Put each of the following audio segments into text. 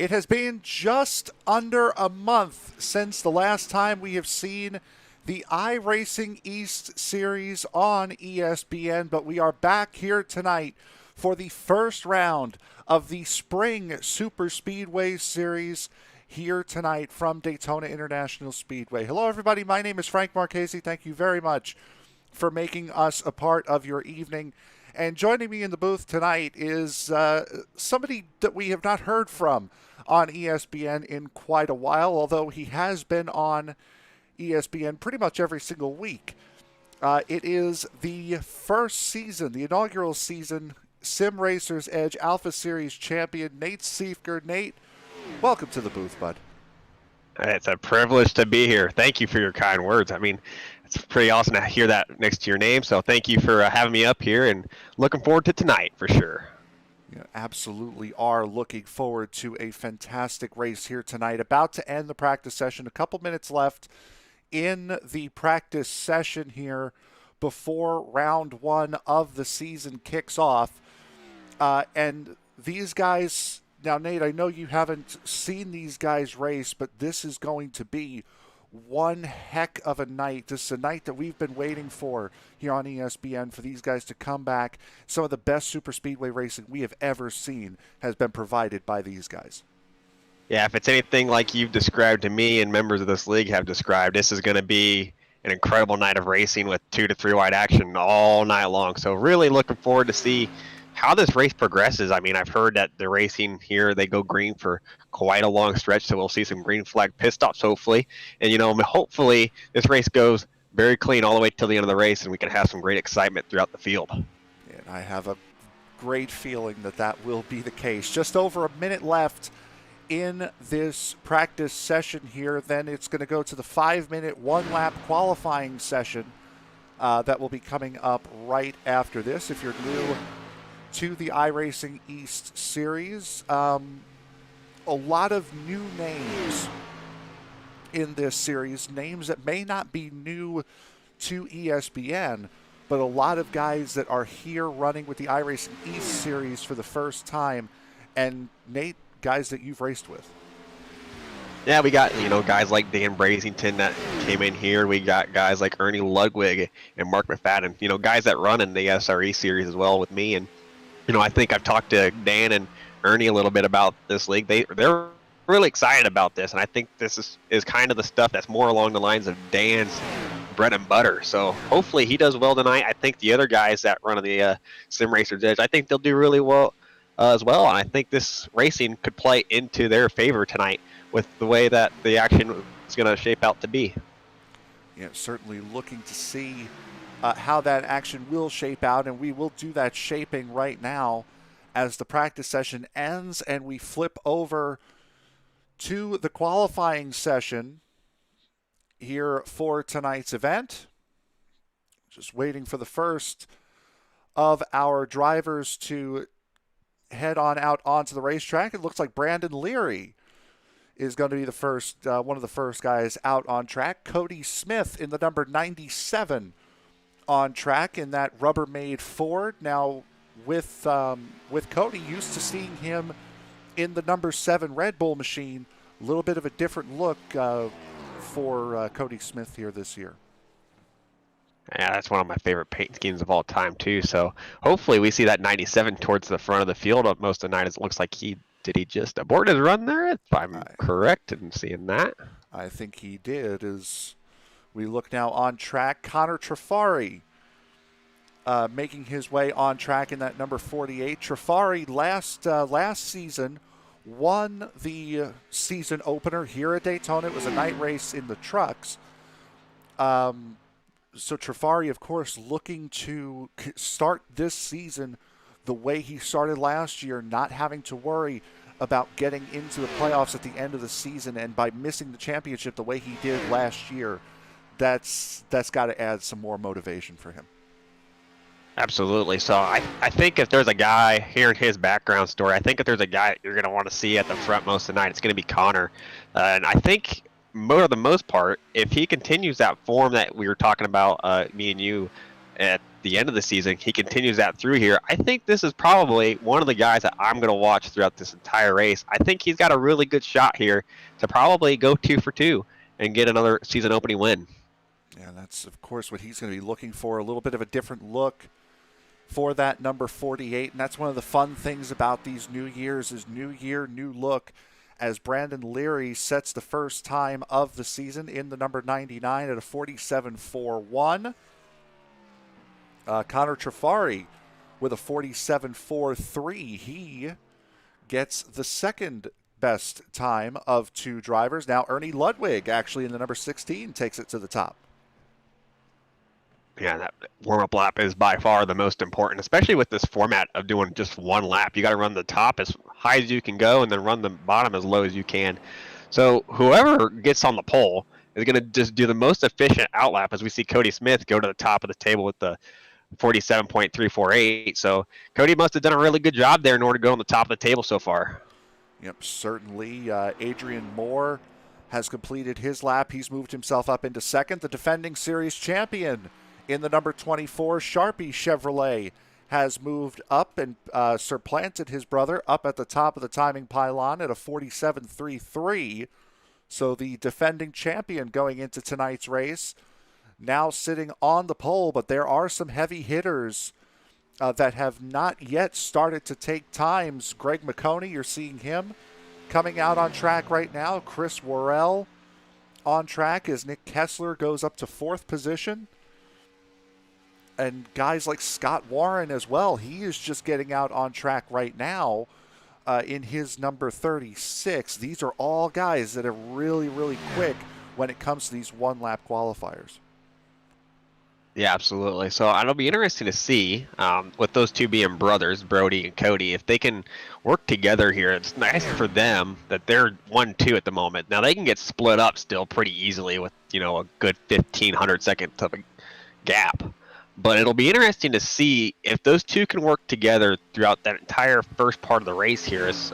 It has been just under a month since the last time we have seen the iRacing East Series on ESPN, but we are back here tonight for the first round of the Spring Superspeedway Series here tonight from Daytona International Speedway. Hello, everybody. My name is Frank Marchese. Thank you very much for making us a part of your evening. And joining me in the booth tonight is somebody that we have not heard from on ESPN in quite a while, although he has been on ESPN pretty much every single week. It is the first season, the inaugural season, Sim Racers Edge Alpha Series champion, Nate Siefker. Nate, welcome to the booth, bud. It's a privilege to be here. Thank you for your kind words. I mean, it's pretty awesome to hear that next to your name, so thank you for having me up here, and looking forward to tonight for sure. You absolutely are looking forward to a fantastic race here tonight. About to end the practice session. A couple minutes left in the practice session here before round one of the season kicks off. And these guys, now Nate, I know you haven't seen these guys race, but this is going to be one heck of a night. This is a night that we've been waiting for here on ESPN for these guys to come back. Some of the best super speedway racing we have ever seen has been provided by these guys. Yeah, if it's anything like you've described to me and members of this league have described, this is going to be an incredible night of racing with 2 to 3 wide action all night long. So really looking forward to see how this race progresses. I mean, I've heard that the racing here, they go green for quite a long stretch, so we'll see some green flag pit stops hopefully. And, you know, hopefully this race goes very clean all the way till the end of the race, and we can have some great excitement throughout the field. And I have a great feeling that that will be the case. Just over a minute left in this practice session here. Then it's going to go to the 5-minute one-lap qualifying session that will be coming up right after this. If you're new to the iRacing East Series, a lot of new names in this series, names that may not be new to ESPN, but a lot of guys that are here running with the iRacing East Series for the first time. And Nate, guys that you've raced with. Yeah, we got, you know, guys like Dan Brazington that came in here. We got guys like Ernie Ludwig and Mark McFadden, you know, guys that run in the SRE series as well with me. And, you know, I think I've talked to Dan and Ernie a little bit about this league. They're really excited about this, and I think this is kind of the stuff that's more along the lines of Dan's bread and butter. So hopefully he does well tonight. I think the other guys that run on the Sim Racers Edge, I think they'll do really well as well, and I think this racing could play into their favor tonight with the way that the action is going to shape out to be. Yeah, certainly looking to see how that action will shape out, and we will do that shaping right now as the practice session ends and we flip over to the qualifying session here for tonight's event. Just waiting for the first of our drivers to head on out onto the racetrack. It looks like Brandon Leary is going to be the first, one of the first guys out on track. Cody Smith in the number 97 on track in that Rubbermaid Ford. Now with Cody, used to seeing him in the number 7 Red Bull machine. A little bit of a different look for Cody Smith here this year. Yeah, that's one of my favorite paint schemes of all time too. So hopefully we see that 97 towards the front of the field most of the night. It looks like he just abort his run there, if I'm correct in seeing that. I think he did. As we look now on track, Connor Trafari making his way on track in that number 48. Trafari last season won the season opener here at Daytona. It was a night race in the trucks. So Trafari, of course, looking to start this season the way he started last year, not having to worry about getting into the playoffs at the end of the season, and by missing the championship the way he did last year, that's got to add some more motivation for him. Absolutely. So I think if there's a guy, hearing his background story, I think if there's a guy you're going to want to see at the front most of the night, it's going to be Connor. And I think for the most part, if he continues that form that we were talking about, me and you, at the end of the season, he continues that through here. I think this is probably one of the guys that I'm going to watch throughout this entire race. I think he's got a really good shot here to probably go 2 for 2 and get another season opening win. Yeah, that's, of course, what he's going to be looking for, a little bit of a different look for that number 48. And that's one of the fun things about these new years is new year, new look, as Brandon Leary sets the first time of the season in the number 99 at a 47.41. Connor Trafari with a 47.43. He gets the second best time of two drivers. Now Ernie Ludwig, actually in the number 16, takes it to the top. Yeah, that warm-up lap is by far the most important, especially with this format of doing just one lap. You got to run the top as high as you can go and then run the bottom as low as you can. So whoever gets on the pole is going to just do the most efficient outlap, as we see Cody Smith go to the top of the table with the 47.348. So Cody must have done a really good job there in order to go on the top of the table so far. Yep, certainly. Adrian Moore has completed his lap. He's moved himself up into second. The defending series champion in the number 24, Sharpie Chevrolet, has moved up and supplanted his brother up at the top of the timing pylon at a 47.33. So the defending champion going into tonight's race now sitting on the pole, but there are some heavy hitters that have not yet started to take times. Greg McConey, you're seeing him coming out on track right now. Chris Worrell on track as Nick Kessler goes up to fourth position. And guys like Scott Warren as well. He is just getting out on track right now in his number 36. These are all guys that are really, really quick when it comes to these one-lap qualifiers. Yeah, absolutely. So it'll be interesting to see, with those two being brothers, Brody and Cody, if they can work together here. It's nice for them that they're 1-2 at the moment. Now they can get split up still pretty easily with, a good 1,500 second type of gap. But it'll be interesting to see if those two can work together throughout that entire first part of the race here as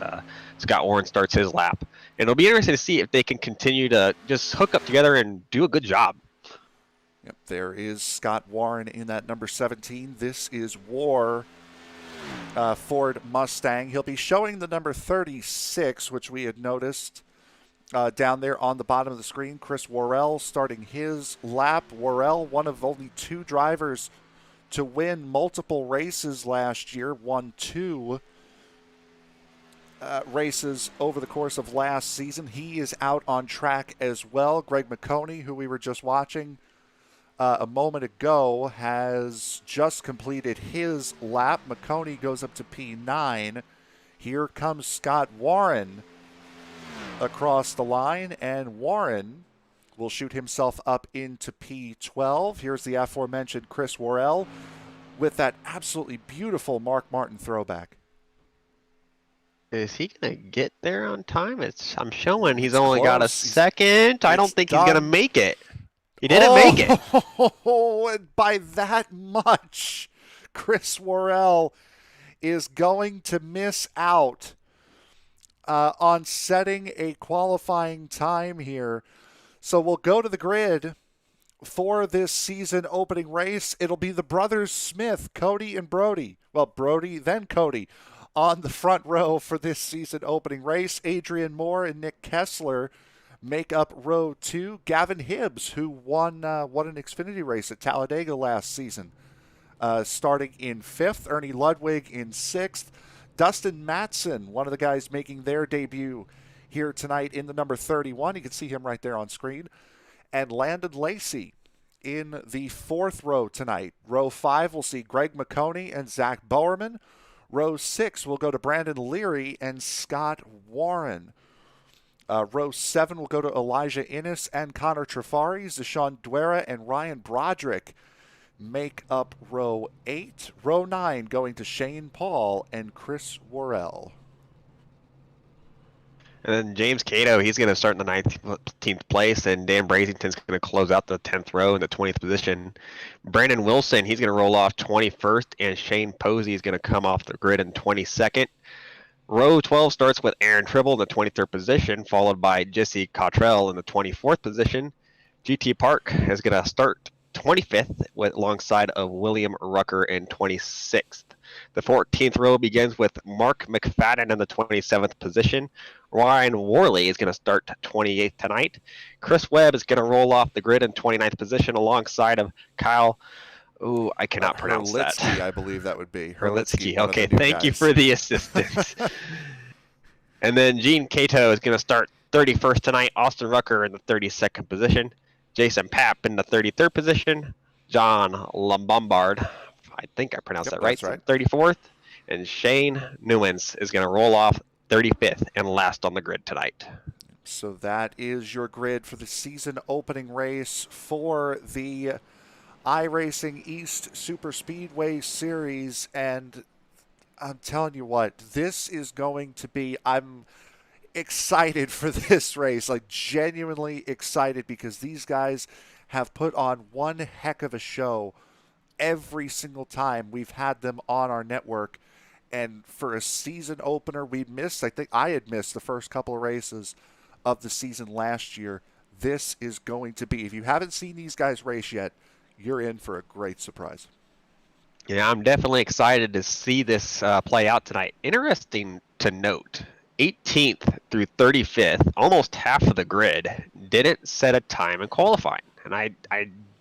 Scott Warren starts his lap. And it'll be interesting to see if they can continue to just hook up together and do a good job. Yep, there is Scott Warren in that number 17. This is War Ford Mustang. He'll be showing the number 36, which we had noticed down there on the bottom of the screen. Chris Worrell starting his lap. Worrell, one of only two drivers to win multiple races last year, won two races over the course of last season. He is out on track as well. Greg McConey, who we were just watching a moment ago, has just completed his lap. McConey goes up to P9. Here comes Scott Warren across the line, and Warren will shoot himself up into P12. Here's the aforementioned Chris Worrell with that absolutely beautiful Mark Martin throwback. Is he going to get there on time? I'm showing he's It's only got a close. second. I don't think he's going to done. make it. He didn't make it. Oh, and by that much, Chris Worrell is going to miss out on setting a qualifying time here. So we'll go to the grid for this season opening race. It'll be the brothers Smith, Cody and Brody. Well, Brody, then Cody on the front row for this season opening race. Adrian Moore and Nick Kessler make up row 2. Gavin Hibbs, who won an Xfinity race at Talladega last season, starting in 5th. Ernie Ludwig in 6th. Dustin Matson, one of the guys making their debut here tonight in the number 31. You can see him right there on screen. And Landon Lacey in the 4th row tonight. Row 5 will see Greg McConey and Zach Bowerman. Row 6 will go to Brandon Leary and Scott Warren. Row 7 will go to Elijah Innes and Connor Trafari. Deshaun Duera and Ryan Broderick make up row 8. Row 9 going to Shane Paul and Chris Worrell. And then James Cato, he's going to start in the 19th place, and Dan Brazington's going to close out the 10th row in the 20th position. Brandon Wilson, he's going to roll off 21st, and Shane Posey is going to come off the grid in 22nd. Row 12 starts with Aaron Tribble in the 23rd position, followed by Jesse Cottrell in the 24th position. GT Park is going to start 25th alongside of William Rucker in 26th. The 14th row begins with Mark McFadden in the 27th position. Ryan Worley is going to start 28th tonight. Chris Webb is going to roll off the grid in 29th position alongside of Kyle. Oh, I cannot pronounce that. I believe that would be. Hurlitsky. Okay, thank you for the assistance. And then Gene Cato is going to start 31st tonight. Austin Rucker in the 32nd position. Jason Papp in the 33rd position. John Lombard, I think I pronounced that right, 34th. And Shane Newmans is going to roll off 35th and last on the grid tonight. So that is your grid for the season opening race for the iRacing East Superspeedway Series. And I'm telling you what, this is going to be, I'm excited for this race, like genuinely excited, because these guys have put on one heck of a show every single time we've had them on our network. And for a season opener, I think I had missed the first couple of races of the season last year. This is going to be, if you haven't seen these guys race yet, you're in for a great surprise. Yeah, I'm definitely excited to see this play out tonight. Interesting to note, 18th through 35th, almost half of the grid, didn't set a time in qualifying. And I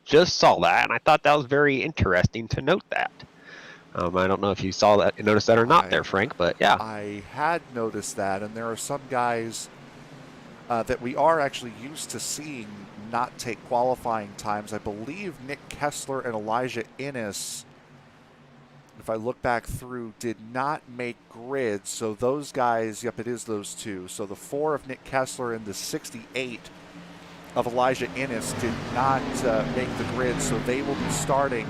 just saw that, and I thought that was very interesting to note that. I don't know if you saw that, noticed that or not there, Frank, but yeah. I had noticed that, and there are some guys that we are actually used to seeing not take qualifying times. I believe Nick Kessler and Elijah Innes, if I look back through, did not make grids. So those guys, yep, it is those two. So the 4 of Nick Kessler and the 68 of Elijah Innes did not make the grid. So they will be starting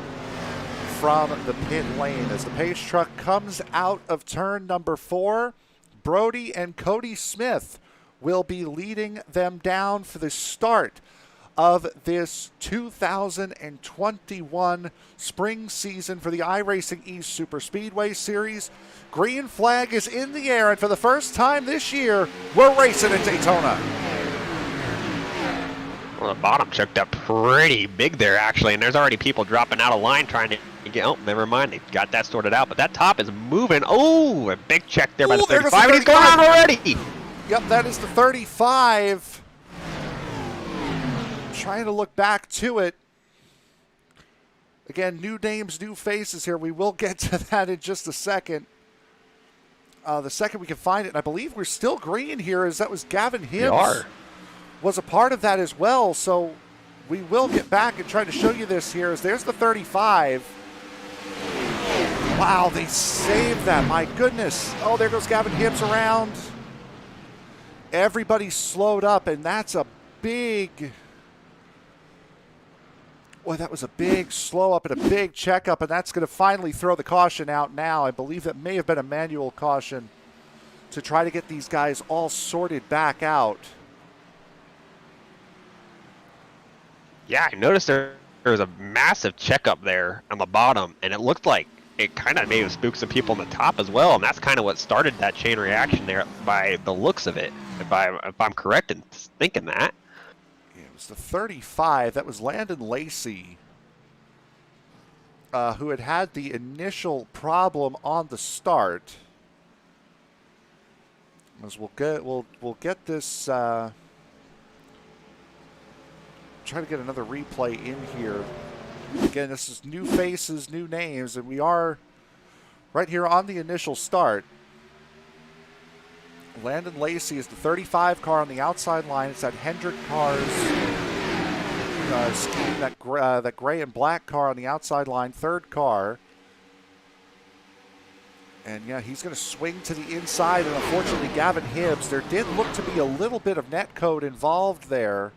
from the pit lane as the pace truck comes out of turn number 4. Brody and Cody Smith will be leading them down for the start of this 2021 spring season for the iRacing East Superspeedway Series. Green flag is in the air, and for the first time this year, we're racing at Daytona. Well, the bottom checked up pretty big there, actually, and there's already people dropping out of line trying to get, oh, never mind, they got that sorted out, but that top is moving. Oh, a big check there by the 35, and he's going on already. Yep, that is the 35. Trying to look back to it. Again, new names, new faces here. We will get to that in just a second. The second we can find it, and I believe we're still green here, as that was Gavin Hibbs. Was a part of that as well, so we will get back and try to show you this here. As there's the 35. Wow, they saved that. My goodness. Oh, there goes Gavin Hibbs around. Everybody slowed up, and that's a big... Boy, that was a big slow up and a big checkup, and that's going to finally throw the caution out now. I believe that may have been a manual caution to try to get these guys all sorted back out. Yeah, I noticed there was a massive checkup there on the bottom, and it looked like it kind of maybe spooked some people on the top as well, and that's kind of what started that chain reaction there by the looks of it, if I'm correct in thinking that. It was the 35. That was Landon Lacey, who had the initial problem on the start. As we'll get this. Try to get another replay in here. Again, this is new faces, new names, and we are right here on the initial start. Landon Lacey is the 35 car on the outside line. It's that Hendrick car's scheme, that gray and black car on the outside line, third car. And yeah, he's going to swing to the inside, and unfortunately Gavin Hibbs, there did look to be a little bit of net code involved there.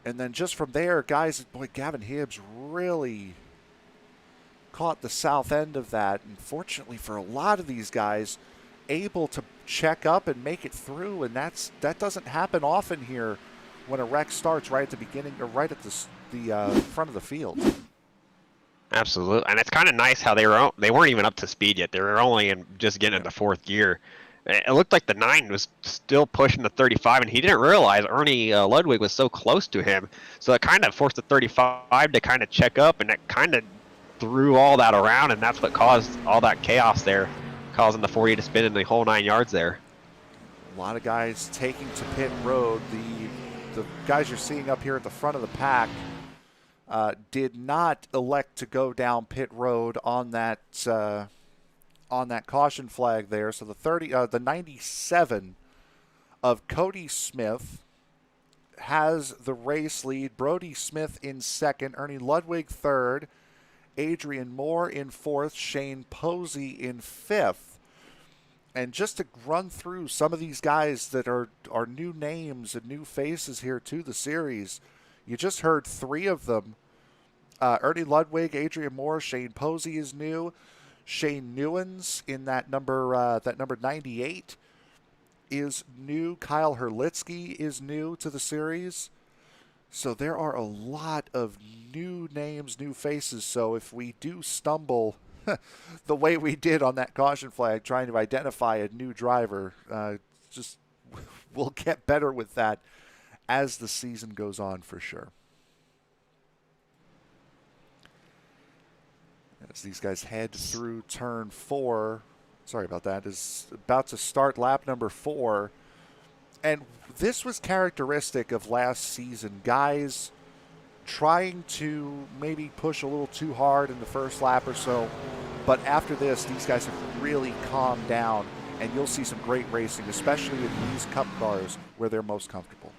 And then just from there, guys, boy, Gavin Hibbs really caught the south end of that. And fortunately for a lot of these guys, able to check up and make it through, and that doesn't happen often here when a wreck starts right at the beginning or right at the front of the field. Absolutely, and it's kind of nice how they weren't even up to speed yet. They were only just getting into fourth gear, It looked like the 9 was still pushing the 35, and he didn't realize Ernie Ludwig was so close to him. So it kind of forced the 35 to kind of check up, and it kind of threw all that around, and that's what caused all that chaos there, causing the 40 to spin in the whole 9 yards there. A lot of guys taking to pit road. The guys you're seeing up here at the front of the pack did not elect to go down pit road on that caution flag there. So the 97 of Cody Smith has the race lead. Brody Smith in second, Ernie Ludwig third, Adrian Moore in fourth, Shane Posey in fifth. And just to run through some of these guys that are new names and new faces here to the series, you just heard three of them. Ernie Ludwig, Adrian Moore, Shane Posey is new. Shane Newens in that number 98 is new. Kyle Herlitzky is new to the series. So there are a lot of new names, new faces. So if we do stumble the way we did on that caution flag trying to identify a new driver, just we'll get better with that as the season goes on for sure. As these guys head through turn 4, sorry about that, is about to start lap number 4. And this was characteristic of last season. Guys trying to maybe push a little too hard in the first lap or so. But after this, these guys have really calmed down. And you'll see some great racing, especially in these cup cars where they're most comfortable.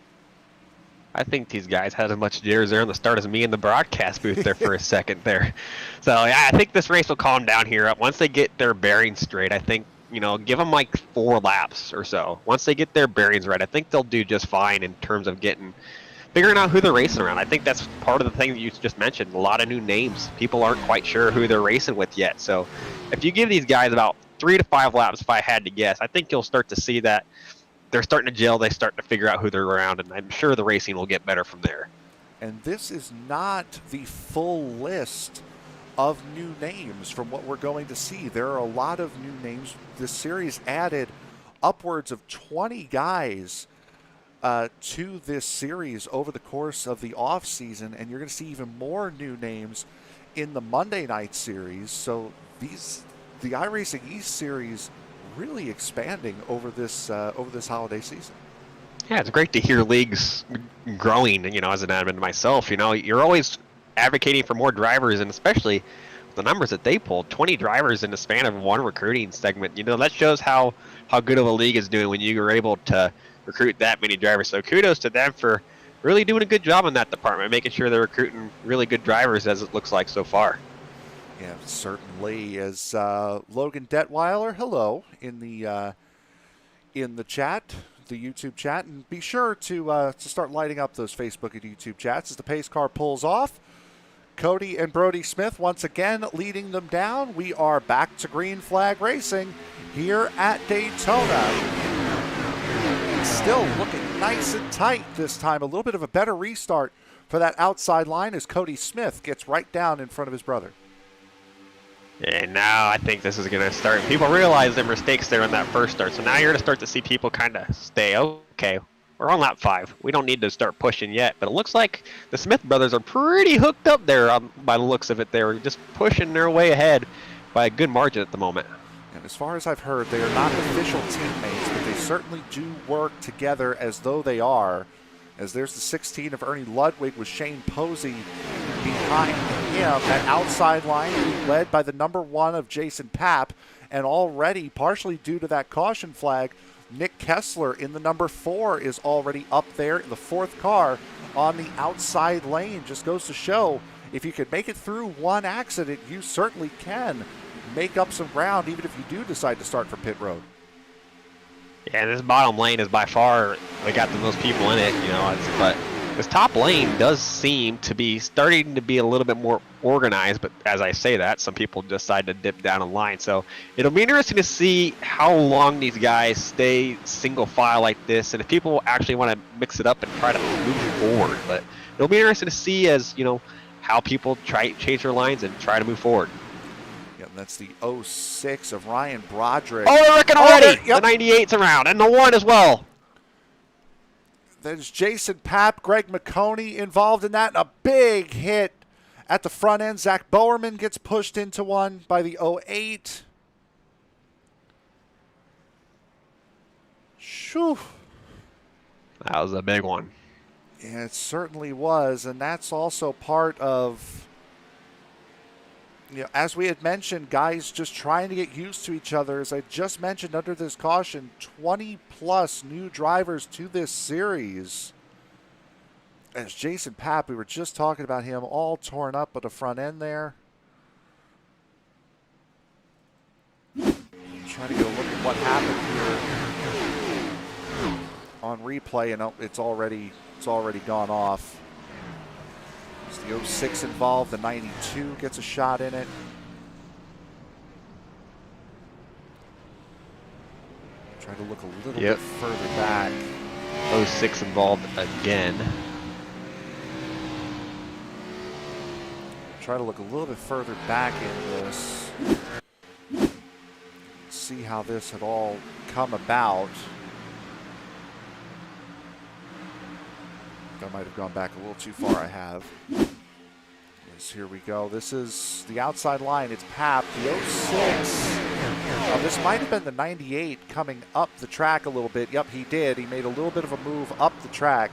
I think these guys had as much jitters there on the start as me in the broadcast booth there for a second there. So yeah, I think this race will calm down here. Once they get their bearings straight, I think, give them like 4 laps or so. Once they get their bearings right, I think they'll do just fine in terms of figuring out who they're racing around. I think that's part of the thing that you just mentioned. A lot of new names. People aren't quite sure who they're racing with yet. So if you give these guys about 3 to 5 laps, if I had to guess, I think you'll start to see that they're starting to gel. They start to figure out who they're around, and I'm sure the racing will get better from there. And this is not the full list of new names from what we're going to see. There are a lot of new names. This series added upwards of 20 guys to this series over the course of the off season, and you're going to see even more new names in the Monday night series. So the iRacing East series really expanding over this holiday season. Yeah, it's great to hear leagues growing. As an admin myself, you're always advocating for more drivers, and especially the numbers that they pulled, 20 drivers in the span of one recruiting segment. That shows how good of a league is doing when you are able to recruit that many drivers. So kudos to them for really doing a good job in that department, making sure they're recruiting really good drivers as it looks like so far. Yeah, certainly. As Logan Detweiler, hello in the chat, the YouTube chat, and be sure to start lighting up those Facebook and YouTube chats as the pace car pulls off. Cody and Brody Smith once again leading them down. We are back to green flag racing here at Daytona. Still looking nice and tight this time. A little bit of a better restart for that outside line as Cody Smith gets right down in front of his brother. And now I think this is going to start. People realize their mistakes there on that first start. So now you're going to start to see people kind of stay, okay, we're on lap 5. We don't need to start pushing yet. But it looks like the Smith brothers are pretty hooked up there by the looks of it. They're just pushing their way ahead by a good margin at the moment. And as far as I've heard, they are not official teammates, but they certainly do work together as though they are. As there's the 16 of Ernie Ludwig with Shane Posey behind him. That outside line led by the number 1 of Jason Papp. And already, partially due to that caution flag, Nick Kessler in the number 4 is already up there in the 4th car on the outside lane. Just goes to show, if you could make it through one accident, you certainly can make up some ground, even if you do decide to start from pit road. Yeah, this bottom lane is by far, they got the most people in it, but this top lane does seem to be starting to be a little bit more organized, but as I say that, some people decide to dip down a line. So it'll be interesting to see how long these guys stay single file like this, and if people actually want to mix it up and try to move forward. But it'll be interesting to see as, how people change their lines and try to move forward. Yeah, And that's the 06 of Ryan Broderick. Oh, they're wrecking already. Yep. The 98's around, and the 1 as well. There's Jason Papp, Greg McConey involved in that, and a big hit at the front end. Zach Bowerman gets pushed into one by the 08. Shoo. That was a big one. Yeah, it certainly was, and that's also part of, as we had mentioned, guys just trying to get used to each other. As I just mentioned under this caution, 20-plus new drivers to this series. As Jason Papp, we were just talking about him, all torn up at the front end there. Trying to go look at what happened here on replay, and it's already gone off. It's the 06 involved. The 92 gets a shot in it. Try to look a little bit further back. 06 involved again. Try to look a little bit further back in this. See how this had all come about. I might have gone back a little too far. I have. Here we go. This is the outside line. It's Papp, the 06. This might have been the 98 coming up the track a little bit. Yep, he did. He made a little bit of a move up the track.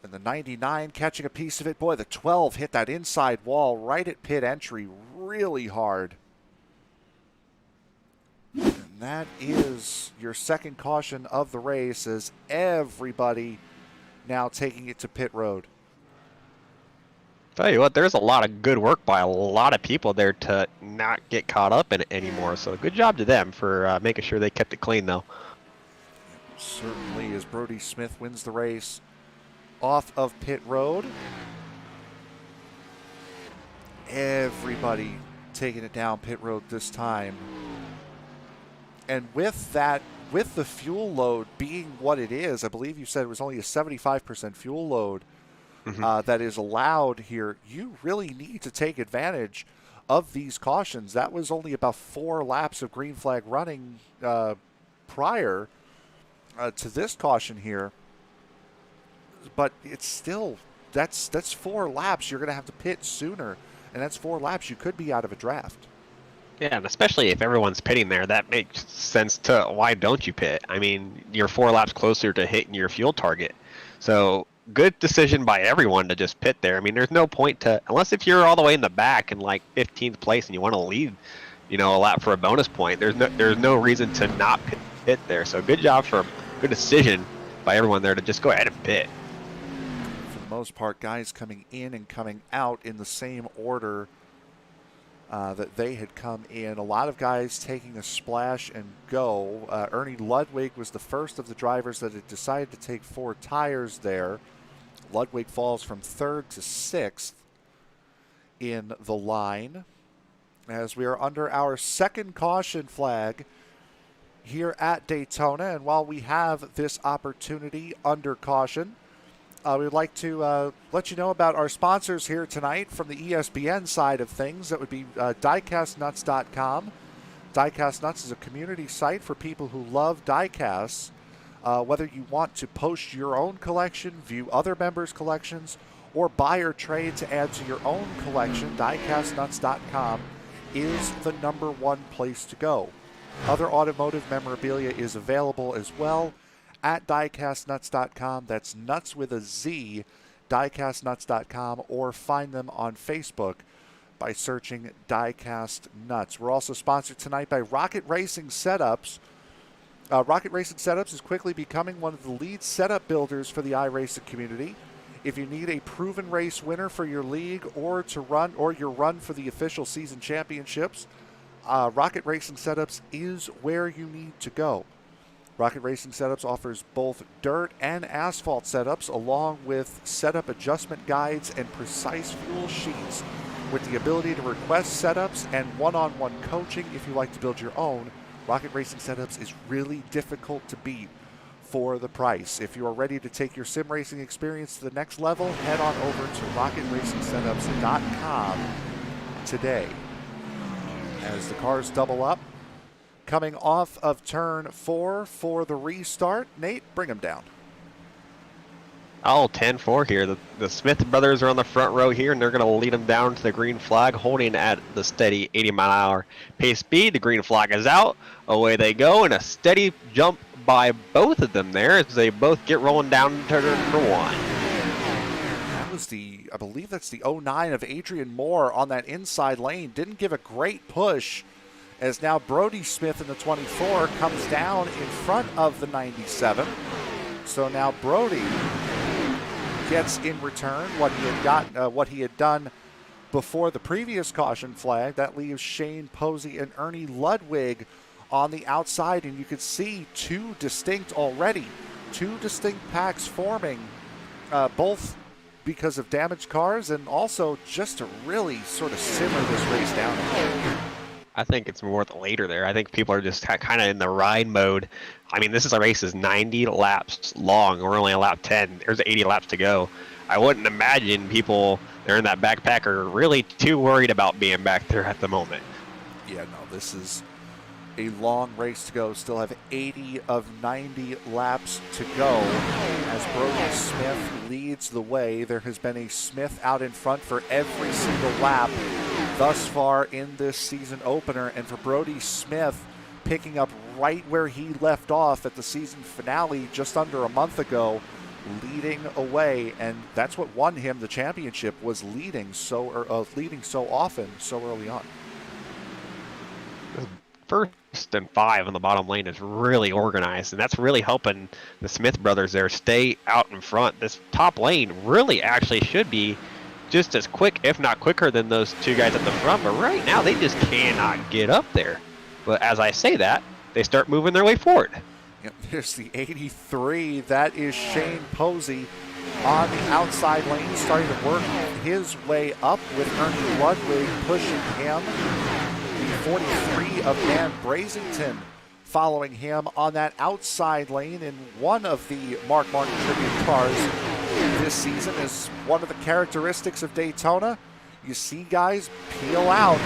And the 99 catching a piece of it. Boy, the 12 hit that inside wall right at pit entry really hard. And that is your second caution of the race, as everybody now taking it to pit road. Tell you what, there's a lot of good work by a lot of people there to not get caught up in it anymore. So good job to them for making sure they kept it clean, though. Certainly, as Brody Smith wins the race off of pit road. Everybody taking it down pit road this time. And with that, with the fuel load being what it is, I believe you said it was only a 75% fuel load that is allowed here. You really need to take advantage of these cautions. That was only about 4 laps of green flag running prior to this caution here. But it's still, that's 4 laps. You're going to have to pit sooner, and that's 4 laps you could be out of a draft. Yeah, and especially if everyone's pitting there, that makes sense to why don't you pit? I mean, you're 4 laps closer to hitting your fuel target. So good decision by everyone to just pit there. I mean, there's no point to, unless if you're all the way in the back in like 15th place and you want to lead, a lap for a bonus point, there's no reason to not pit there. So good decision by everyone there to just go ahead and pit. For the most part, guys coming in and coming out in the same order that they had come in. A lot of guys taking a splash and go. Ernie Ludwig was the first of the drivers that had decided to take 4 tires there. Ludwig falls from 3rd to 6th in the line, as we are under our second caution flag here at Daytona. And while we have this opportunity under caution, we'd like to let you know about our sponsors here tonight from the ESPN side of things. That would be diecastnuts.com. Diecast Nuts is a community site for people who love diecasts. Whether you want to post your own collection, view other members' collections, or buy or trade to add to your own collection, diecastnuts.com is the #1 place to go. Other automotive memorabilia is available as well at diecastnuts.com. That's nuts with a Z, diecastnuts.com, or find them on Facebook by searching Diecast Nuts. We're also sponsored tonight by Rocket Racing Setups. Rocket Racing Setups is quickly becoming one of the lead setup builders for the iRacing community. If you need a proven race winner for your league or your run for the official season championships, Rocket Racing Setups is where you need to go. Rocket Racing Setups offers both dirt and asphalt setups, along with setup adjustment guides and precise fuel sheets, with the ability to request setups and one-on-one coaching if you like to build your own. Rocket Racing Setups is really difficult to beat for the price. If you are ready to take your sim racing experience to the next level, head on over to rocketracingsetups.com today. as the cars double up. Coming off of turn 4 for the restart. Nate, bring him down. Oh, 10-4 here. The Smith brothers are on the front row here, and they're going to lead them down to the green flag, holding at the steady 80-mile-an-hour pace speed. The green flag is out. Away they go, and a steady jump by both of them there as they both get rolling down to turn number 1. That was I believe that's the 09 of Adrian Moore on that inside lane. Didn't give a great push, as now Brody Smith in the 24 comes down in front of the 97. So now Brody gets in return what he had done before the previous caution flag. That leaves Shane Posey and Ernie Ludwig on the outside, and you could see two distinct packs forming, both because of damaged cars and also just to really sort of simmer this race down. I think it's more the later there. I think people are just kind of in the ride mode. I mean, this race is 90 laps long. We're only on lap 10. There's 80 laps to go. I wouldn't imagine people that are in that backpack are really too worried about being back there at the moment. Yeah, no, this is a long race to go. Still have 80 of 90 laps to go as Brody Smith leads the way. There has been a Smith out in front for every single lap thus far in this season opener, and for Brody Smith picking up right where he left off at the season finale just under a month ago, leading away, and that's what won him the championship, was leading so often so early on. First and 5 in the bottom lane is really organized, and that's really helping the Smith brothers there stay out in front. This top lane really actually should be just as quick, if not quicker, than those two guys at the front, but right now they just cannot get up there. But as I say that, they start moving their way forward. Yep, there's the 83. That is Shane Posey on the outside lane, starting to work his way up with Ernie Ludwig pushing him. The 43 of Dan Brazington following him on that outside lane in one of the Mark Martin tribute cars this season. Is one of the characteristics of Daytona. You see guys peel out,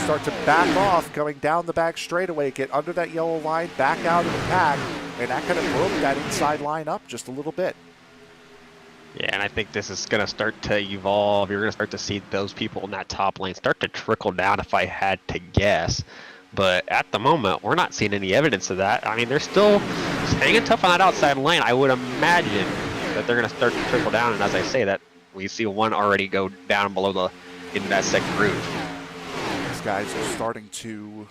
start to back off, going down the back straightaway, get under that yellow line, back out of the pack, and that kind of broke that inside line up just a little bit. Yeah, and I think this is going to start to evolve. You're going to start to see those people in that top lane start to trickle down, if I had to guess. But at the moment, we're not seeing any evidence of that. I mean, they're still hanging tough on that outside lane. I would imagine that they're going to start to trickle down, and as I say that, we see one already go down below into that second groove. These guys are starting to,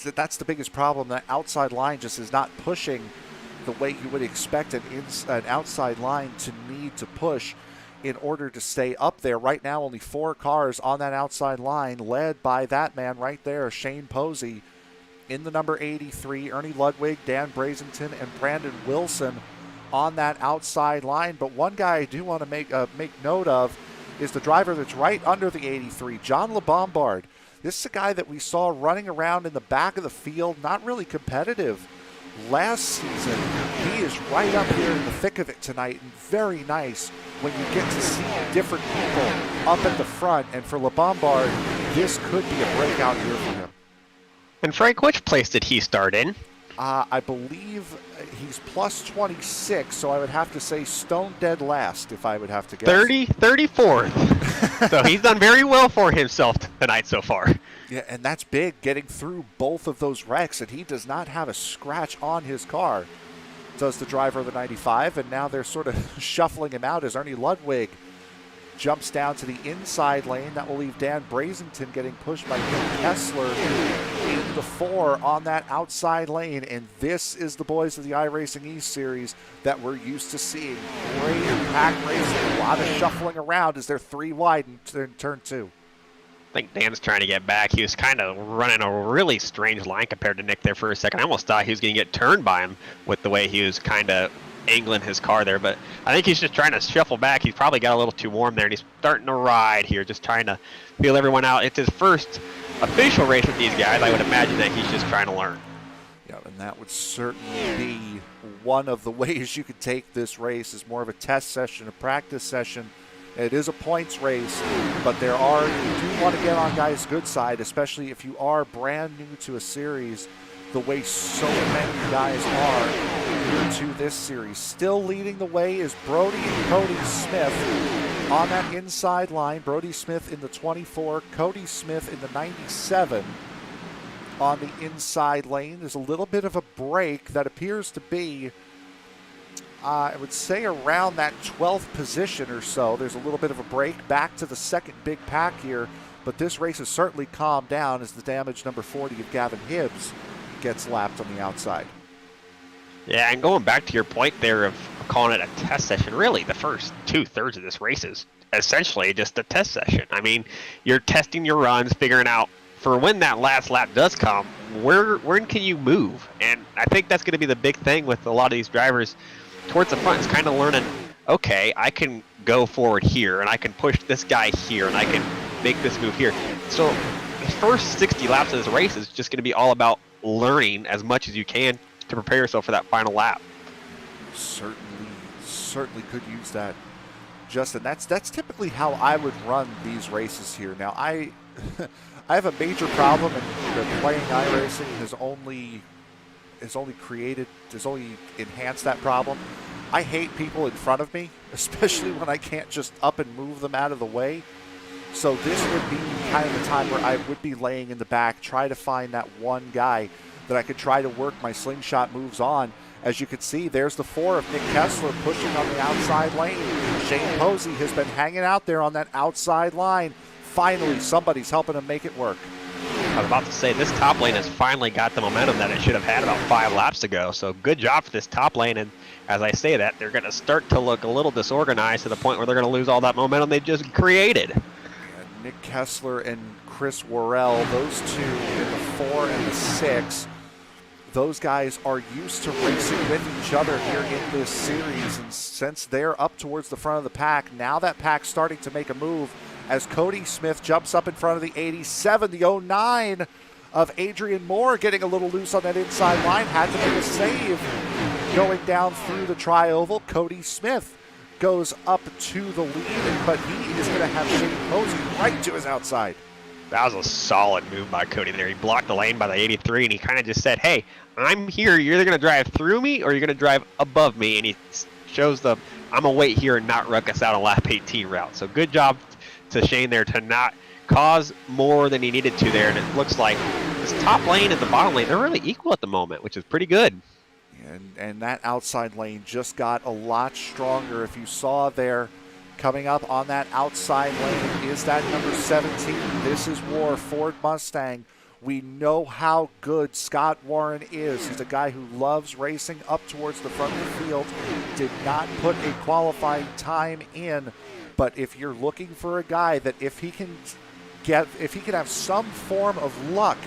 that's the biggest problem. That outside line just is not pushing the way you would expect an outside line to need to push in order to stay up there. Right now, only 4 cars on that outside line, led by that man right there, Shane Posey, in the number 83, Ernie Ludwig, Dan Brazington, and Brandon Wilson on that outside line. But one guy I do want to make note of is the driver that's right under the 83, John LeBombard. This is a guy that we saw running around in the back of the field, not really competitive last season. He is right up here in the thick of it tonight, and very nice when you get to see different people up at the front. And for LeBombard, this could be a breakout year for him. And Frank, which place did he start in? I believe he's plus 26, so I would have to say stone dead last, if I would have to guess. 34th. So he's done very well for himself tonight so far. Yeah, and that's big, getting through both of those wrecks, and he does not have a scratch on his car, does the driver of the 95, and now they're sort of shuffling him out as Ernie Ludwig jumps down to the inside lane. That will leave Dan Brazington getting pushed by Kim Kessler in the 4 on that outside lane. And this is the boys of the iRacing East Series that we're used to seeing. Great pack racing, a lot of shuffling around as they're 3 wide in turn 2. I think Dan's trying to get back. He was kind of running a really strange line compared to Nick there for a second. I almost thought he was going to get turned by him with the way he was kind of angling his car there, but I think he's just trying to shuffle back. He's probably got a little too warm there, and he's starting to ride here, just trying to feel everyone out. It's his first official race with these guys. I would imagine that he's just trying to learn. Yeah, and that would certainly be one of the ways you could take this race, as more of a test session, a practice session, It is a points race, but you do want to get on guys' good side, especially if you are brand new to a series, the way so many guys are new to this series. Still leading the way is Brody and Cody Smith on that inside line. Brody Smith in the 24, Cody Smith in the 97 on the inside lane. There's a little bit of a break that appears to be, I would say, around that 12th position or so. There's a little bit of a break back to the second big pack here, but this race has certainly calmed down as the damage number 40 of Gavin Hibbs gets lapped on the outside. Yeah, and going back to your point there of calling it a test session, really the first 2/3 of this race is essentially just a test session. I mean, you're testing your runs, figuring out for when that last lap does come, when can you move? And I think that's going to be the big thing with a lot of these drivers towards the front, is kind of learning, okay, I can go forward here, and I can push this guy here, and I can make this move here. So the first 60 laps of this race is just going to be all about learning as much as you can to prepare yourself for that final lap. Certainly could use that, Justin. That's typically how I would run these races here. Now, I have a major problem, and playing iRacing has only enhanced that problem. I hate people in front of me, especially when I can't just up and move them out of the way. So this would be kind of the time where I would be laying in the back, try to find that one guy that I could try to work my slingshot moves on. As you can see, there's the 4 of Nick Kessler pushing on the outside lane. Shane Posey has been hanging out there on that outside line. Finally, somebody's helping him make it work. I was about to say, this top lane has finally got the momentum that it should have had about 5 laps ago. So good job for this top lane. And as I say that, they're going to start to look a little disorganized to the point where they're going to lose all that momentum they just created. And Nick Kessler and Chris Worrell, those two in the 4 and the 6, those guys are used to racing with each other here in this series. And since they're up towards the front of the pack, now that pack's starting to make a move as Cody Smith jumps up in front of the 87, the 09 of Adrian Moore getting a little loose on that inside line, had to make a save going down through the tri-oval. Cody Smith goes up to the lead, but he is going to have Shane Posey right to his outside. That was a solid move by Cody there. He blocked the lane by the 83, and he kind of just said, hey, I'm here. You're either going to drive through me or you're going to drive above me. And he shows I'm going to wait here and not wreck us out on lap 18 route. So good job to Shane there to not cause more than he needed to there. And it looks like this top lane and the bottom lane, they're really equal at the moment, which is pretty good. And that outside lane just got a lot stronger. If you saw there, coming up on that outside lane is that number 17. This is War, Ford Mustang. We know how good Scott Warren is. He's a guy who loves racing up towards the front of the field. Did not put a qualifying time in, but if you're looking for a guy that if he can have some form of luck,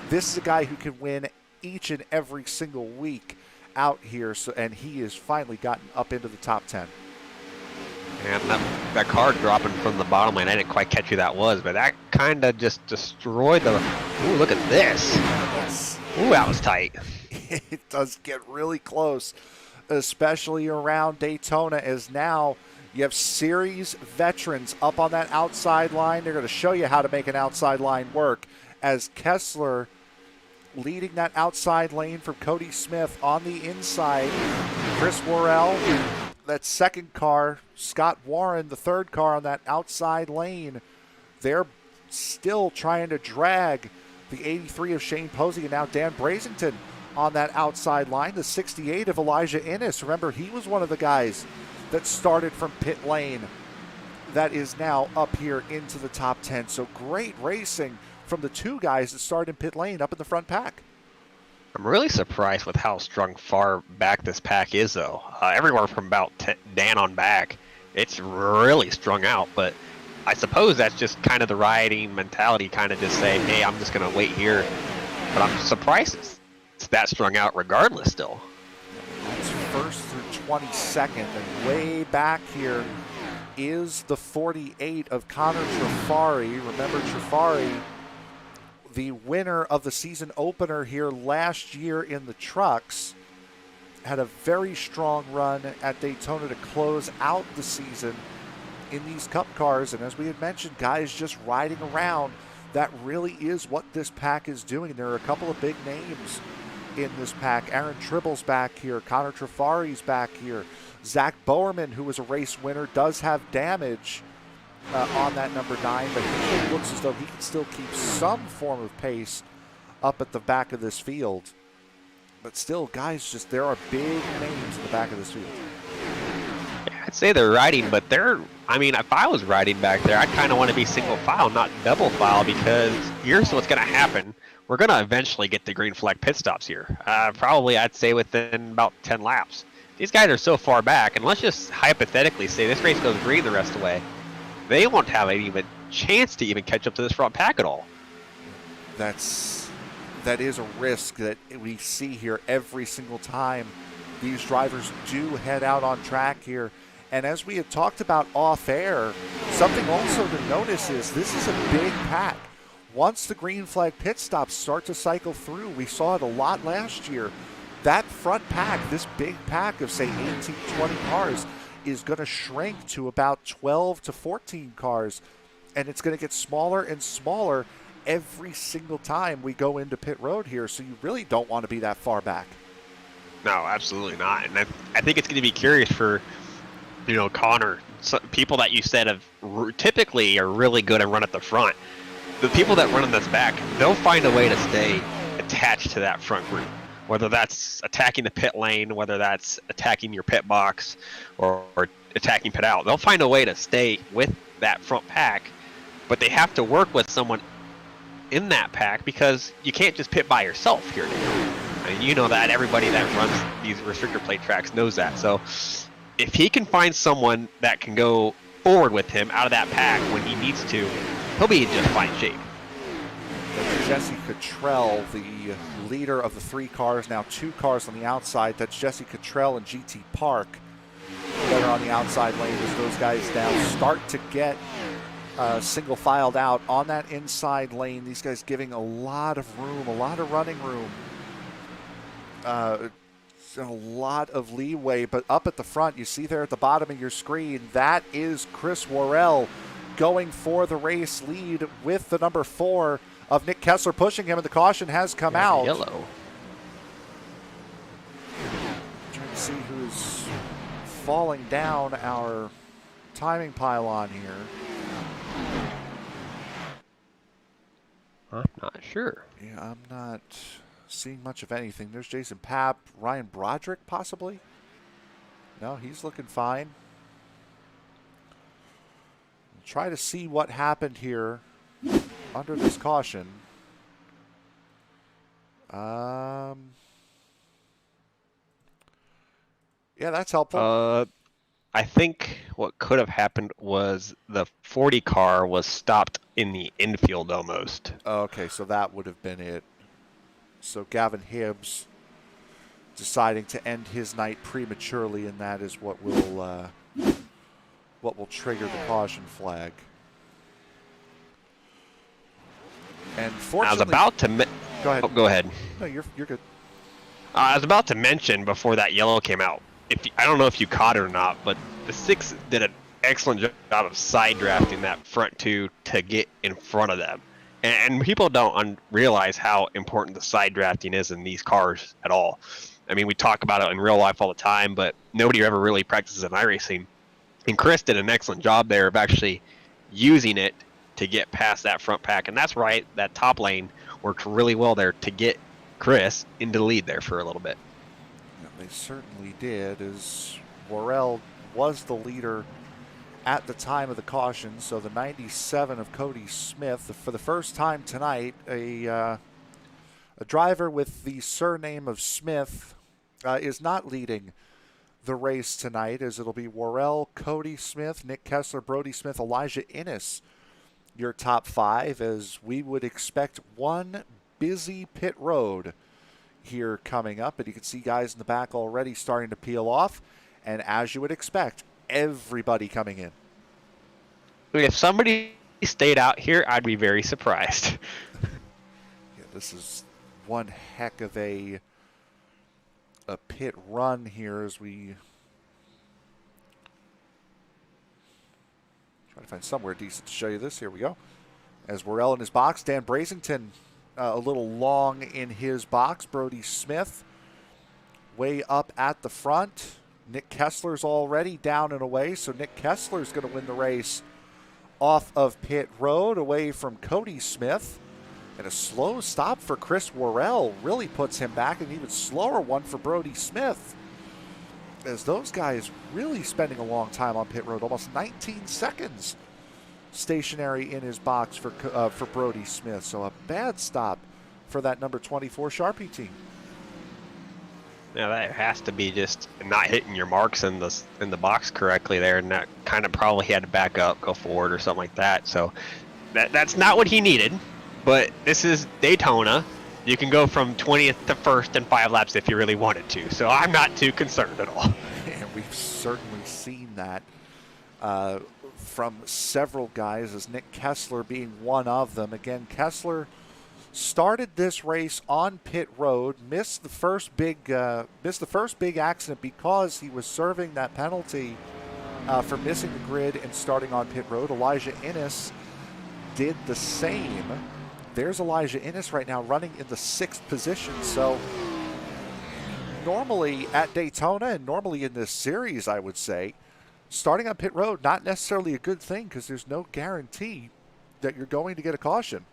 this is a guy who can win each and every single week out here. So, and he has finally gotten up into the top 10. And that car dropping from the bottom lane, I didn't quite catch who that was, but that kind of just destroyed the... Ooh, look at this. Ooh, that was tight. It does get really close, especially around Daytona, as now you have series veterans up on that outside line. They're going to show you how to make an outside line work, as Kessler leading that outside lane from Cody Smith on the inside. Chris Worrell, that second car, Scott Warren, the third car on that outside lane. They're still trying to drag the 83 of Shane Posey, and now Dan Brazington on that outside line. The 68 of Elijah Innes. Remember, he was one of the guys that started from pit lane that is now up here into the top 10. So great racing from the two guys that started in pit lane up in the front pack. I'm really surprised with how strung far back this pack is, though. Everywhere from about Dan on back, it's really strung out. But I suppose that's just kind of the riding mentality, kind of just saying, hey, I'm just going to wait here. But I'm surprised it's that strung out regardless still. It's first through 22nd, and way back here is the 48 of Connor Trifari. Remember, Trifari, the winner of the season opener here last year in the trucks, had a very strong run at Daytona to close out the season. in these Cup cars. And as we had mentioned, guys just riding around. That really is what this pack is doing. There are a couple of big names in this pack. Aaron Tribble's back here. Connor Trafari's back here. Zach Bowerman, who was a race winner, does have damage on that number 9, but he looks as though he can still keep some form of pace up at the back of this field. But still, guys, just there are big names in the back of this field. I'd say they're riding, but if I was riding back there, I'd kind of want to be single file, not double file, because here's what's going to happen. We're going to eventually get the green flag pit stops here. Probably, I'd say, within about 10 laps. These guys are so far back, and let's just hypothetically say this race goes green the rest of the way. They won't have any even chance to even catch up to this front pack at all. That is a risk that we see here every single time these drivers do head out on track here. And as we had talked about off air, something also to notice is this is a big pack. Once the green flag pit stops start to cycle through, we saw it a lot last year. That front pack, this big pack of say 18, 20 cars, is going to shrink to about 12 to 14 cars. And it's going to get smaller and smaller every single time we go into pit road here. So you really don't want to be that far back. No, absolutely not. And I think it's going to be curious for, Connor, people that you said typically are really good and run at the front. The people that run in this back, they'll find a way to stay attached to that front group, whether that's attacking the pit lane, whether that's attacking your pit box or attacking pit out. They'll find a way to stay with that front pack, but they have to work with someone in that pack because you can't just pit by yourself here. I mean, you know that. Everybody that runs these restrictor plate tracks knows that. So if he can find someone that can go forward with him out of that pack when he needs to, he'll be in just fine shape. Jesse Cottrell, the leader of the 3 cars, now 2 cars on the outside. That's Jesse Cottrell and GT Park that are on the outside lane as those guys now start to get single filed out on that inside lane. These guys giving a lot of room, a lot of running room, a lot of leeway. But up at the front, you see there at the bottom of your screen, that is Chris Worrell going for the race lead with the number 4 of Nick Kessler pushing him, and the caution has come out. Yellow. Trying to see who's falling down our timing pylon here. I'm not sure. Yeah, I'm not seeing much of anything. There's Jason Papp, Ryan Broderick possibly. No, he's looking fine. We'll try to see what happened here under this caution. Yeah, that's helpful. I think what could have happened was the 40 car was stopped in the infield almost. Okay, so that would have been it. So Gavin Hibbs deciding to end his night prematurely, and that is what will trigger the caution flag. And fortunately, I was about to go ahead. Oh, go ahead. No, you're good. I was about to mention before that yellow came out. I don't know if you caught it or not, but the 6 did an excellent job of side drafting that front 2 to get in front of them. And people don't realize how important the side drafting is in these cars at all. I mean, we talk about it in real life all the time, but nobody ever really practices in iRacing. And Chris did an excellent job there of actually using it to get past that front pack. And that's right, that top lane worked really well there to get Chris into the lead there for a little bit. They certainly did, as Worrell was the leader at the time of the caution. So the 97 of Cody Smith, for the first time tonight, a driver with the surname of Smith is not leading the race tonight, as it'll be Worrell, Cody Smith, Nick Kessler, Brody Smith, Elijah Innes, your top 5, as we would expect one busy pit road here coming up. And you can see guys in the back already starting to peel off, and as you would expect, everybody coming in. If somebody stayed out here, I'd be very surprised. Yeah, this is one heck of a pit run here as we find somewhere decent to show you this. Here we go. As Worrell in his box, Dan Brasington a little long in his box. Brody Smith way up at the front. Nick Kessler's already down and away, so Nick Kessler's going to win the race off of pit road away from Cody Smith. And a slow stop for Chris Worrell really puts him back, an even slower one for Brody Smith, as those guys really spending a long time on pit road, almost 19 seconds stationary in his box for Brody Smith. So a bad stop for that number 24 Sharpie team. Yeah, that has to be just not hitting your marks in the box correctly there, and that kind of probably had to back up, go forward, or something like that. So that's not what he needed. But this is Daytona. You can go from 20th to 1st in 5 laps if you really wanted to. So I'm not too concerned at all. And we've certainly seen that from several guys, as Nick Kessler being one of them. Again, Kessler started this race on pit road, missed the first big accident because he was serving that penalty for missing the grid and starting on pit road. Elijah Innes did the same. There's Elijah Innes right now running in the 6th position. So normally at Daytona and normally in this series, I would say, starting on pit road, not necessarily a good thing because there's no guarantee that you're going to get a caution.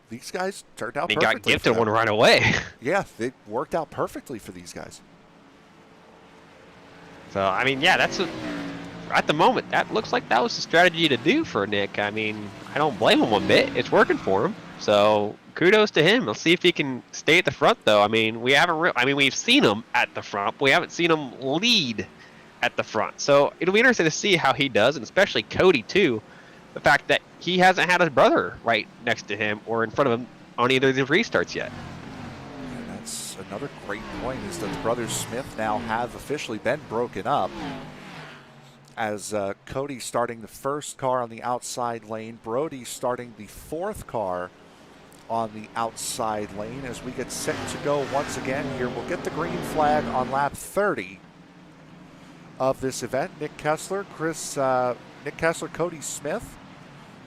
These guys turned out perfectly. He got gifted one right away. Yeah, it worked out perfectly for these guys. So, I mean, yeah, at the moment, that looks like that was the strategy to do for Nick. I mean, I don't blame him one bit. It's working for him. So, kudos to him. Let's see if he can stay at the front, though. I mean, we've seen him at the front, but we haven't seen him lead at the front. So, it'll be interesting to see how he does, and especially Cody, too. The fact that he hasn't had his brother right next to him or in front of him on either of the restarts yet. And that's another great point, is that the brothers Smith now have officially been broken up, as Cody starting the first car on the outside lane, Brody starting the 4th car on the outside lane. As we get set to go once again here, we'll get the green flag on lap 30 of this event. Nick Kessler, Cody Smith,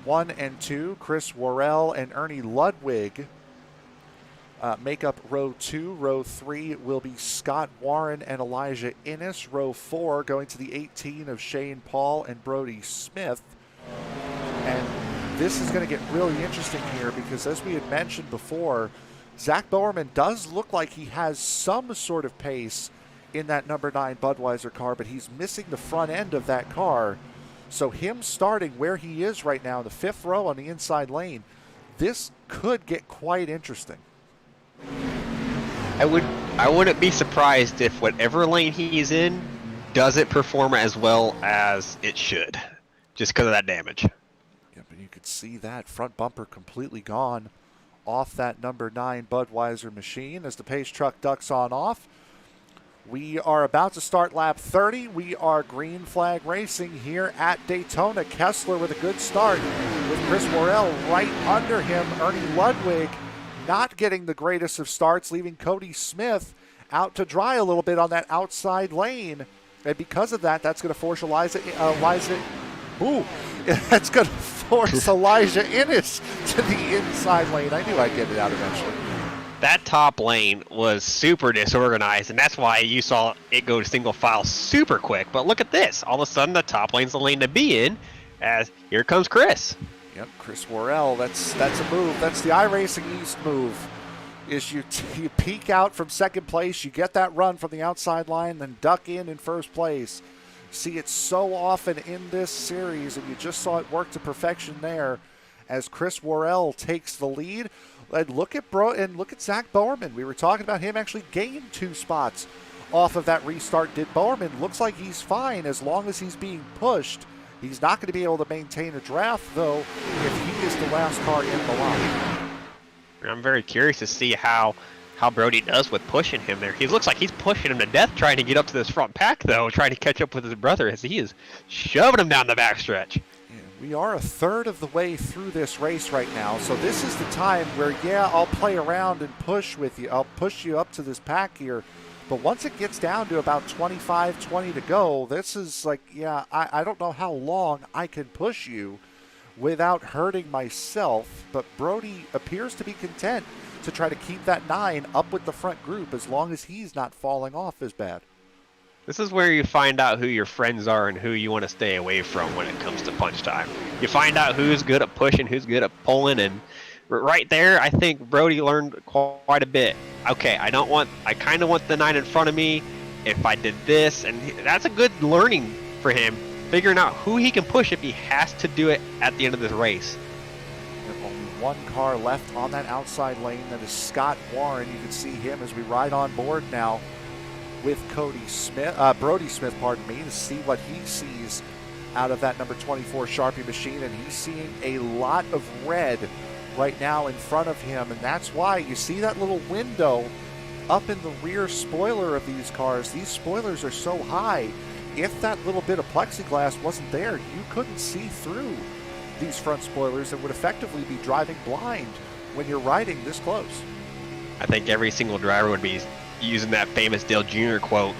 1 and 2. Chris Worrell and Ernie Ludwig make up row 2. Row 3 will be Scott Warren and Elijah Innes. Row 4 going to the 18 of Shane Paul and Brody Smith. And this is going to get really interesting here because, as we had mentioned before, Zach Bowerman does look like he has some sort of pace in that number 9 Budweiser car, but he's missing the front end of that car. So him starting where he is right now in the 5th row on the inside lane, this could get quite interesting. I wouldn't be surprised if whatever lane he's in doesn't perform as well as it should, just because of that damage. Yeah, but you could see that front bumper completely gone off that number 9 Budweiser machine as the pace truck ducks on off. We are about to start lap 30. We are green flag racing here at Daytona. Kessler with a good start with Chris Worrell right under him. Ernie Ludwig not getting the greatest of starts, leaving Cody Smith out to dry a little bit on that outside lane. And because of that, that's going to force Elijah Innes to the inside lane. I knew I'd get it out eventually. That top lane was super disorganized, and that's why you saw it go to single file super quick. But look at this. All of a sudden, the top lane's the lane to be in, as here comes Chris. Yep, Chris Worrell. That's a move. That's the iRacing East move. Is you peek out from second place, you get that run from the outside line, then duck in first place. See it so often in this series, and you just saw it work to perfection there as Chris Worrell takes the lead. And look at Zach Bowerman. We were talking about him actually gained 2 spots off of that restart. Did Bowerman looks like he's fine as long as he's being pushed. He's not going to be able to maintain a draft, though, if he is the last car in the line. I'm very curious to see how Brody does with pushing him there. He looks like he's pushing him to death trying to get up to this front pack, though, trying to catch up with his brother as he is shoving him down the backstretch. We are a third of the way through this race right now, so this is the time where, yeah, I'll play around and push with you. I'll push you up to this pack here But once it gets down to about 25, 20 to go, this is like, yeah, I don't know how long I can push you without hurting myself. But Brody appears to be content to try to keep that 9 up with the front group as long as he's not falling off as bad. This is where you find out who your friends are and who you want to stay away from when it comes to punch time. You find out who's good at pushing, who's good at pulling, and right there, I think Brody learned quite a bit. Okay, I kind of want the 9 in front of me if I did this, and that's a good learning for him, figuring out who he can push if he has to do it at the end of this race. There's only one car left on that outside lane. That is Scott Warren. You can see him as we ride on board now with Brody Smith, pardon me, to see what he sees out of that number 24 Sharpie machine, and he's seeing a lot of red right now in front of him, and that's why you see that little window up in the rear spoiler of these cars. These spoilers are so high, if that little bit of plexiglass wasn't there, you couldn't see through these front spoilers and would effectively be driving blind when you're riding this close. I think every single driver would be using that famous Dale Jr. quote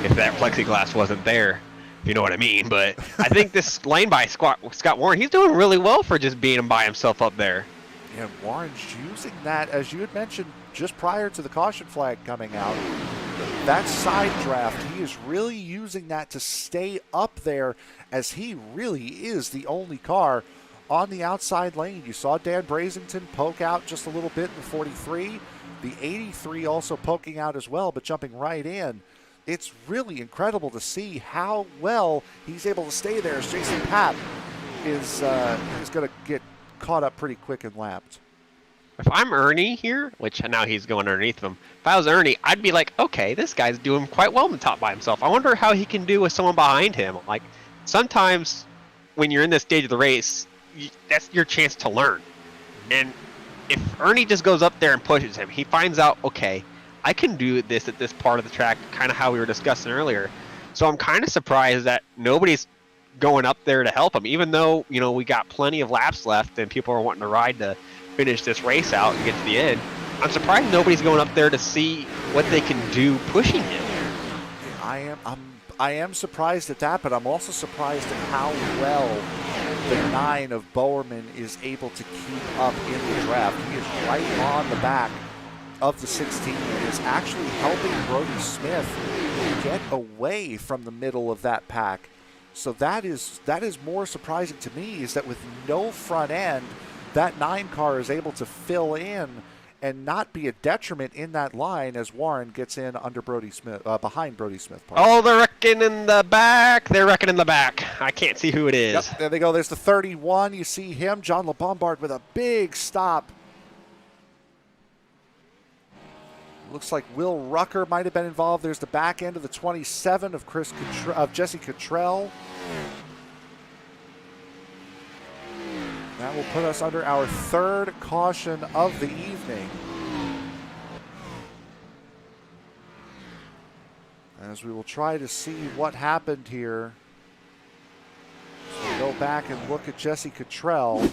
if that plexiglass wasn't there, if you know what I mean. But I think this lane by Scott Warren, he's doing really well for just being by himself up there. And Warren's using that, as you had mentioned just prior to the caution flag coming out, that side draft, he is really using that to stay up there, as he really is the only car on the outside lane. You saw Dan Brazington poke out just a little bit in the 43. The 83 also poking out as well, but jumping right in. It's really incredible to see how well he's able to stay there, as Jason Papp is going to get caught up pretty quick and lapped. If I'm Ernie here, which now he's going underneath him, if I was Ernie, I'd be like, okay, this guy's doing quite well in the top by himself. I wonder how he can do with someone behind him. Like, sometimes when you're in this stage of the race, that's your chance to learn. And if Ernie just goes up there and pushes him, he finds out, okay, I can do this at this part of the track, kind of how we were discussing earlier. So I'm kind of surprised that nobody's going up there to help him, even though, you know, we got plenty of laps left and people are wanting to ride to finish this race out and get to the end. I'm surprised nobody's going up there to see what they can do pushing him. I am surprised at that, but I'm also surprised at how well the 9 of Bowerman is able to keep up in the draft. He is right on the back of the 16 and is actually helping Brody Smith get away from the middle of that pack. So that is more surprising to me, is that with no front end, that 9 car is able to fill in and not be a detriment in that line as Warren gets in under Brody Smith, behind Brody Smith. Oh, they're wrecking in the back. They're wrecking in the back. I can't see who it is. Yep, there they go. There's the 31. You see him, John LeBombard, with a big stop. Looks like Will Rucker might have been involved. There's the back end of the 27 of Jesse Cottrell. That will put us under our 3rd caution of the evening, as we will try to see what happened here. So we go back and look at Jesse Cottrell.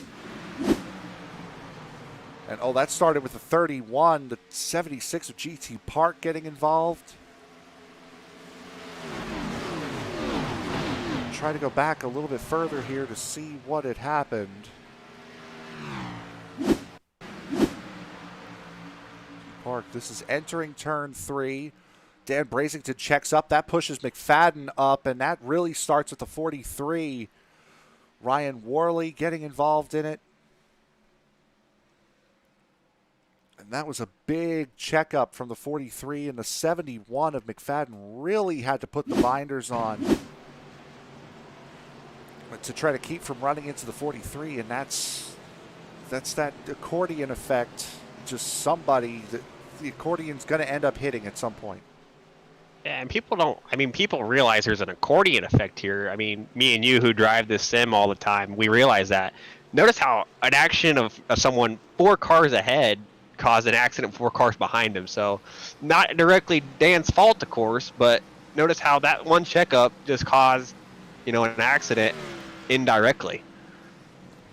And oh, that started with the 31, the 76 of GT Park getting involved. Try to go back a little bit further here to see what had happened. Park, this is entering turn 3. Dan Brazington checks up. That pushes McFadden up, and that really starts at the 43. Ryan Worley getting involved in it. And that was a big checkup from the 43, and the 71 of McFadden really had to put the binders on to try to keep from running into the 43, and that's that accordion effect. Just somebody that the accordion's going to end up hitting at some point. Yeah, and people realize there's an accordion effect here. I mean, me and you who drive this sim all the time, we realize that. Notice how an action of someone 4 cars ahead caused an accident 4 cars behind him. So not directly Dan's fault, of course, but notice how that one checkup just caused, an accident indirectly.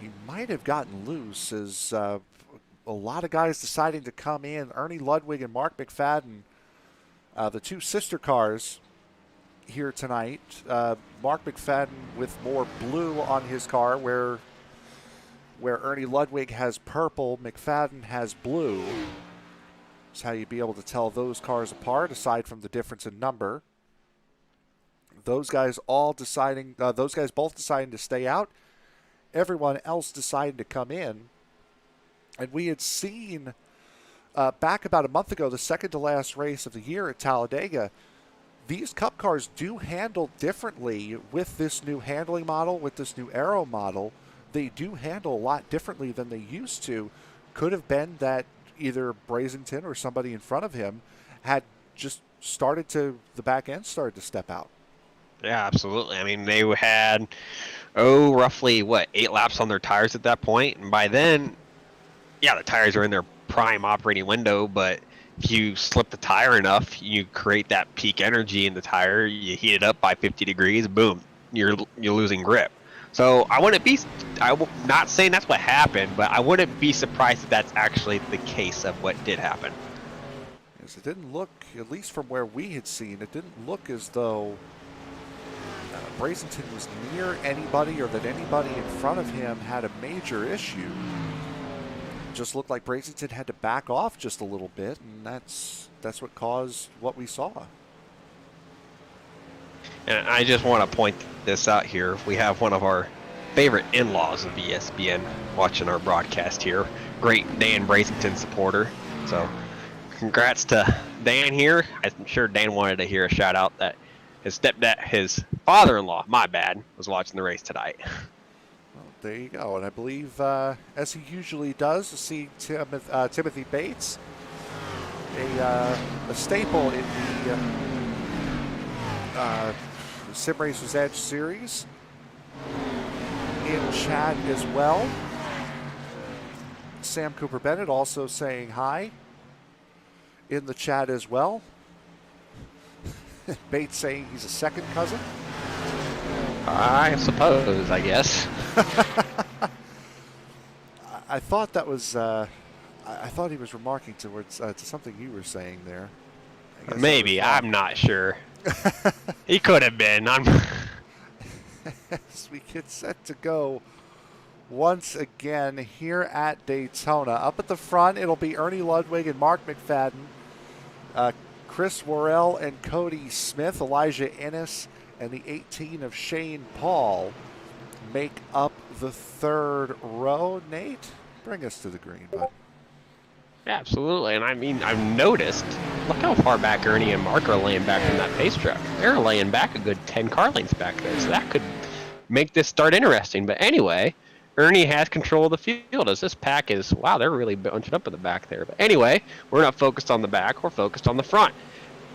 He might have gotten loose as a lot of guys deciding to come in. Ernie Ludwig and Mark McFadden The two sister cars here tonight. Mark McFadden with more blue on his car, where Ernie Ludwig has purple, McFadden has blue. That's how you'd be able to tell those cars apart, aside from the difference in number. Those guys both deciding to stay out. Everyone else deciding to come in. And we had seen back about a month ago, the second to last race of the year at Talladega, these Cup cars do handle differently with this new handling model, with this new aero model. They do handle a lot differently than they used to. Could have been that either Brazington or somebody in front of him had just the back end started to step out. Yeah, absolutely. I mean, they had, roughly, 8 laps on their tires at that point. And by then, yeah, the tires are in their prime operating window, but if you slip the tire enough, you create that peak energy in the tire, you heat it up by 50 degrees, boom, you're losing grip. So I'm not saying that's what happened, but I wouldn't be surprised if that's actually the case of what did happen. Yes, it didn't look, at least from where we had seen, it didn't look as though Brazington was near anybody or that anybody in front of him had a major issue. It just looked like Brazington had to back off just a little bit, and that's what caused what we saw. And I just want to point this out here. We have one of our favorite in-laws of ESPN watching our broadcast here. Great Dan Brazington supporter. So congrats to Dan here. I'm sure Dan wanted to hear a shout out that his father-in-law, my bad, was watching the race tonight. Well, there you go. And I believe, as he usually does, to see Timothy Bates, a staple in the Sim Racers Edge series, in chat as well. Sam Cooper Bennett also saying hi in the chat as well. Bates saying he's a second cousin. I suppose, I guess. I thought that was. I thought he was remarking towards to something you were saying there. Maybe, I'm not sure. He could have been. As we get set to go once again here at Daytona. Up at the front, it'll be Ernie Ludwig and Mark McFadden. Chris Worrell and Cody Smith, Elijah Ennis, and the 18 of Shane Paul make up the third row. Nate, bring us to the green, bud. Yeah, absolutely. And I mean, I've noticed, look how far back Ernie and Mark are laying back from that pace truck. They're laying back a good 10 car lengths back there, so that could make this start interesting. But anyway, Ernie has control of the field as this pack is, wow, they're really bunching up in the back there. But anyway, we're not focused on the back, we're focused on the front.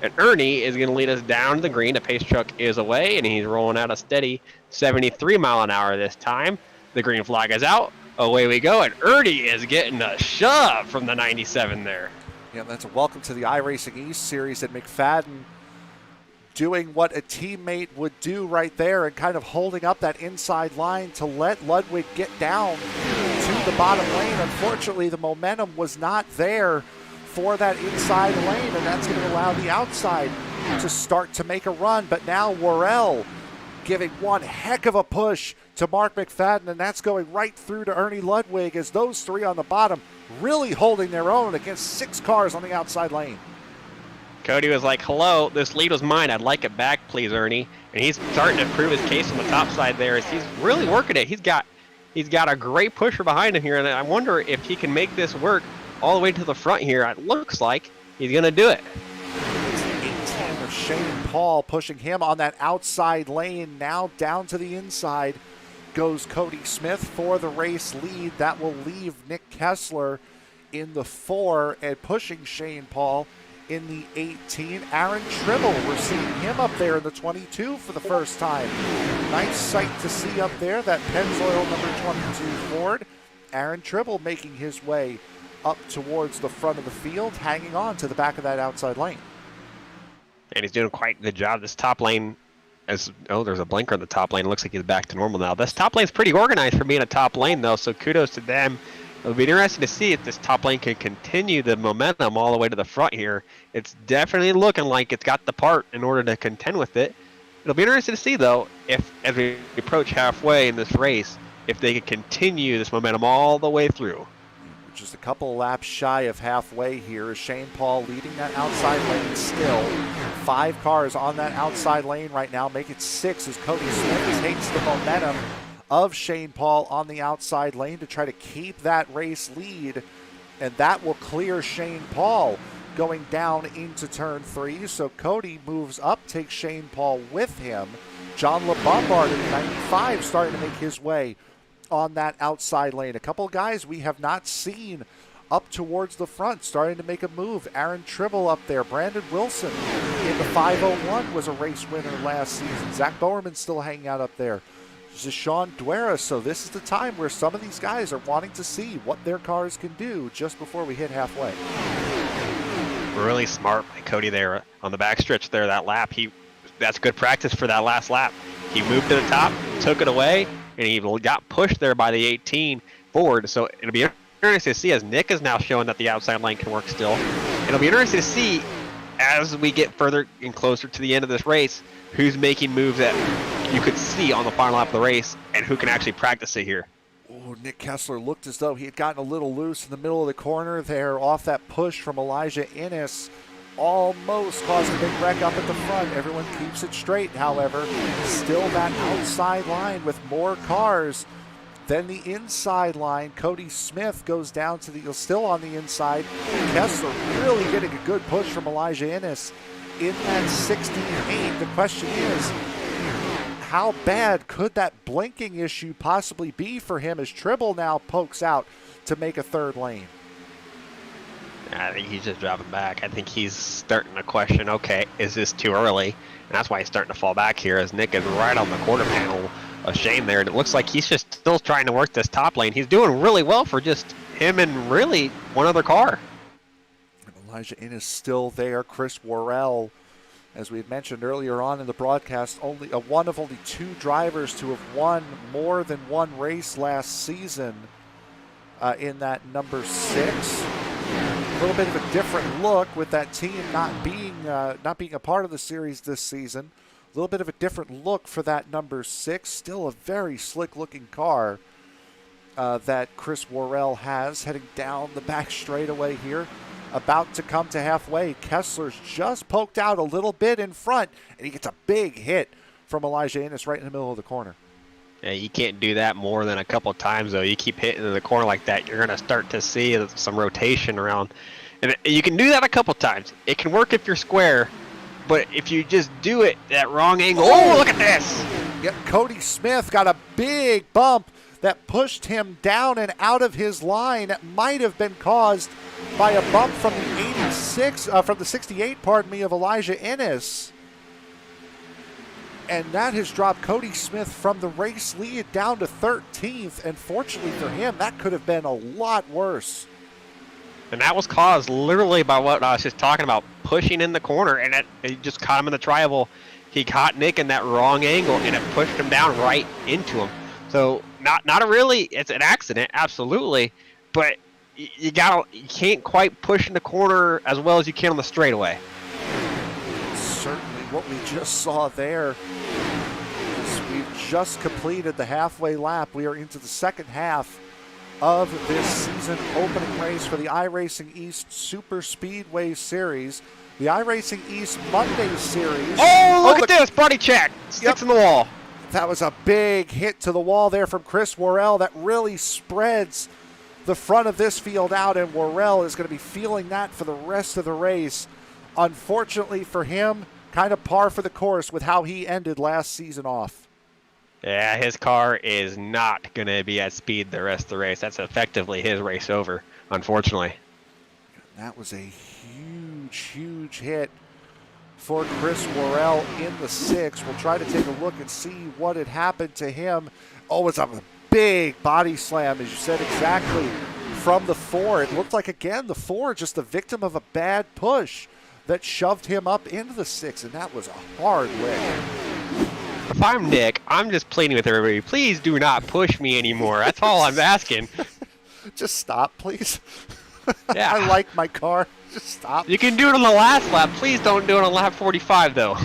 And Ernie is going to lead us down to the green. The pace truck is away, and he's rolling out a steady 73 mile an hour this time. The green flag is out. Away we go, and Ernie is getting a shove from the 97 there. Yeah, that's a welcome to the iRacing East Series, and McFadden doing what a teammate would do right there and kind of holding up that inside line to let Ludwig get down to the bottom lane. Unfortunately, the momentum was not there for that inside lane, and that's going to allow the outside to start to make a run. But now Worrell giving one heck of a push to Mark McFadden, and that's going right through to Ernie Ludwig as those three on the bottom really holding their own against 6 cars on the outside lane. Cody was like, hello, this lead was mine. I'd like it back, please, Ernie. And he's starting to prove his case on the top side there as he's really working it. He's got a great pusher behind him here, and I wonder if he can make this work all the way to the front here. It looks like he's going to do it. It's the 18 of Shane Paul pushing him on that outside lane. Now down to the inside goes Cody Smith for the race lead. That will leave Nick Kessler in the 4 and pushing Shane Paul in the 18. Aaron Tribble, we're seeing him up there in the 22 for the first time. Nice sight to see up there, that Pennzoil number 22 Ford. Aaron Tribble making his way up towards the front of the field, hanging on to the back of that outside lane. And he's doing quite a good job. This top lane, there's a blinker on the top lane. It looks like he's back to normal now. This top lane's pretty organized for being a top lane, though, so kudos to them It'll be interesting to see if this top lane can continue the momentum all the way to the front here. It's definitely looking like it's got the part in order to contend with it. It'll be interesting to see, though, if as we approach halfway in this race, if they can continue this momentum all the way through. Just a couple laps shy of halfway here. Shane Paul leading that outside lane still. 5 cars on that outside lane right now. Make it 6 as Cody Smith takes the momentum of Shane Paul on the outside lane to try to keep that race lead. And that will clear Shane Paul going down into turn 3. So Cody moves up, takes Shane Paul with him. John LeBombard in 95 starting to make his way on that outside lane. A couple of guys we have not seen up towards the front starting to make a move. Aaron Tribble up there. Brandon Wilson in the 501 was a race winner last season. Zach Bowerman still hanging out up there. Zishan Duera. So this is the time where some of these guys are wanting to see what their cars can do just before we hit halfway. Really smart by Cody there on the backstretch there, that lap. That's good practice for that last lap. He moved to the top, took it away, and he got pushed there by the 18 forward. So it'll be interesting to see as Nick is now showing that the outside lane can work still. It'll be interesting to see as we get further and closer to the end of this race, who's making moves that you could see on the final lap of the race and who can actually practice it here. Oh, Nick Kessler looked as though he had gotten a little loose in the middle of the corner there off that push from Elijah Innes. Almost caused a big wreck up at the front. Everyone keeps it straight, however. Still that outside line with more cars than the inside line. Cody Smith goes down to the, still on the inside. Kessler really getting a good push from Elijah Innes in that 16-8. The question is, how bad could that blinking issue possibly be for him as Tribble now pokes out to make a third lane? I think he's just dropping back. I think he's starting to question, okay, is this too early? And that's why he's starting to fall back here as Nick is right on the quarter panel of Shane there. And it looks like he's just still trying to work this top lane. He's doing really well for just him and really one other car. Elijah Innes still there. Chris Worrell, as we had mentioned earlier on in the broadcast, one of only 2 drivers to have won more than one race last season in that number 6. A little bit of a different look with that team not being a part of the series this season. A little bit of a different look for that number 6. Still a very slick-looking car that Chris Worrell has heading down the back straightaway here. About to come to halfway. Kessler's just poked out a little bit in front, and he gets a big hit from Elijah Innes right in the middle of the corner. Yeah, you can't do that more than a couple times, though. You keep hitting in the corner like that, you're going to start to see some rotation around. And you can do that a couple times. It can work if you're square, but if you just do it that wrong angle, oh, look at this! Yep, Cody Smith got a big bump that pushed him down and out of his line. That might have been caused by a bump from the 68, of Elijah Innes. And that has dropped Cody Smith from the race lead down to 13th. And fortunately for him, that could have been a lot worse. And that was caused literally by what I was just talking about, pushing in the corner, and it just caught him in the tri-oval. He caught Nick in that wrong angle, and it pushed him down right into him. So not a really, it's an accident, absolutely, but you can't quite push in the corner as well as you can on the straightaway. Certainly what we just saw there is we've just completed the halfway lap. We are into the second half of this season opening race for the iRacing East Superspeedway Series. The iRacing East Monday Series. Oh, look at this, body check. Sticks in the wall. That was a big hit to the wall there from Chris Worrell. That really spreads the front of this field out, and Worrell is going to be feeling that for the rest of the race. Unfortunately for him, kind of par for the course with how he ended last season off. Yeah, his car is not going to be at speed the rest of the race. That's effectively his race over, unfortunately. That was a huge, huge hit for Chris Worrell in the 6. We'll try to take a look and see what had happened to him. Oh, it's a big body slam, as you said exactly, from the 4. It looked like, again, the 4 just the victim of a bad push that shoved him up into the 6, and that was a hard lick. If I'm Nick, I'm just pleading with everybody, please do not push me anymore. That's all I'm asking. Just stop, please. Yeah. I like my car. Just stop. You can do it on the last lap. Please don't do it on lap 45, though.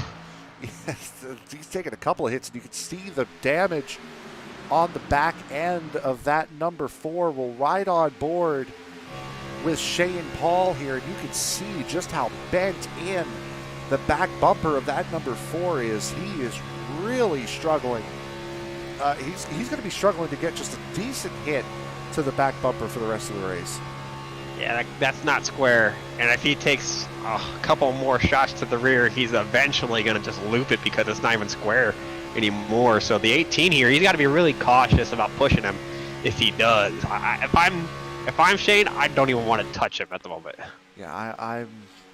Yes, he's taking a couple of hits, and you can see the damage on the back end of that number 4. Will ride on board with Shane Paul here, and you can see just how bent in the back bumper of that number 4 is. He is really struggling. He's going to be struggling to get just a decent hit to the back bumper for the rest of the race. Yeah, that's not square. And if he takes a couple more shots to the rear, he's eventually going to just loop it because it's not even square anymore. So the 18 here, he's got to be really cautious about pushing him if he does. If I'm Shane, I don't even want to touch him at the moment. Yeah,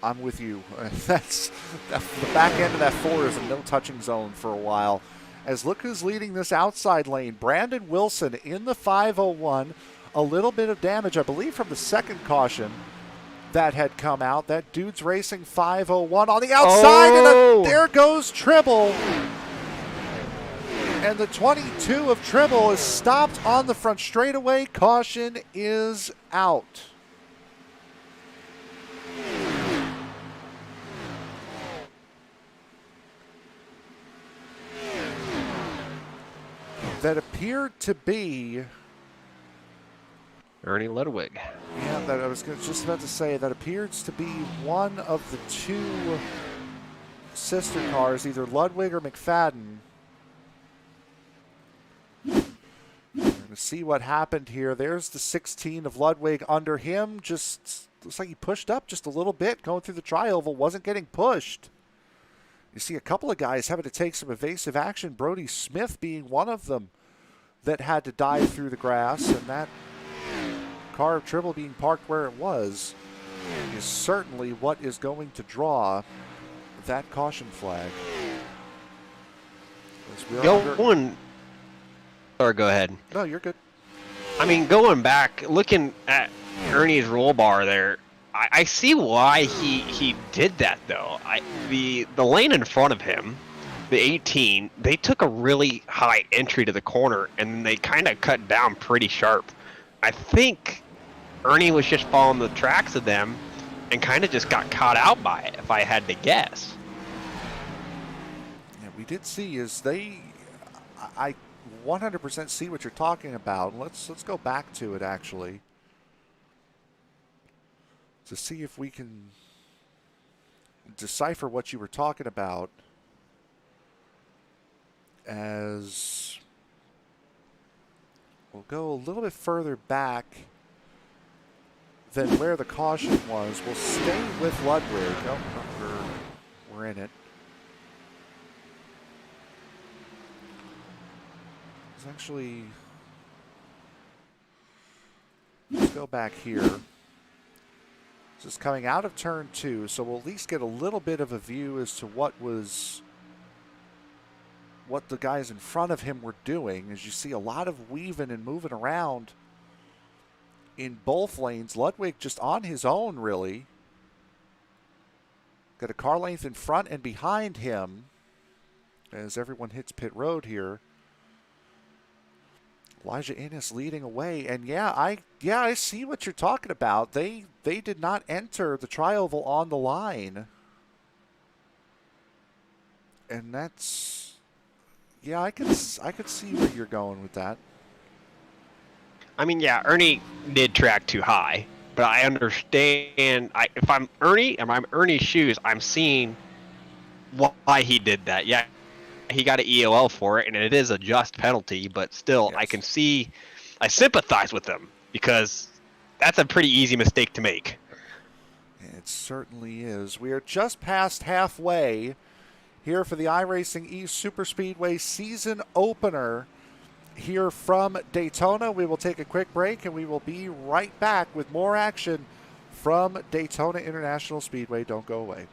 I'm with you. The back end of that 4 is a no touching zone for a while. As look who's leading this outside lane, Brandon Wilson in the 501. A little bit of damage, I believe, from the second caution that had come out. That dude's racing 501 on the outside, and there goes Tribble. And the 22 of Tribble is stopped on the front straightaway. Caution is out. That appeared to be Ernie Ludwig. Yeah, that I was just about to say, that appears to be one of the 2 sister cars, either Ludwig or McFadden. We're going to see what happened here. There's the 16 of Ludwig under him. Just looks like he pushed up just a little bit going through the tri-oval, wasn't getting pushed. You see a couple of guys having to take some evasive action, Brody Smith being one of them that had to dive through the grass, and that car of Tribble being parked where it was is certainly what is going to draw that caution flag. Go ahead. No, you're good. I mean, going back, looking at Ernie's roll bar there, I see why he did that, though. The lane in front of him, the 18, they took a really high entry to the corner, and they kind of cut down pretty sharp. I think Ernie was just following the tracks of them and kind of just got caught out by it, if I had to guess. Yeah, we did see I 100% see what you're talking about. Let's go back to it, actually, to see if we can decipher what you were talking about. As we'll go a little bit further back than where the caution was. We'll stay with Ludwig. Oh, we're in it. It's actually, let's go back here. This is coming out of turn 2, so we'll at least get a little bit of a view as to what the guys in front of him were doing. As you see a lot of weaving and moving around in both lanes. Ludwig just on his own, really. Got a car length in front and behind him as everyone hits pit road here. Elijah Innes leading away, and I see what you're talking about. They did not enter the tri-oval on the line, and that's I could see where you're going with that. I mean, yeah, Ernie did track too high, but I understand. If I'm Ernie and I'm Ernie's shoes, I'm seeing why he did that. Yeah, he got an EOL for it, and it is a just penalty, but still, yes. I sympathize with him because that's a pretty easy mistake to make. It certainly is. We are just past halfway here for the iRacing East Superspeedway season opener here from Daytona. We will take a quick break, and we will be right back with more action from Daytona International Speedway. Don't go away.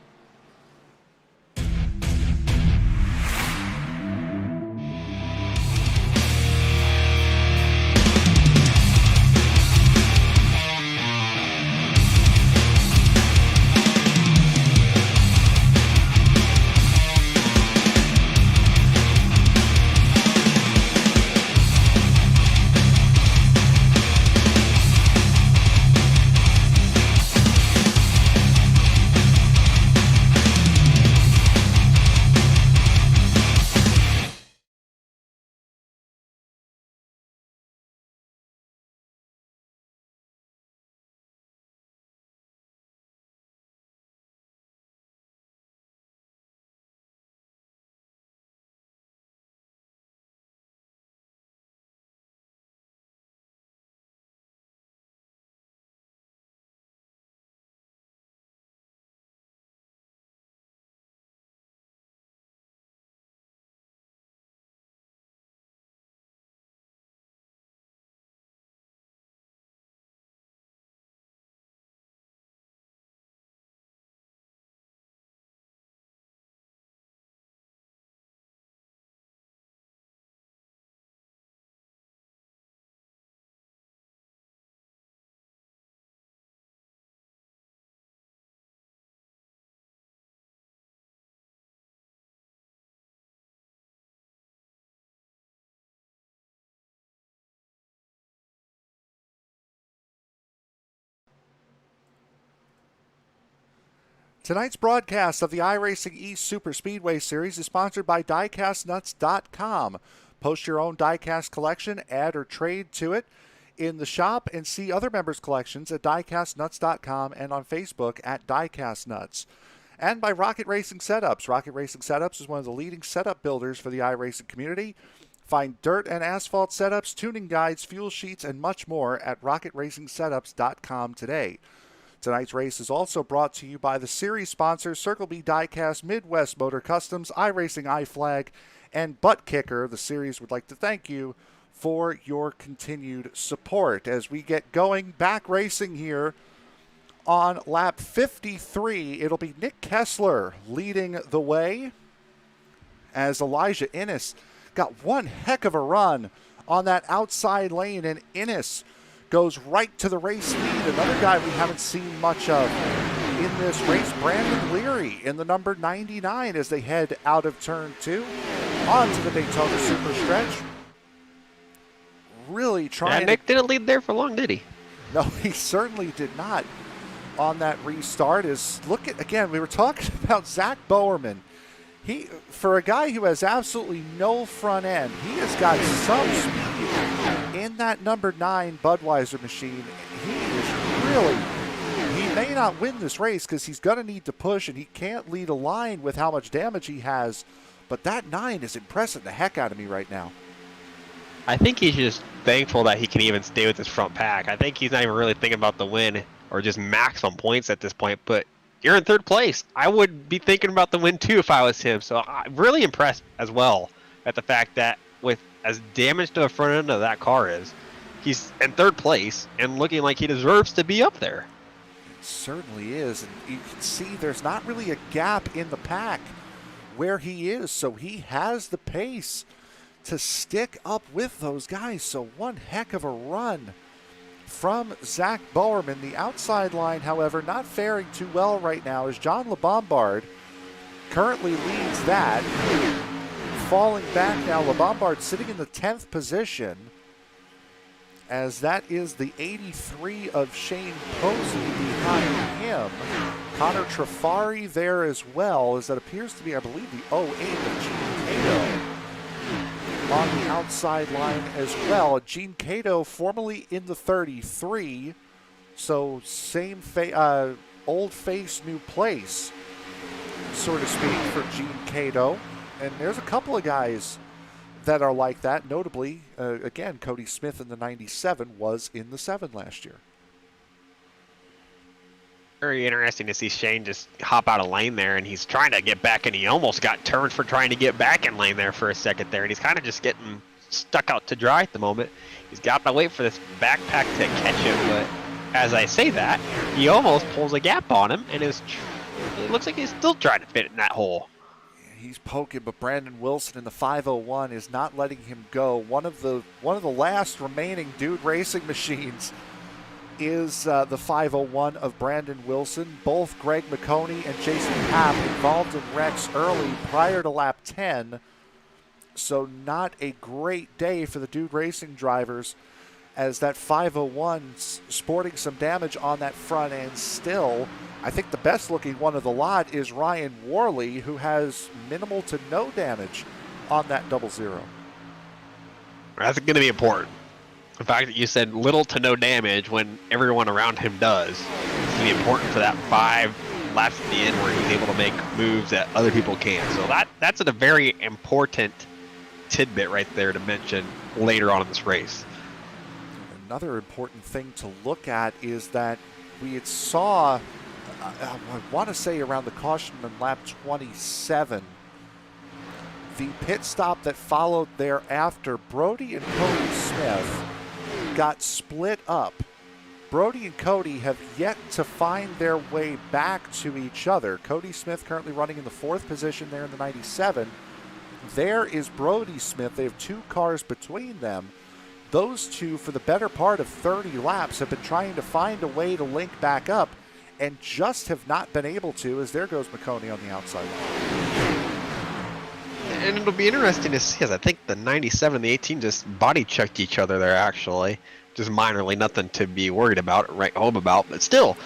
Tonight's broadcast of the iRacing East Superspeedway Series is sponsored by DiecastNuts.com. Post your own diecast collection, add or trade to it in the shop, and see other members' collections at DiecastNuts.com and on Facebook at DiecastNuts. And by Rocket Racing Setups. Rocket Racing Setups is one of the leading setup builders for the iRacing community. Find dirt and asphalt setups, tuning guides, fuel sheets, and much more at RocketRacingSetups.com today. Tonight's race is also brought to you by the series sponsors Circle B Diecast, Midwest Motor Customs, iRacing iFlag, and Butt Kicker. The series would like to thank you for your continued support as we get going back racing here on lap 53. It'll be Nick Kessler leading the way as Elijah Innes got one heck of a run on that outside lane, and Innes goes right to the race lead. Another guy we haven't seen much of in this race, Brandon Leary in the number 99 as they head out of turn 2 onto the Daytona Super Stretch. Really trying. Yeah, Nick didn't lead there for long, did he? No, he certainly did not on that restart. Look at, again, we were talking about Zach Bowerman. He, for a guy who has absolutely no front end, he has got some speed in that number 9 Budweiser machine. He may not win this race because he's going to need to push, and he can't lead a line with how much damage he has, but that 9 is impressing the heck out of me right now. I think he's just thankful that he can even stay with his front pack. I think he's not even really thinking about the win or just maximum points at this point, but you're in third place. I would be thinking about the win too if I was him. So I'm really impressed as well at the fact that with as damaged to the front end of that car is, he's in third place and looking like he deserves to be up there. It certainly is. And you can see there's not really a gap in the pack where he is. So he has the pace to stick up with those guys. So one heck of a run from Zach Bowerman. The outside line, however, not faring too well right now as John LeBombard currently leads that. Falling back now, LeBombard sitting in the 10th position as that is the 83 of Shane Posey behind him. Connor Trafari there as well, as that appears to be, I believe, the 08 of Gene Cato on the outside line as well. Gene Cato formerly in the 33, so same old face, new place, so to speak, for Gene Cato. And there's a couple of guys that are like that. Notably, again, Cody Smith in the 97 was in the 7 last year. Very interesting to see Shane just hop out of lane there, and he's trying to get back, and he almost got turned for trying to get back in lane there for a second there, and he's kind of just getting stuck out to dry at the moment. He's got to wait for this backpack to catch him, but as I say that, he almost pulls a gap on him, and it looks like he's still trying to fit in that hole. He's poking, but Brandon Wilson in the 501 is not letting him go. One of the last remaining Dude Racing machines is the 501 of Brandon Wilson. Both Greg McConey and Jason Papp involved in wrecks early prior to lap 10. So not a great day for the Dude Racing drivers, as that 501's sporting some damage on that front end still. I think the best looking one of the lot is Ryan Worley, who has minimal to no damage on that 00. That's going to be important. The fact that you said little to no damage when everyone around him does, it's going to be important for that 5 laps at the end where he's able to make moves that other people can't. So that's a very important tidbit right there to mention later on in this race. Another important thing to look at is that we had saw, I want to say around the caution in lap 27, the pit stop that followed thereafter, Brody and Cody Smith got split up. Brody and Cody have yet to find their way back to each other. Cody Smith currently running in the 4th position there in the 97. There is Brody Smith. They have 2 cars between them. Those two, for the better part of 30 laps, have been trying to find a way to link back up and just have not been able to, as there goes McConey on the outside line. And it'll be interesting to see, as I think the 97 and the 18 just body checked each other there, actually. Just minorly, nothing to be worried about, right home about. But still,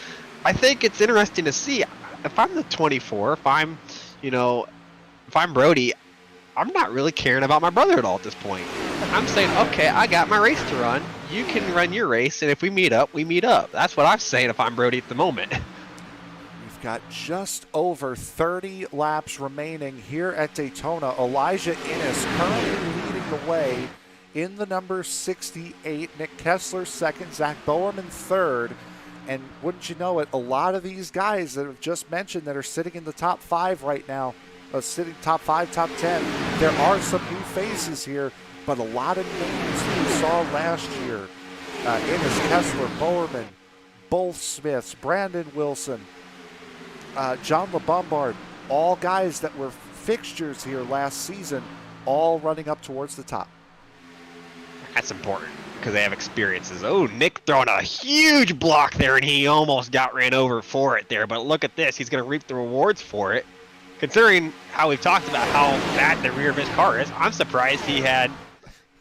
I think it's interesting to see. if I'm the 24, if I'm, if I'm Brody, I'm not really caring about my brother at all at this point. I'm saying, okay, I got my race to run. You can run your race, and if we meet up, we meet up. That's what I'm saying if I'm Brody at the moment. We've got just over 30 laps remaining here at Daytona. Elijah Innes currently leading the way in the number 68. Nick Kessler second, Zach Bowerman third. And wouldn't you know it, a lot of these guys that I've just mentioned that are sitting in the top 5 right now, sitting top 5, top 10, there are some new faces here, but a lot of names that we saw last year. Innes, Kessler, Bowerman, both Smiths, Brandon Wilson, John LeBombard, all guys that were fixtures here last season, all running up towards the top. That's important because they have experiences. Oh, Nick throwing a huge block there, and he almost got ran over for it there. But look at this. He's going to reap the rewards for it. Considering how we've talked about how bad the rear of his car is, I'm surprised he had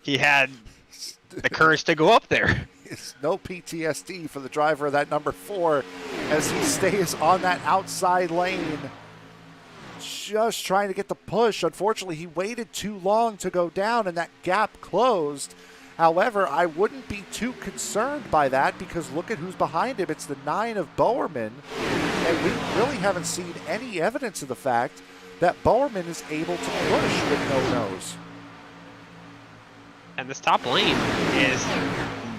the courage to go up there. It's no PTSD for the driver of that number 4 as he stays on that outside lane, just trying to get the push. Unfortunately, he waited too long to go down, and that gap closed. However, I wouldn't be too concerned by that because look at who's behind him. It's the 9 of Bowerman, and we really haven't seen any evidence of the fact that Bowerman is able to push with no nose. And this top lane is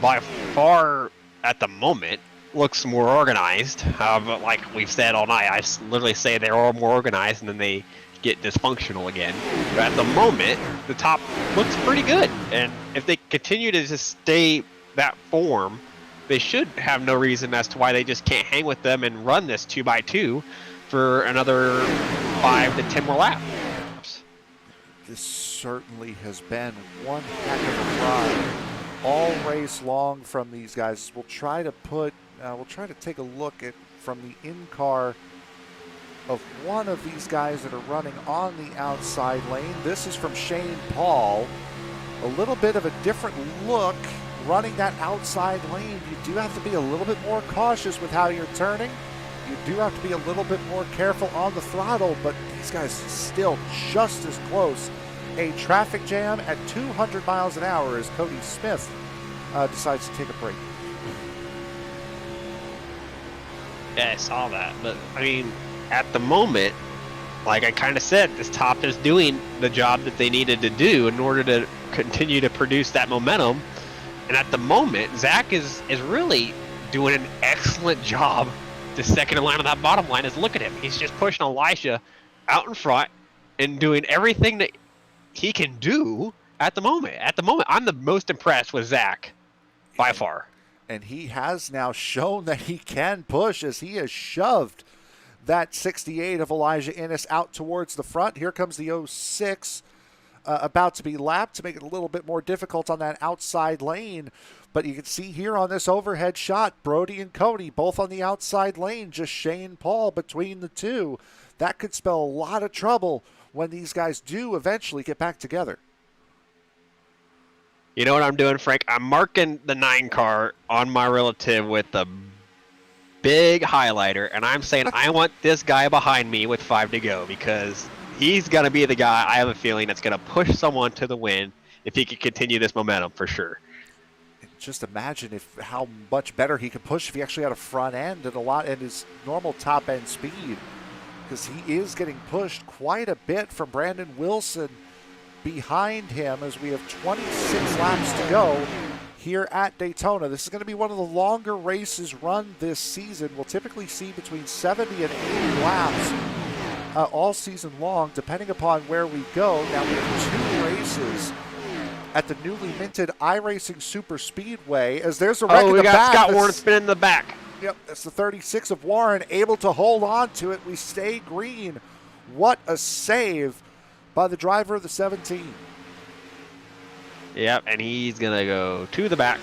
by far, at the moment, looks more organized. But like we've said all night, I literally say they're all more organized and then they get dysfunctional again. But at the moment, the top looks pretty good. And if they continue to just stay that form, they should have no reason as to why they just can't hang with them and run this 2x2 for another 5 to 10 more laps. This certainly has been one heck of a ride all race long from these guys. We'll try to take a look at from the in-car of one of these guys that are running on the outside lane. This is from Shane Paul. A little bit of a different look running that outside lane. You do have to be a little bit more cautious with how you're turning. You do have to be a little bit more careful on the throttle, but these guys still just as close. A traffic jam at 200 miles an hour as Cody Smith decides to take a break. Yeah, I saw that. But, I mean, at the moment, like I kind of said, this top is doing the job that they needed to do in order to continue to produce that momentum. And at the moment, Zach is really doing an excellent job. The second in line on that bottom line is look at him. He's just pushing Elisha out in front and doing everything that he can do at the moment. At the moment, I'm the most impressed with Zach by far. And he has now shown that he can push as he has shoved that 68 of Elijah Innes out towards the front. Here comes the 06 about to be lapped to make it a little bit more difficult on that outside lane. But you can see here on this overhead shot, Brody and Cody both on the outside lane, just Shane Paul between the two. That could spell a lot of trouble when these guys do eventually get back together. You know what I'm doing, Frank? I'm marking the 9 car on my relative with a big highlighter, and I'm saying I want this guy behind me with 5 to go because he's going to be the guy, I have a feeling, that's going to push someone to the win if he can continue this momentum for sure. Just imagine how much better he could push if he actually had a front end and his normal top end speed, because he is getting pushed quite a bit from Brandon Wilson behind him as we have 26 laps to go here at Daytona. This is going to be one of the longer races run this season. We'll typically see between 70 and 80 laps all season long, depending upon where we go. Now we have 2 races at the newly minted iRacing Superspeedway, as there's a wreck in the back. We got Scott Warren spinning in the back. Yep, that's the 36 of Warren, able to hold on to it. We stay green. What a save by the driver of the 17. Yep, and he's going to go to the back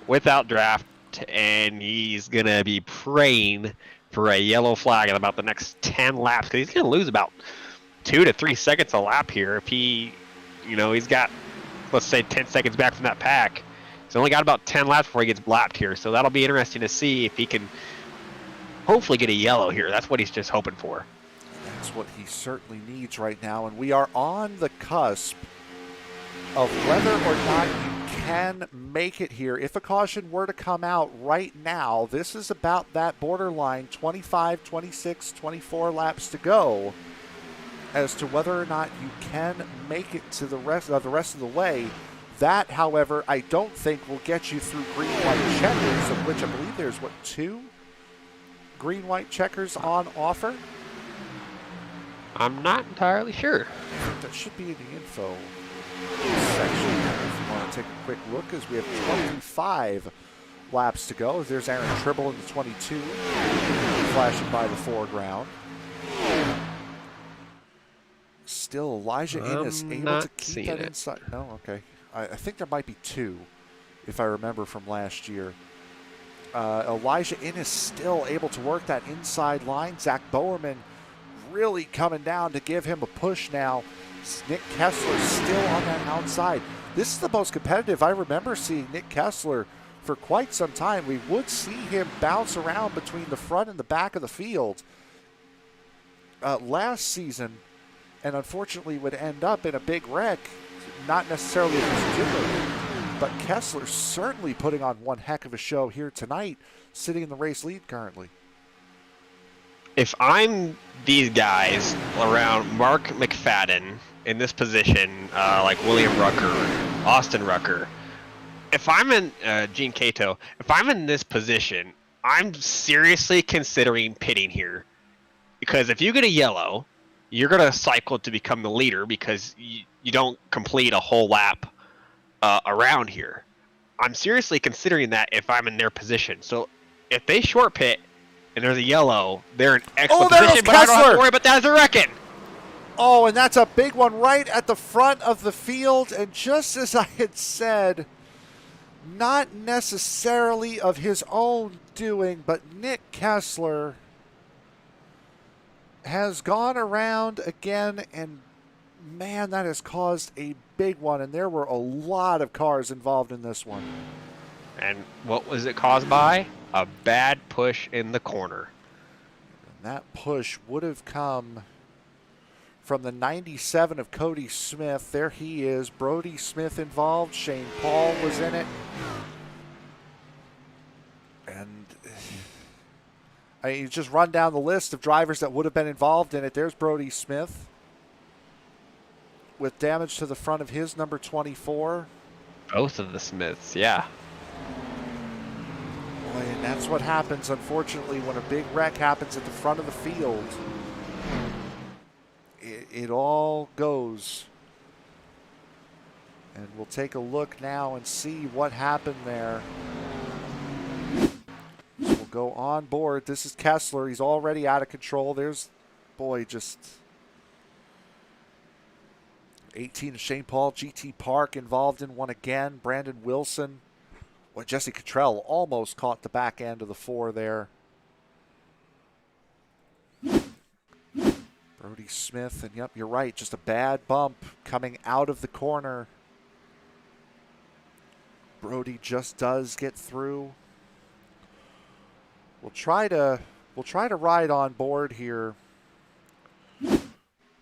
without draft, and he's going to be praying for a yellow flag in about the next 10 laps, because he's going to lose about 2 to 3 seconds a lap here if he, he's got, let's say, 10 seconds back from that pack. He's only got about 10 laps before he gets lapped here, so that'll be interesting to see if he can hopefully get a yellow here. That's what he's just hoping for. That's what he certainly needs right now. And we are on the cusp of whether or not you can make it here. If a caution were to come out right now, this is about that borderline, 25, 26, 24 laps to go, as to whether or not you can make it to the rest of the way. That, however, I don't think will get you through green-white checkers, of which I believe there's, 2 green-white checkers on offer? I'm not entirely sure. I think that should be in the info section if you want to take a quick look, as we have 25 laps to go. There's Aaron Tribble in the 22, flashing by the foreground. Still, Elijah Innes able to keep that inside. No, okay. I think there might be 2, if I remember from last year. Elijah Innes still able to work that inside line. Zach Bowerman really coming down to give him a push now. Nick Kessler still on that outside. This is the most competitive I remember seeing Nick Kessler for quite some time. We would see him bounce around between the front and the back of the field last season, and unfortunately would end up in a big wreck. Not necessarily in particular, but Kessler certainly putting on one heck of a show here tonight, sitting in the race lead currently. If I'm these guys around Mark McFadden in this position, like William Rucker, Austin Rucker, if I'm in Gene Cato, if I'm in this position, I'm seriously considering pitting here. Because if you get a yellow, you're going to cycle to become the leader because you don't complete a whole lap around here. I'm seriously considering that if I'm in their position. So if they short pit and there's a yellow, they're in excellent position, but I don't have to worry about that as a wrecking. Oh, and that's a big one right at the front of the field. And just as I had said, not necessarily of his own doing, but Nick Kessler has gone around again, and man, that has caused a big one, and there were a lot of cars involved in this one. And what was it caused by? A bad push in the corner. And that push would have come from the 97 of Cody Smith. There he is, Brody Smith involved. Shane Paul was in it. And I mean, you just run down the list of drivers that would have been involved in it. There's Brody Smith with damage to the front of his number 24. Both of the Smiths, yeah. Boy, and that's what happens, unfortunately, when a big wreck happens at the front of the field. It all goes. And we'll take a look now and see what happened there. So we'll go on board. This is Kessler. He's already out of control. There's, boy, just 18 of Shane Paul. GT Park involved in one again. Brandon Wilson. Boy, Jesse Cottrell almost caught the back end of the 4 there. Brody Smith, and yep, you're right, just a bad bump coming out of the corner. Brody just does get through. We'll try to ride on board here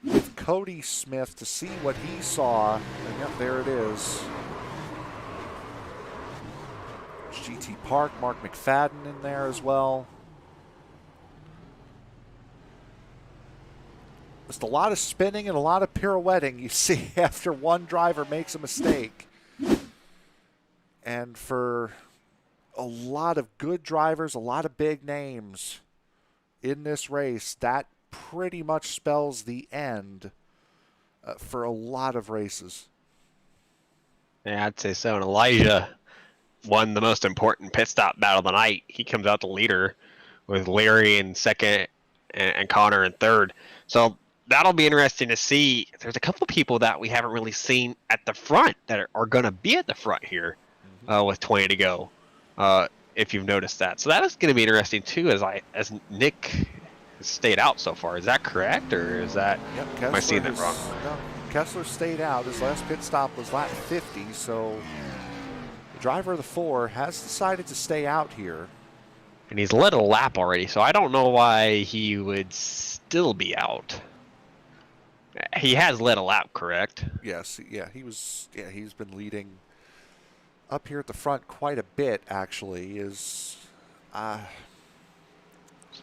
with Cody Smith to see what he saw. And yep, there it is. GT Park, Mark McFadden in there as well. Just a lot of spinning and a lot of pirouetting you see after one driver makes a mistake. And for a lot of good drivers, a lot of big names in this race, that pretty much spells the end for a lot of races. Yeah, I'd say so. And Elijah won the most important pit stop battle of the night. He comes out the leader with Larry in second and Connor in third. So that'll be interesting to see. There's a couple of people that we haven't really seen at the front that are going to be at the front here with 20 to go, if you've noticed that. So that is going to be interesting too, as Nick has stayed out so far. Is that correct, or is that, yep, am I seeing that wrong? No, Kessler stayed out. His last pit stop was lap 50, so the driver of the 4 has decided to stay out here. And he's led a lap already, so I don't know why he would still be out. He has led a lap, correct? Yes, yeah, he's been leading up here at the front quite a bit, actually. So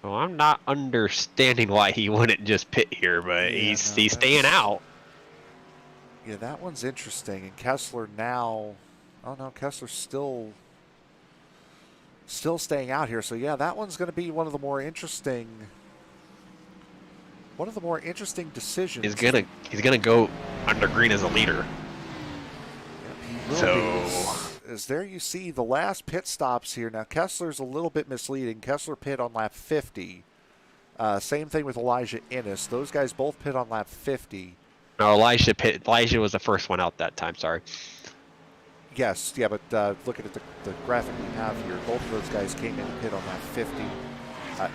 I'm not understanding why he wouldn't just pit here, but Yeah, he's staying out. Yeah, that one's interesting. And Kessler now, oh no, Kessler's still staying out here. So yeah, that one's going to be one of the more interesting decisions. He's gonna go under green as a leader. Yep, so as there you see the last pit stops here. Now Kessler's a little bit misleading. Kessler pit on lap 50. Same thing with Elijah Innes. Those guys both pit on lap 50. No, Elijah was the first one out that time. Sorry. Yes, yeah, but looking at the graphic we have here, both of those guys came in and pit on lap 50.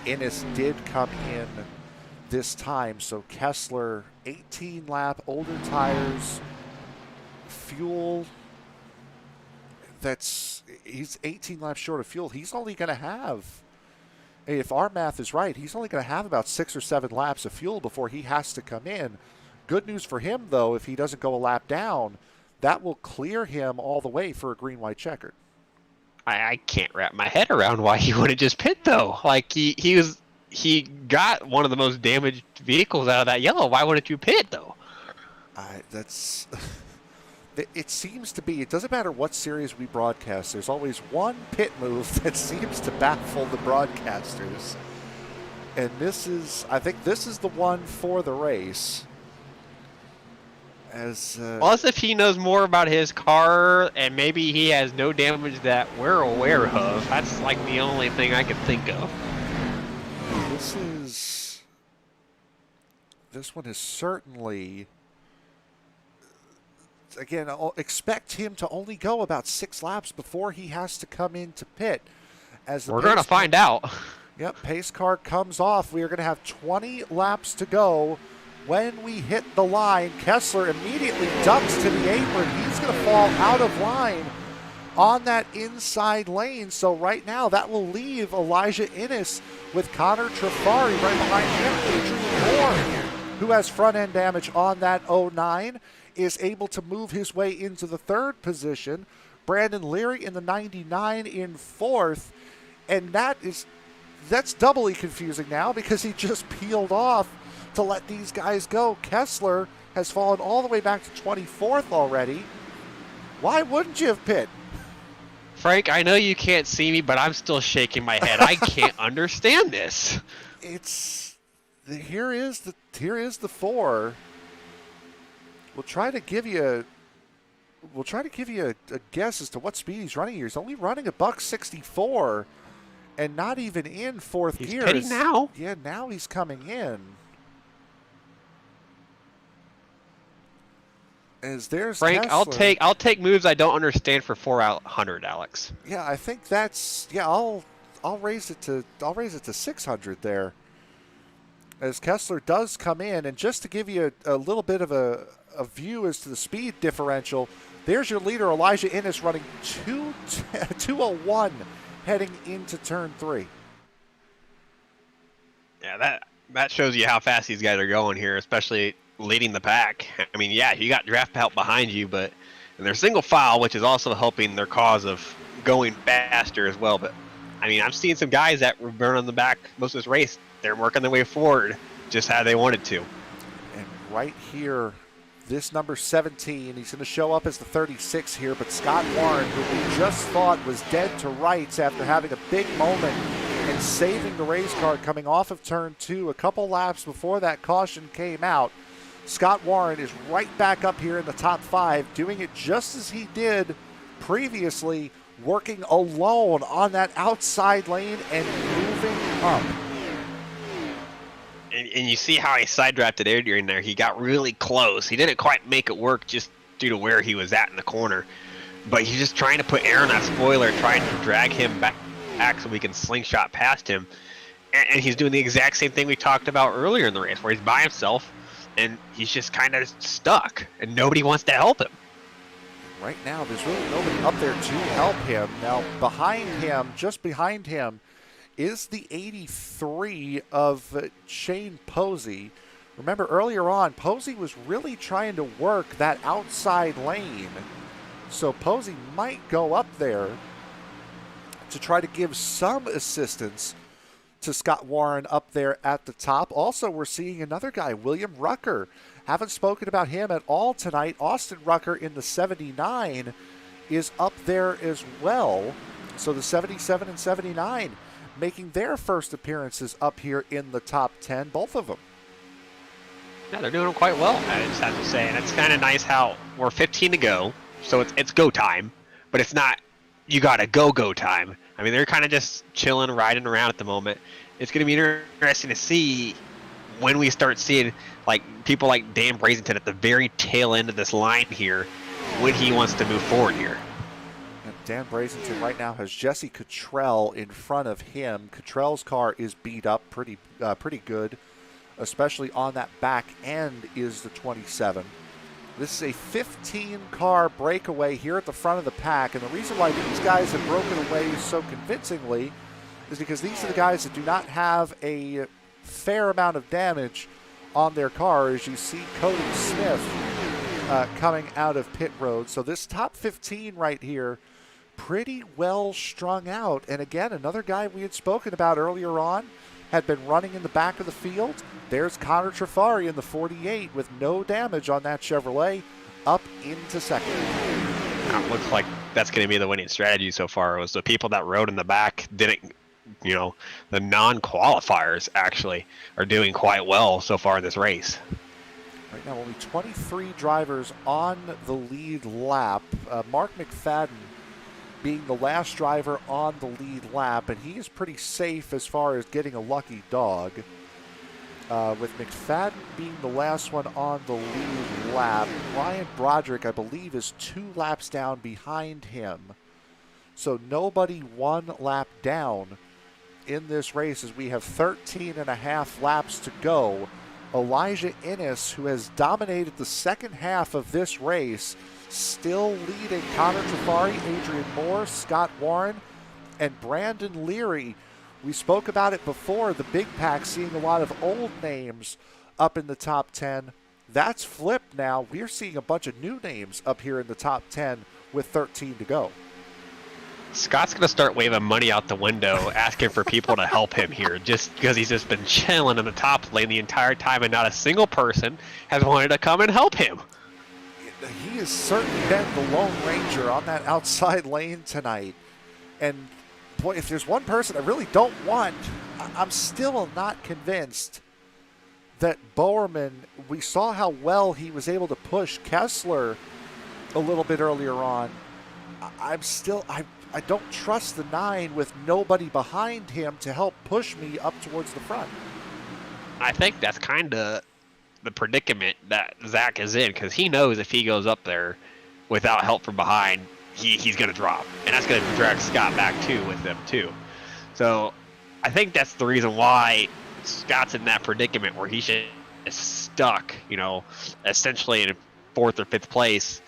Innes did come in this time, so Kessler, 18 lap, older tires, fuel. He's 18 laps short of fuel. He's only going to have, if our math is right, he's only going to have about 6 or 7 laps of fuel before he has to come in. Good news for him, though, if he doesn't go a lap down, that will clear him all the way for a green-white checkered. I can't wrap my head around why he wouldn't just pit, though. Like, he got one of the most damaged vehicles out of that yellow. Why wouldn't you pit, though? It seems to be, it doesn't matter what series we broadcast, there's always one pit move that seems to baffle the broadcasters. And I think this is the one for the race. Plus, if he knows more about his car and maybe he has no damage that we're aware of, that's like the only thing I can think of. This one is certainly, again, I'll expect him to only go about 6 laps before he has to come into pit. We're going to find out. Yep, pace car comes off. We are going to have 20 laps to go. When we hit the line, Kessler immediately ducks to the apron. He's going to fall out of line on that inside lane. So right now, that will leave Elijah Innes with Connor Trafari right behind him. Adrian Moore, who has front-end damage on that 09, is able to move his way into the 3rd position. Brandon Leary in the 99 in 4th. And that's doubly confusing now because he just peeled off to let these guys go. Kessler has fallen all the way back to 24th already. Why wouldn't you have pit? Frank, I know you can't see me, but I'm still shaking my head. I can't understand this. Here is the 4. We'll try to give you a guess as to what speed he's running here. He's only running a $164 and not even in 4th gear. He's pitting now. Yeah, now he's coming in. As there's Frank, Kessler. I'll take moves I don't understand for 400, Alex. Yeah, I think that's, yeah. I'll raise it to 600 there. As Kessler does come in, and just to give you a little bit of a view as to the speed differential, there's your leader Elijah Innes running 201 heading into turn 3. Yeah, that shows you how fast these guys are going here, especially leading the pack. I mean, yeah, you got draft help behind you, but and they're single file, which is also helping their cause of going faster as well. But I mean, I've seen some guys that were burned on the back most of this race. They're working their way forward just how they wanted to. And right here, this number 17, he's going to show up as the 36 here, but Scott Warren, who we just thought was dead to rights after having a big moment and saving the race car coming off of turn 2 a couple laps before that caution came out. Scott Warren is right back up here in the top 5, doing it just as he did previously, working alone on that outside lane and moving up. And you see how he side drafted Adrian there. He got really close. He didn't quite make it work just due to where he was at in the corner. But he's just trying to put air on that spoiler, trying to drag him back so we can slingshot past him. And he's doing the exact same thing we talked about earlier in the race, where he's by himself and he's just kind of stuck and nobody wants to help him. Right now, there's really nobody up there to help him. Now, behind him, just behind him, is the 83 of Shane Posey. Remember earlier on, Posey was really trying to work that outside lane. So Posey might go up there to try to give some assistance to Scott Warren up there at the top. Also, we're seeing another guy, William Rucker. Haven't spoken about him at all tonight. Austin Rucker in the 79 is up there as well. So the 77 and 79 making their first appearances up here in the top 10, both of them. Yeah, they're doing them quite well, I just have to say. And it's kind of nice how we're 15 to go, so it's go time, but it's not you got to go time. I mean, they're kind of just chilling, riding around at the moment. It's going to be interesting to see when we start seeing like people like Dan Brazington at the very tail end of this line here, when he wants to move forward here. And Dan Brazington right now has Jesse Cottrell in front of him. Cottrell's car is beat up pretty good, especially on that back end is the 27. This is a 15-car breakaway here at the front of the pack, and the reason why these guys have broken away so convincingly is because these are the guys that do not have a fair amount of damage on their car, as you see Cody Smith coming out of pit road. So this top 15 right here, pretty well strung out. And again, another guy we had spoken about earlier on had been running in the back of the field. There's Connor Trafari in the 48 with no damage on that Chevrolet, up into second. It looks like that's going to be the winning strategy so far. It was the people that rode in the back didn't, the non-qualifiers actually are doing quite well so far in this race. Right now, only 23 drivers on the lead lap. Mark McFadden being the last driver on the lead lap, and he is pretty safe as far as getting a lucky dog. With McFadden being the last one on the lead lap, Ryan Broderick, I believe, is 2 laps down behind him. So nobody 1 lap down in this race as we have 13 and a half laps to go. Elijah Innes, who has dominated the second half of this race, still leading Connor Trafari, Adrian Moore, Scott Warren, and Brandon Leary. We spoke about it before, the big pack seeing a lot of old names up in the top 10. That's flipped now. We're seeing a bunch of new names up here in the top 10 with 13 to go. Scott's going to start waving money out the window, asking for people to help him here, just because he's just been chilling in the top lane the entire time, and not a single person has wanted to come and help him. He has certainly been the Lone Ranger on that outside lane tonight. And boy, if there's one person I really don't want, I'm still not convinced that Bowerman, we saw how well he was able to push Kessler a little bit earlier on. I don't trust the 9 with nobody behind him to help push me up towards the front. I think that's kind of the predicament that Zach is in, because he knows if he goes up there without help from behind, he's going to drop. And that's going to drag Scott back too with them too. So I think that's the reason why Scott's in that predicament where he's stuck, essentially in 4th or 5th place.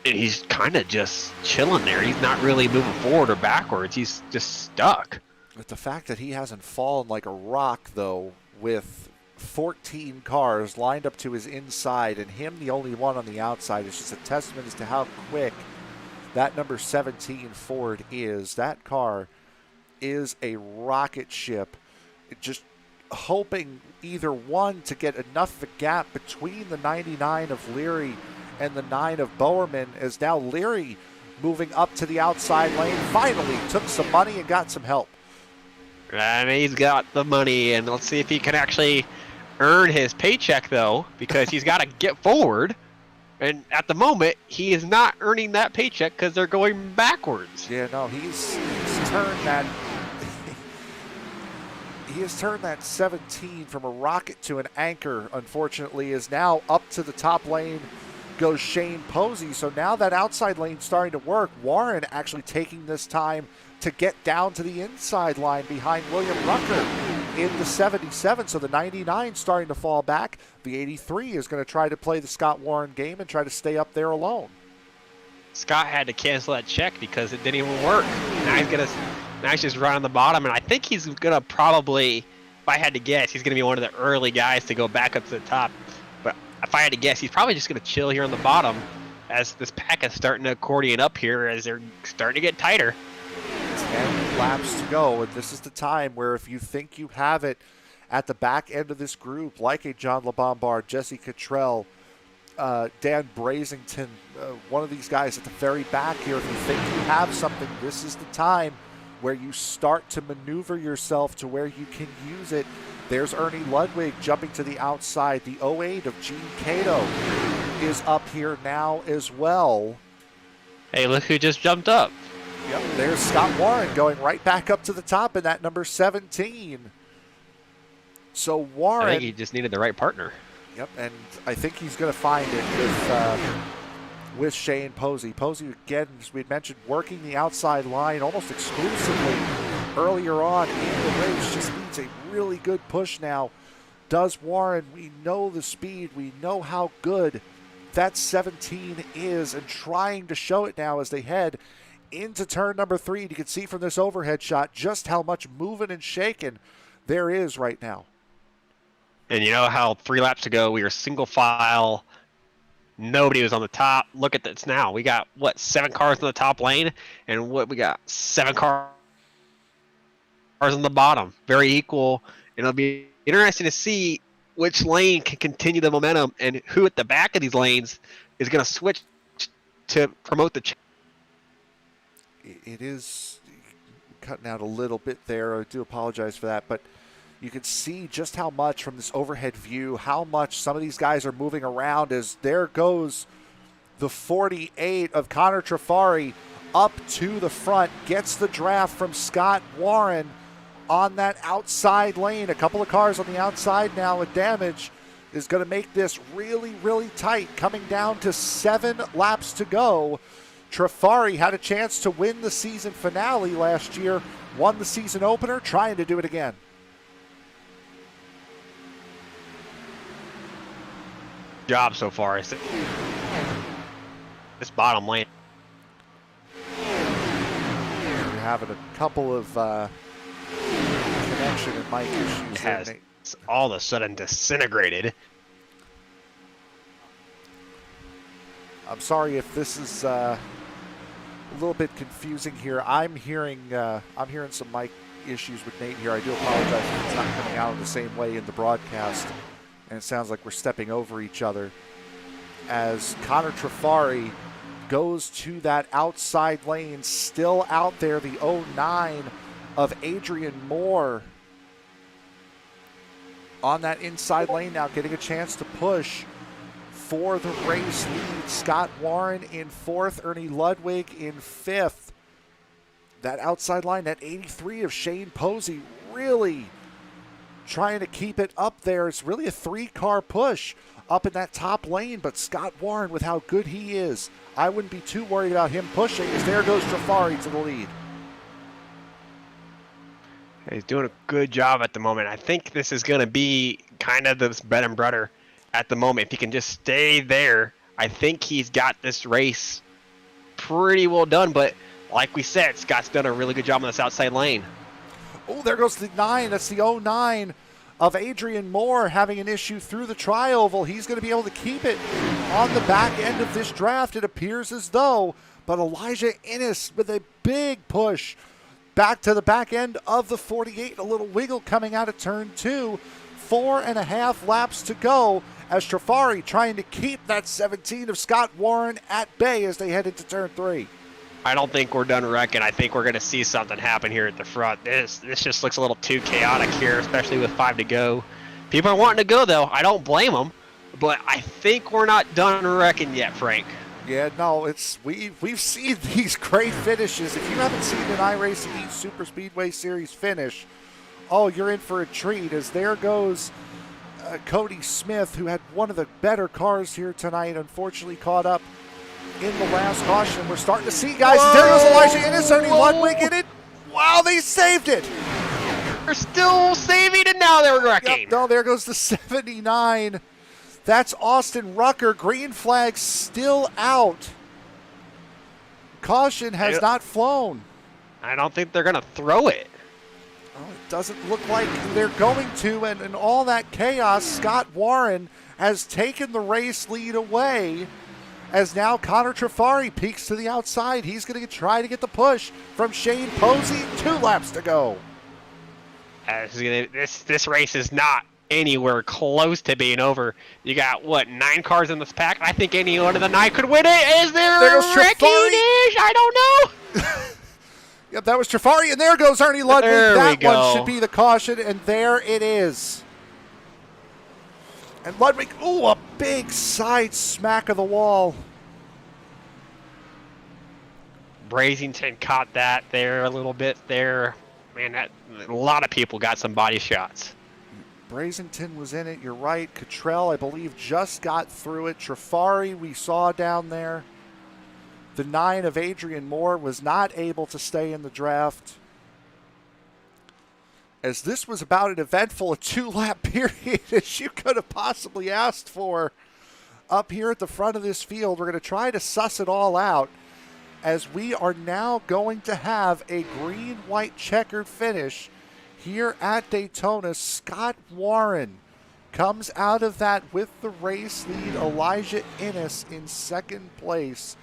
And he's kind of just chilling there. He's not really moving forward or backwards. He's just stuck. With the fact that he hasn't fallen like a rock, though, with 14 cars lined up to his inside and him the only one on the outside, is just a testament as to how quick that number 17 Ford is. That car is a rocket ship. Just hoping either one to get enough of a gap between the 99 of Leary and the 9 of Bowerman, as now Leary moving up to the outside lane finally took some money and got some help. And he's got the money, and let's see if he can actually earn his paycheck, though, because he's got to get forward. And at the moment, he is not earning that paycheck because they're going backwards. Yeah, no, he's turned that. He has turned that 17 from a rocket to an anchor, unfortunately, is now up to the top lane goes Shane Posey. So now that outside lane starting to work. Warren actually taking this time to get down to the inside line behind William Rucker in the 77. So the 99 starting to fall back. The 83 is going to try to play the Scott Warren game and try to stay up there alone. Scott had to cancel that check because it didn't even work. Now Now he's just right on the bottom, and I think he's gonna probably, if I had to guess, he's gonna be one of the early guys to go back up to the top. But if I had to guess, he's probably just gonna chill here on the bottom as this pack is starting to accordion up here as they're starting to get tighter. 10 laps to go, and this is the time where if you think you have it at the back end of this group, like a John LeBombard, Jesse Cottrell, Dan Brazington, one of these guys at the very back here, if you think you have something, this is the time where you start to maneuver yourself to where you can use it. There's Ernie Ludwig jumping to the outside. The 08 of Gene Cato is up here now as well. Hey, look who just jumped up. Yep, there's Scott Warren going right back up to the top in that number 17. So Warren... I think he just needed the right partner. Yep, and I think he's going to find it with Shane Posey. Posey, again, as we had mentioned, working the outside line almost exclusively earlier on in the race. Just needs a really good push now. Does Warren. We know the speed. We know how good that 17 is, and trying to show it now as they head into turn number 3. You can see from this overhead shot just how much moving and shaking there is right now. And you know how 3 laps ago we were single file, nobody was on the top. Look at this now. We got, what, 7 cars in the top lane, and what we got 7 cars on the bottom. Very equal. And it'll be interesting to see which lane can continue the momentum and who at the back of these lanes is going to switch to promote the It is cutting out a little bit there. I do apologize for that, but you can see just how much from this overhead view, how much some of these guys are moving around as there goes the 48 of Connor Trafari up to the front, gets the draft from Scott Warren on that outside lane. A couple of cars on the outside now with damage is going to make this really, really tight, coming down to 7 laps to go. Trafari had a chance to win the season finale last year, won the season opener, trying to do it again. Job so far. This bottom lane. You're having a couple of connection and mic issues. It has all of a sudden disintegrated. I'm sorry if this is a little bit confusing here. I'm hearing some mic issues with Nate here. I do apologize if it's not coming out in the same way in the broadcast, and it sounds like we're stepping over each other as Connor Trafari goes to that outside lane, still out there, the 09 of Adrian Moore on that inside lane now, getting a chance to push for the race lead. Scott Warren in 4th, Ernie Ludwig in 5th. That outside line, that 83 of Shane Posey, really trying to keep it up there. It's really a 3-car push up in that top lane, but Scott Warren, with how good he is, I wouldn't be too worried about him pushing, as there goes Trafari to the lead. He's doing a good job at the moment. I think this is going to be kind of this bread and butter at the moment. If he can just stay there, I think he's got this race pretty well done. But like we said, Scott's done a really good job on this outside lane. Oh, there goes the 9. That's the 09 of Adrian Moore having an issue through the tri-oval. He's going to be able to keep it on the back end of this draft, it appears as though. But Elijah Innes with a big push back to the back end of the 48. A little wiggle coming out of turn 2. 4.5 laps to go as Trafari trying to keep that 17 of Scott Warren at bay as they head into turn 3. I don't think we're done wrecking. I think we're going to see something happen here at the front. This just looks a little too chaotic here, especially with 5 to go. People are wanting to go, though. I don't blame them, but I think we're not done wrecking yet, Frank. Yeah, no, we've seen these great finishes. If you haven't seen an iRacing East Superspeedway Series finish, oh, you're in for a treat, as there goes Cody Smith, who had one of the better cars here tonight, unfortunately caught up in the last caution. We're starting to see, guys. Whoa, there goes Elijah Innes, Ernie Ludwig in it. Wow, they saved it. They're still saving it, now they're wrecking. Yep, no, there goes the 79. That's Austin Rucker. Green flag still out. Caution has not flown. I don't think they're going to throw it. Well, it doesn't look like they're going to, and in all that chaos, Scott Warren has taken the race lead away as now Connor Trafari peeks to the outside. He's going to try to get the push from Shane Posey. 2 laps to go. This race is not anywhere close to being over. You got, what, 9 cars in this pack? I think any one of the 9 could win it. Is there a wrecking? I don't know. Yep, that was Trafari, and there goes Ernie Ludwig. That one should be the caution, and there it is. And Ludwig, ooh, a big side smack of the wall. Brazington caught that there a little bit there. Man, a lot of people got some body shots. Brazington was in it, you're right. Cottrell, I believe, just got through it. Trafari, we saw down there. The 9 of Adrian Moore was not able to stay in the draft. As this was about as eventful a 2-lap period as you could have possibly asked for up here at the front of this field. We're going to try to suss it all out as we are now going to have a green-white checkered finish here at Daytona. Scott Warren comes out of that with the race lead. Elijah Innes in second place.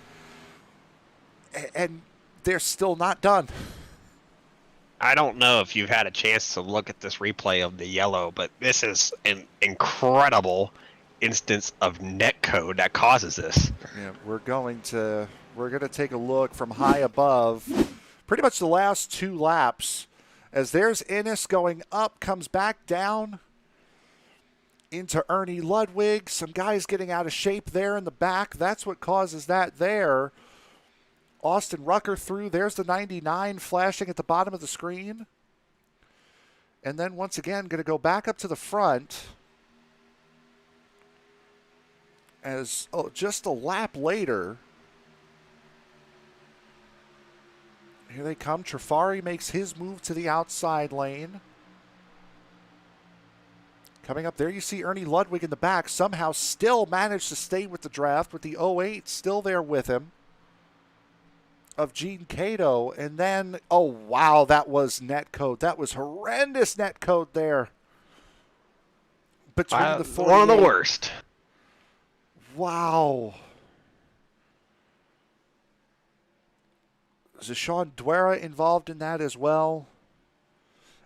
And they're still not done. I don't know if you've had a chance to look at this replay of the yellow, but this is an incredible instance of netcode that causes this. Yeah, we're going to take a look from high above, pretty much the last 2 laps, as there's Innes going up, comes back down into Ernie Ludwig. Some guys getting out of shape there in the back. That's what causes that there. Austin Rucker through. There's the 99 flashing at the bottom of the screen. And then once again, going to go back up to the front as, just a lap later. Here they come. Trafari makes his move to the outside lane. Coming up there, you see Ernie Ludwig in the back. Somehow still managed to stay with the draft with the 08 still there with him. Of Gene Cato, and then, oh wow, that was netcode. That was horrendous netcode there. Between the 48. One of the worst. Wow. Zashawn Dwera involved in that as well,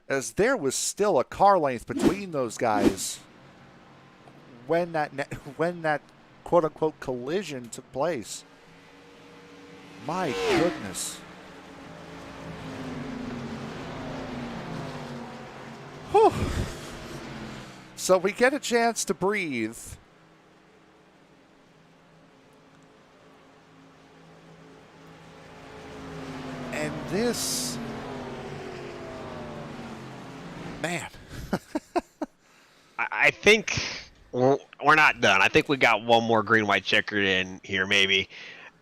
as there was still a car length between those guys when that quote-unquote collision took place. My goodness. Whew. So we get a chance to breathe. And this, man. I think we're not done. I think we got one more green-white checkered in here, maybe.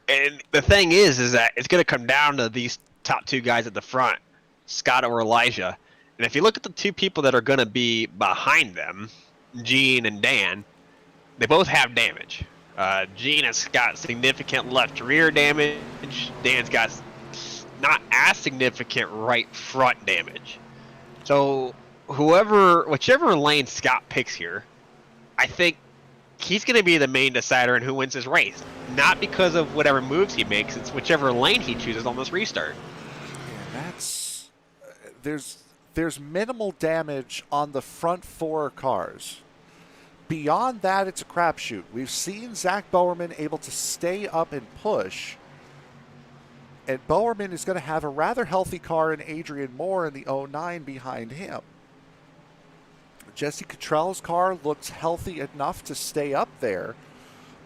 And the thing is that it's going to come down to these top 2 guys at the front, Scott or Elijah. And if you look at the 2 people that are going to be behind them, Gene and Dan, they both have damage. Gene has got significant left rear damage. Dan's got not as significant right front damage. So whichever lane Scott picks here, I think he's going to be the main decider in who wins this race. Not because of whatever moves he makes, it's whichever lane he chooses on this restart. Yeah, there's minimal damage on the front 4 cars. Beyond that, it's a crapshoot. We've seen Zach Bowerman able to stay up and push. And Bowerman is going to have a rather healthy car in Adrian Moore in the 09 behind him. Jesse Cottrell's car looks healthy enough to stay up there,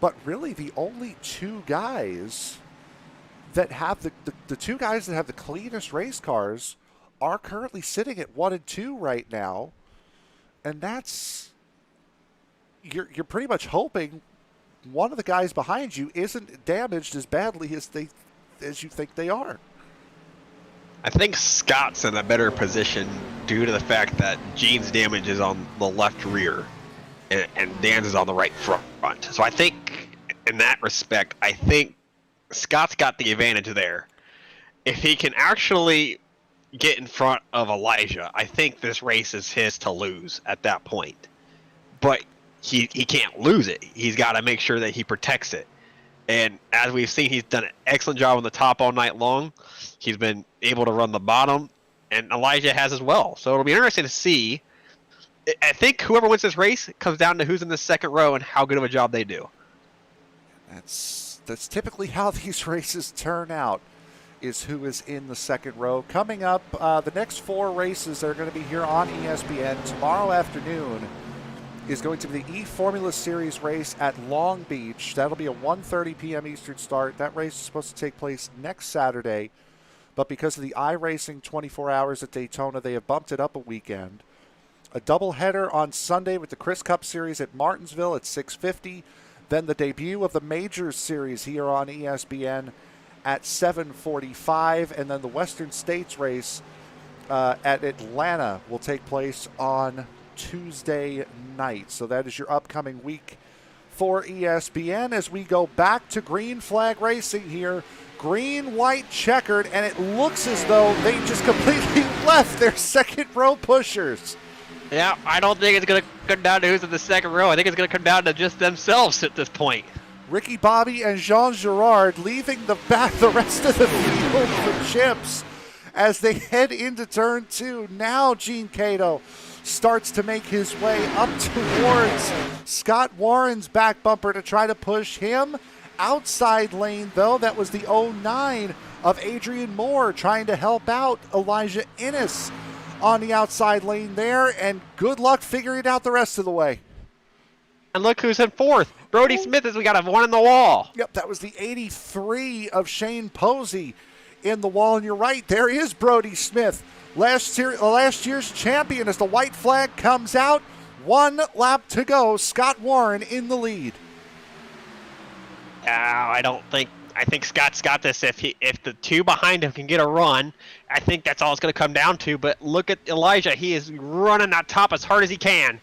but really the only 2 guys that have the 2 guys that have the cleanest race cars are currently sitting at 1 and 2 right now, and that's you're pretty much hoping one of the guys behind you isn't damaged as badly as you think they are. I think Scott's in a better position due to the fact that Gene's damage is on the left rear and Dan's is on the right front. So I think in that respect, I think Scott's got the advantage there. if he can actually get in front of Elijah, I think this race is his to lose at that point. But he can't lose it. He's got to make sure that he protects it. And as we've seen, he's done an excellent job on the top all night long. He's been able to run the bottom, and Elijah has as well. So it'll be interesting to see. I think whoever wins this race comes down to who's in the second row and how good of a job they do. That's typically how these races turn out, is who is in the second row. Coming up, the next 4 races that are going to be here on ESPN tomorrow afternoon is going to be the E-Formula Series race at Long Beach. That'll be a 1:30 p.m. Eastern start. That race is supposed to take place next Saturday, but because of the iRacing 24 hours at Daytona, they have bumped it up a weekend. A doubleheader on Sunday with the Chris Cup Series at Martinsville at 6:50. Then the debut of the Majors Series here on ESPN at 7:45. And then the Western States race at Atlanta will take place on Tuesday night. So that is your upcoming week for ESPN as we go back to green flag racing here. Green, white, checkered, and it looks as though they just completely left their second row pushers. Yeah, I don't think it's going to come down to who's in the second row. I think it's going to come down to just themselves at this point. Ricky Bobby and Jean Girard leaving the rest of the field for chips as they head into turn 2. Now Gene Cato starts to make his way up towards Scott Warren's back bumper to try to push him. Outside lane, though, that was the 09 of Adrian Moore trying to help out Elijah Innes on the outside lane there, and good luck figuring it out the rest of the way. And look who's in fourth. Brody Smith as we got a one in the wall. Yep, that was the 83 of Shane Posey in the wall, and you're right, there is Brody Smith. Last year's champion as the white flag comes out. 1 lap to go. Scott Warren in the lead. I think Scott's got this. If the 2 behind him can get a run, I think that's all it's going to come down to. But look at Elijah. He is running that top as hard as he can.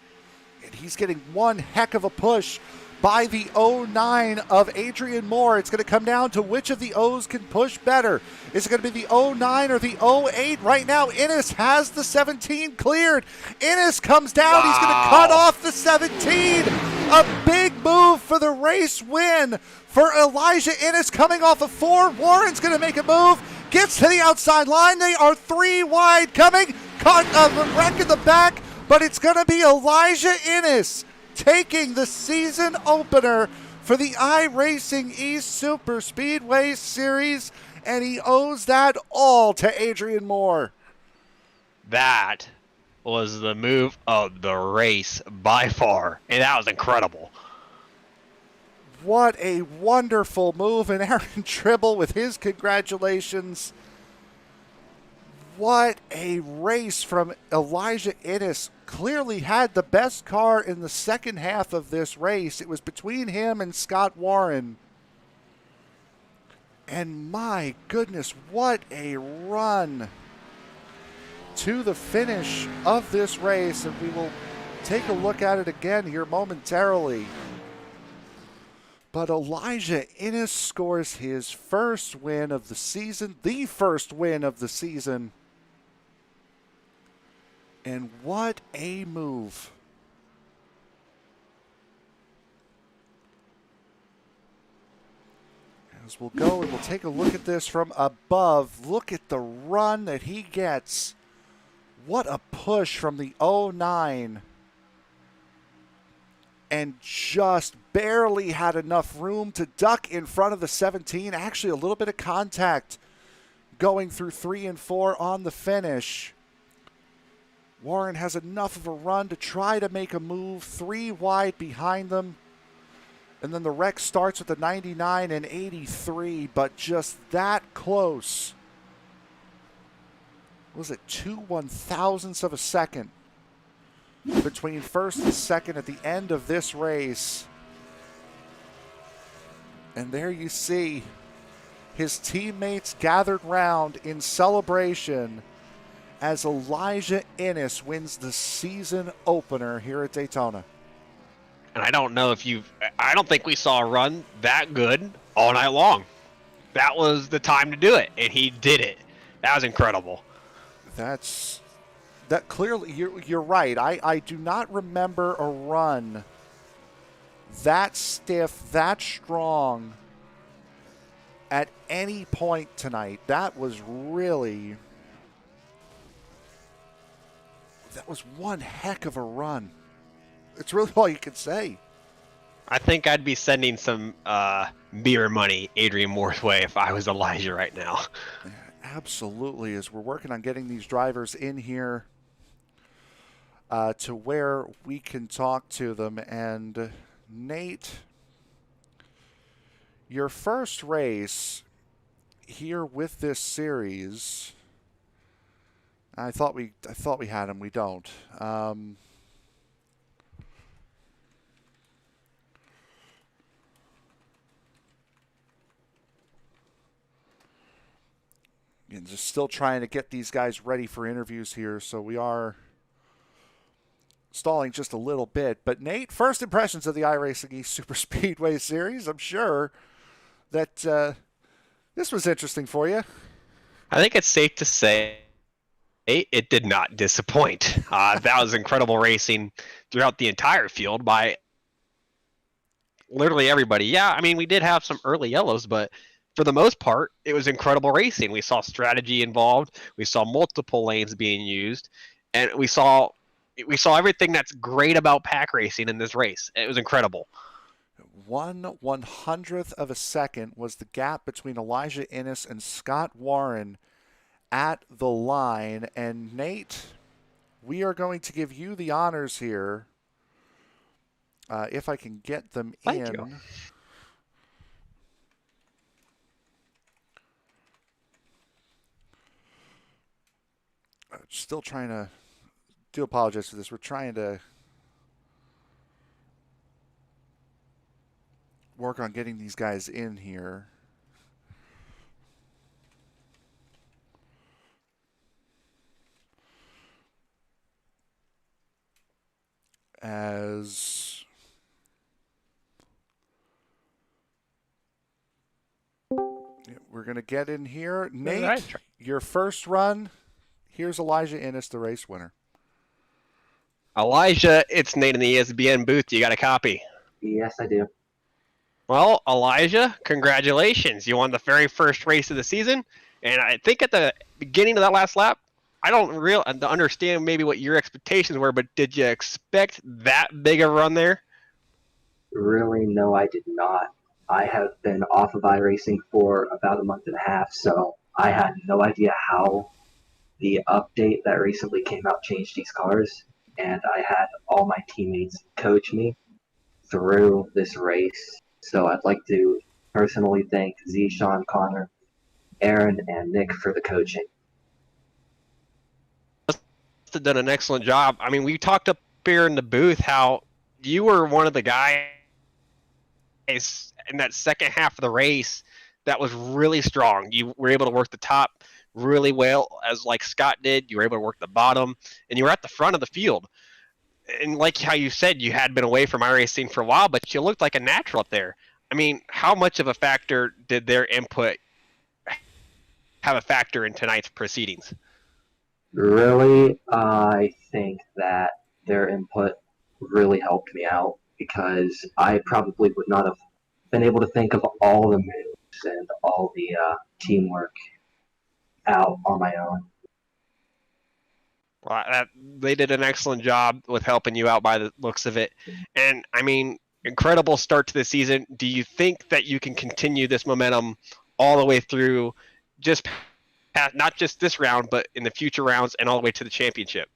And he's getting one heck of a push by the 09 of Adrian Moore. It's going to come down to which of the O's can push better. Is it going to be the 09 or the 08? Right now, Innes has the 17 cleared. Innes comes down. Wow. He's going to cut off the 17. A big move for the race win for Elijah Innes coming off of 4. Warren's going to make a move. Gets to the outside line. They are 3 wide coming. Caught a wreck in the back, but it's going to be Elijah Innes taking the season opener for the iRacing East Superspeedway Series, and he owes that all to Adrian Moore. That was the move of the race by far, and that was incredible. What a wonderful move, and Aaron Tribble with his congratulations. What a race from Elijah Innes. Clearly had the best car in the second half of this race. It was between him and Scott Warren. And my goodness, what a run to the finish of this race. And we will take a look at it again here momentarily. But Elijah Innes scores his first win of the season, the first win of the season. And what a move. As we'll go and we'll take a look at this from above. Look at the run that he gets. What a push from the 09. And just barely had enough room to duck in front of the 17. Actually, a little bit of contact going through 3 and 4 on the finish. Warren has enough of a run to try to make a move. 3 wide behind them. And then the wreck starts with the 99 and 83, but just that close. Was it 2 1,000ths of a second between first and second at the end of this race? And there you see his teammates gathered round in celebration as Elijah Innes wins the season opener here at Daytona. And I don't think we saw a run that good all night long. that was the time to do it, and he did it. That was incredible. That clearly, you're right. I do not remember a run that stiff, that strong at any point tonight. That was one heck of a run. It's really all you can say. I think I'd be sending some beer money Adrian Moore's way if I was Elijah right now. Absolutely, as we're working on getting these drivers in here to where we can talk to them. And Nate, your first race here with this series, I thought we had him. We don't. And just still trying to get these guys ready for interviews here, so we are stalling just a little bit. But Nate, first impressions of the iRacing East Superspeedway series. I'm sure that this was interesting for you. I think it's safe to say it did not disappoint. That was incredible racing throughout the entire field by literally everybody. Yeah, I mean, we did have some early yellows, but for the most part, it was incredible racing. We saw strategy involved. We saw multiple lanes being used, and we saw everything that's great about pack racing in this race. It was incredible. 1/100th of a second was the gap between Elijah Innes and Scott Warren at the line. And Nate, we are going to give you the honors here. If I can get them Thank in. you. Still trying to do apologize for this. We're trying to work on getting these guys in here. As we're going to get in here. Nate, Right. Your first run. Here's Elijah Innes, the race winner. Elijah, it's Nate in the ESPN booth. You got a copy? Yes, I do. Well, Elijah, congratulations. You won the very first race of the season. And I think at the beginning of that last lap, I don't really understand maybe what your expectations were, but did you expect that big a run there? Really, no, I did not. I have been off of iRacing for about a month and a half, so I had no idea how the update that recently came out changed these cars, and I had all my teammates coach me through this race. So I'd like to personally thank Z, Sean, Connor, Aaron, and Nick for the coaching. Have done an excellent job. I mean, we talked up here in the booth how you were one of the guys in that second half of the race that was really strong. You were able to work the top really well, as like Scott did. You were able to work the bottom, and you were at the front of the field. And like how you said, you had been away from iRacing for a while, but you looked like a natural up there. I mean, how much of a factor did their input have a factor in tonight's proceedings? Really, I think that their input really helped me out because I probably would not have been able to think of all the moves and all the teamwork out on my own. Well, they did an excellent job with helping you out by the looks of it. And, I mean, incredible start to the season. Do you think that you can continue this momentum all the way through, just not just this round, but in the future rounds and all the way to the championship?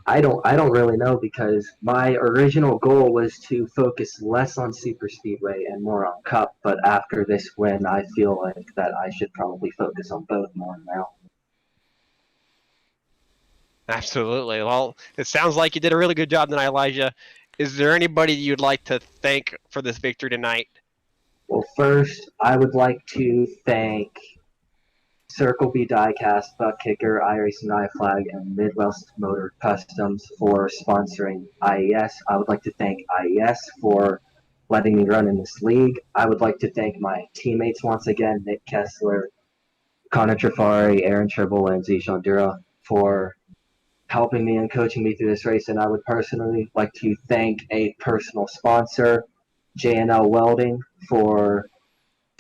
I don't really know because my original goal was to focus less on Superspeedway and more on Cup, but after this win, I feel like that I should probably focus on both more now. Absolutely. Well, it sounds like you did a really good job tonight, Elijah. Is there anybody you'd like to thank for this victory tonight? Well, first, I would like to thank Circle B Diecast, Buck Kicker, iRacing iFlag, and Midwest Motor Customs for sponsoring IES. I would like to thank IES for letting me run in this league. I would like to thank my teammates once again, Nick Kessler, Connor Trafari, Aaron Tribble, and Zishan Dura, for helping me and coaching me through this race. And I would personally like to thank a personal sponsor, J&L Welding, for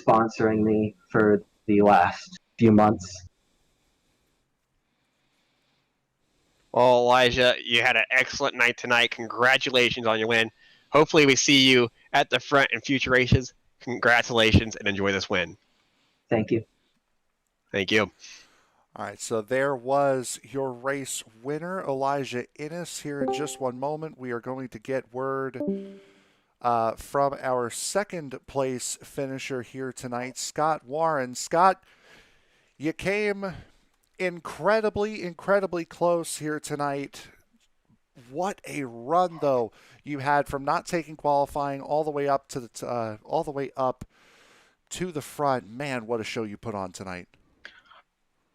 sponsoring me for the last few months. Well, Elijah, you had an excellent night tonight. Congratulations on your win. Hopefully we see you at the front in future races. Congratulations and enjoy this win. Thank you. Thank you. All right, so there was your race winner, Elijah Innes. Here in just one moment, we are going to get word from our second place finisher here tonight, Scott Warren. Scott, you came incredibly close here tonight. What a run, though, you had from not taking qualifying all the way up to the front. Man, what a show you put on tonight.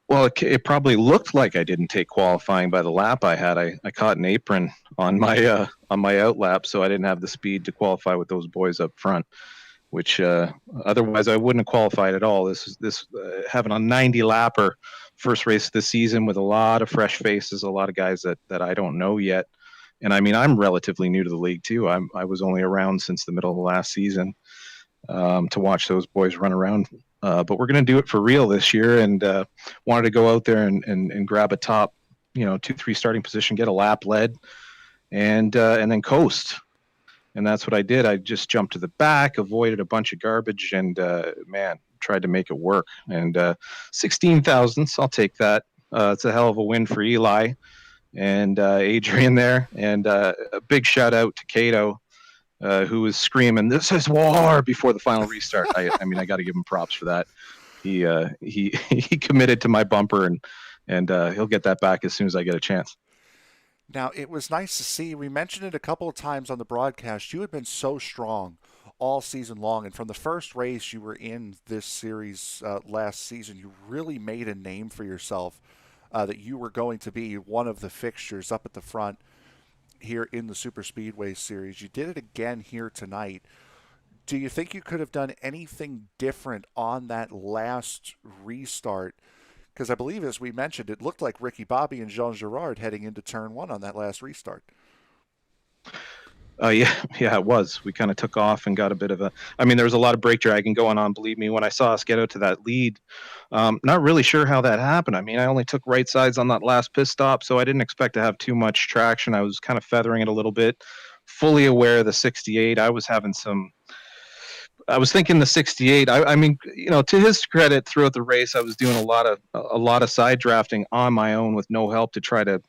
Well, it probably looked like I didn't take qualifying by the lap I had. I caught an apron on my out lap, so I didn't have the speed to qualify with those boys up front, which otherwise I wouldn't have qualified at all. This having a 90 lapper first race of the season with a lot of fresh faces, a lot of guys that I don't know yet. And I mean, I'm relatively new to the league too. I was only around since the middle of the last season to watch those boys run around. But we're going to do it for real this year, and wanted to go out there and grab a top, 2-3 starting position, get a lap led, and then coast. And that's what I did. I just jumped to the back, avoided a bunch of garbage, and tried to make it work. And 16 thousandths, I'll take that. It's a hell of a win for Eli and Adrian there. And a big shout out to Cato, who was screaming, "This is war!" before the final restart. I mean, I got to give him props for that. He committed to my bumper, and he'll get that back as soon as I get a chance. Now, it was nice to see. We mentioned it a couple of times on the broadcast. You had been so strong all season long, and from the first race you were in this series last season, you really made a name for yourself, that you were going to be one of the fixtures up at the front here in the Superspeedway series. You did it again here tonight. Do you think you could have done anything different on that last restart? Because I believe, as we mentioned, it looked like Ricky Bobby and Jean Girard heading into turn one on that last restart. Yeah, it was. We kind of took off and got a bit of there was a lot of brake dragging going on, believe me, when I saw us get out to that lead. Not really sure how that happened. I mean, I only took right sides on that last pit stop, so I didn't expect to have too much traction. I was kind of feathering it a little bit, fully aware of the 68. I was thinking the 68. I mean, to his credit, throughout the race, I was doing a lot of side drafting on my own with no help to try to,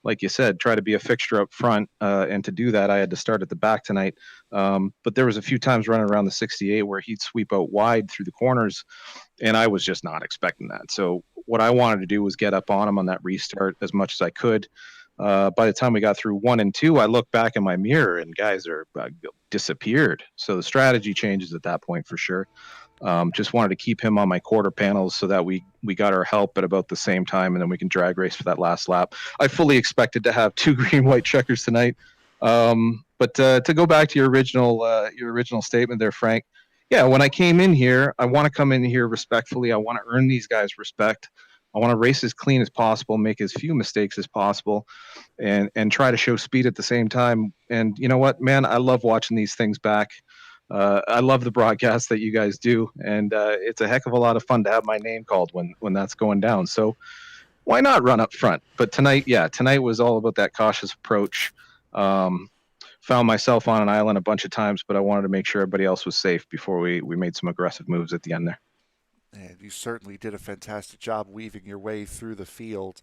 like you said, try to be a fixture up front. And to do that, I had to start at the back tonight. But there was a few times running around the 68 where he'd sweep out wide through the corners, and I was just not expecting that. So what I wanted to do was get up on him on that restart as much as I could. By the time we got through 1 and 2, I looked back in my mirror and guys are disappeared. So the strategy changes at that point for sure. Just wanted to keep him on my quarter panels so that we got our help at about the same time, and then we can drag race for that last lap. I fully expected to have 2 green-white checkers tonight. But to go back to your original statement there, Frank, yeah, when I came in here, I want to come in here respectfully. I want to earn these guys respect. I want to race as clean as possible, make as few mistakes as possible, and try to show speed at the same time. And you know what, man, I love watching these things back. I love the broadcast that you guys do, and it's a heck of a lot of fun to have my name called when that's going down. So why not run up front? But tonight was all about that cautious approach. Found myself on an island a bunch of times, but I wanted to make sure everybody else was safe before we made some aggressive moves at the end there. And you certainly did a fantastic job weaving your way through the field.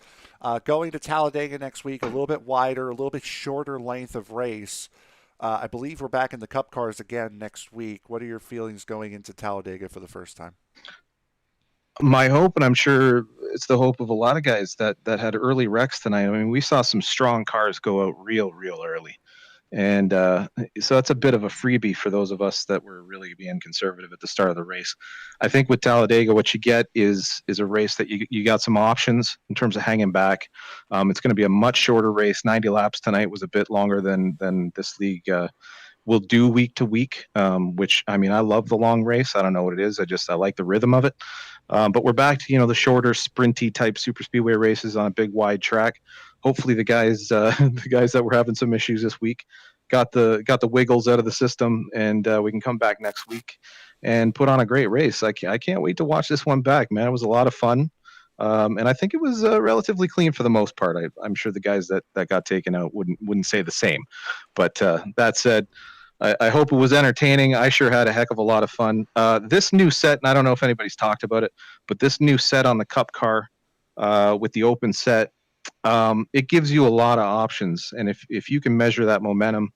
Going to Talladega next week, a little bit wider, a little bit shorter length of race. I believe we're back in the Cup cars again next week. What are your feelings going into Talladega for the first time? My hope, and I'm sure it's the hope of a lot of guys that had early wrecks tonight. I mean, we saw some strong cars go out real early. And so that's a bit of a freebie for those of us that were really being conservative at the start of the race. I think with Talladega, what you get is a race that you got some options in terms of hanging back. It's going to be a much shorter race. 90 laps tonight was a bit longer than this league we'll do week to week, which, I mean, I love the long race. I don't know what it is. I like the rhythm of it. But we're back to, the shorter sprinty type super speedway races on a big wide track. Hopefully the guys the guys that were having some issues this week got the wiggles out of the system, and we can come back next week and put on a great race. I can't wait to watch this one back, man. It was a lot of fun. And I think it was relatively clean for the most part. I'm sure the guys that got taken out wouldn't say the same. But that said, I hope it was entertaining. I sure had a heck of a lot of fun. This new set, and I don't know if anybody's talked about it, but this new set on the Cup car with the open set, it gives you a lot of options. And if you can measure that momentum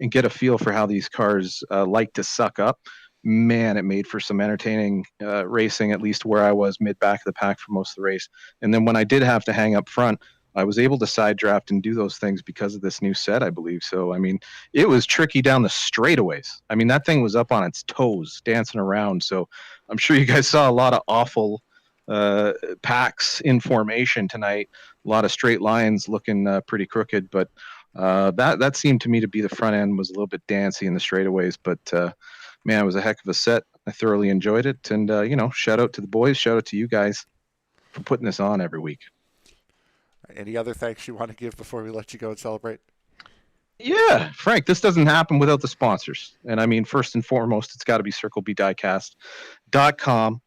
and get a feel for how these cars like to suck up, man, it made for some entertaining racing, at least where I was mid back of the pack for most of the race. And then when I did have to hang up front, I was able to side draft and do those things because of this new set, I believe. So, I mean, it was tricky down the straightaways. I mean, that thing was up on its toes, dancing around. So I'm sure you guys saw a lot of awful packs in formation tonight, a lot of straight lines looking pretty crooked. But that seemed to me to be the front end was a little bit dancy in the straightaways. But, man, it was a heck of a set. I thoroughly enjoyed it. And, shout out to the boys. Shout out to you guys for putting this on every week. Any other thanks you want to give before we let you go and celebrate? Yeah, Frank, this doesn't happen without the sponsors. And I mean, first and foremost, it's got to be CircleBDiecast.com.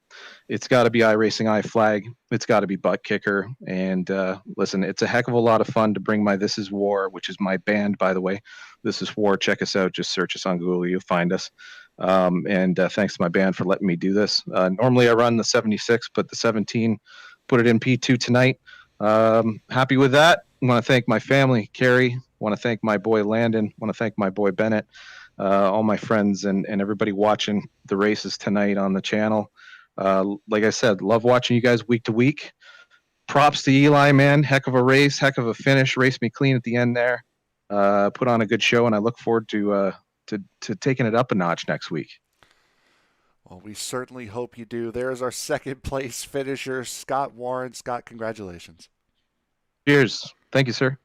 It's got to be iRacing iFlag. It's got to be Butt Kicker. And listen, it's a heck of a lot of fun to bring my This Is War, which is my band, by the way. This Is War. Check us out. Just search us on Google. You'll find us. And thanks to my band for letting me do this. Normally I run the 76, but the 17 put it in P2 tonight. Happy with that. I want to thank my family, Carrie. I want to thank my boy Landon. I want to thank my boy Bennett, all my friends and everybody watching the races tonight on the channel. Like I said, love watching you guys week to week. Props to Eli, man. Heck of a race, heck of a finish. Raced me clean at the end there. Put on a good show, and I look forward to taking it up a notch next week. Well, we certainly hope you do. There's our second place finisher, Scott Warren. Scott, congratulations. Cheers. Thank you, sir.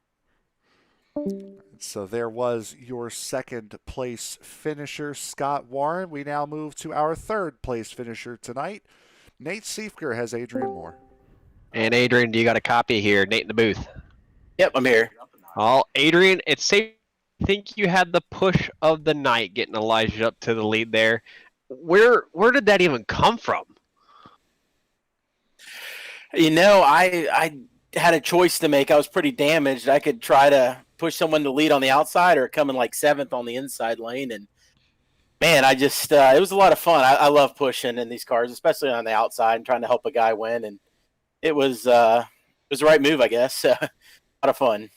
So there was your second place finisher, Scott Warren. We now move to our third place finisher tonight. Nate Siefker has Adrian Moore. And Adrian, do you got a copy here? Nate in the booth. Yep, I'm here. Oh, Adrian, it's safe. I think you had the push of the night getting Elijah up to the lead there. Where did that even come from? I had a choice to make. I was pretty damaged. I could try to push someone to lead on the outside or come in like seventh on the inside lane. And man, I just it was a lot of fun. I love pushing in these cars, especially on the outside and trying to help a guy win. And it was the right move, I guess. A lot of fun.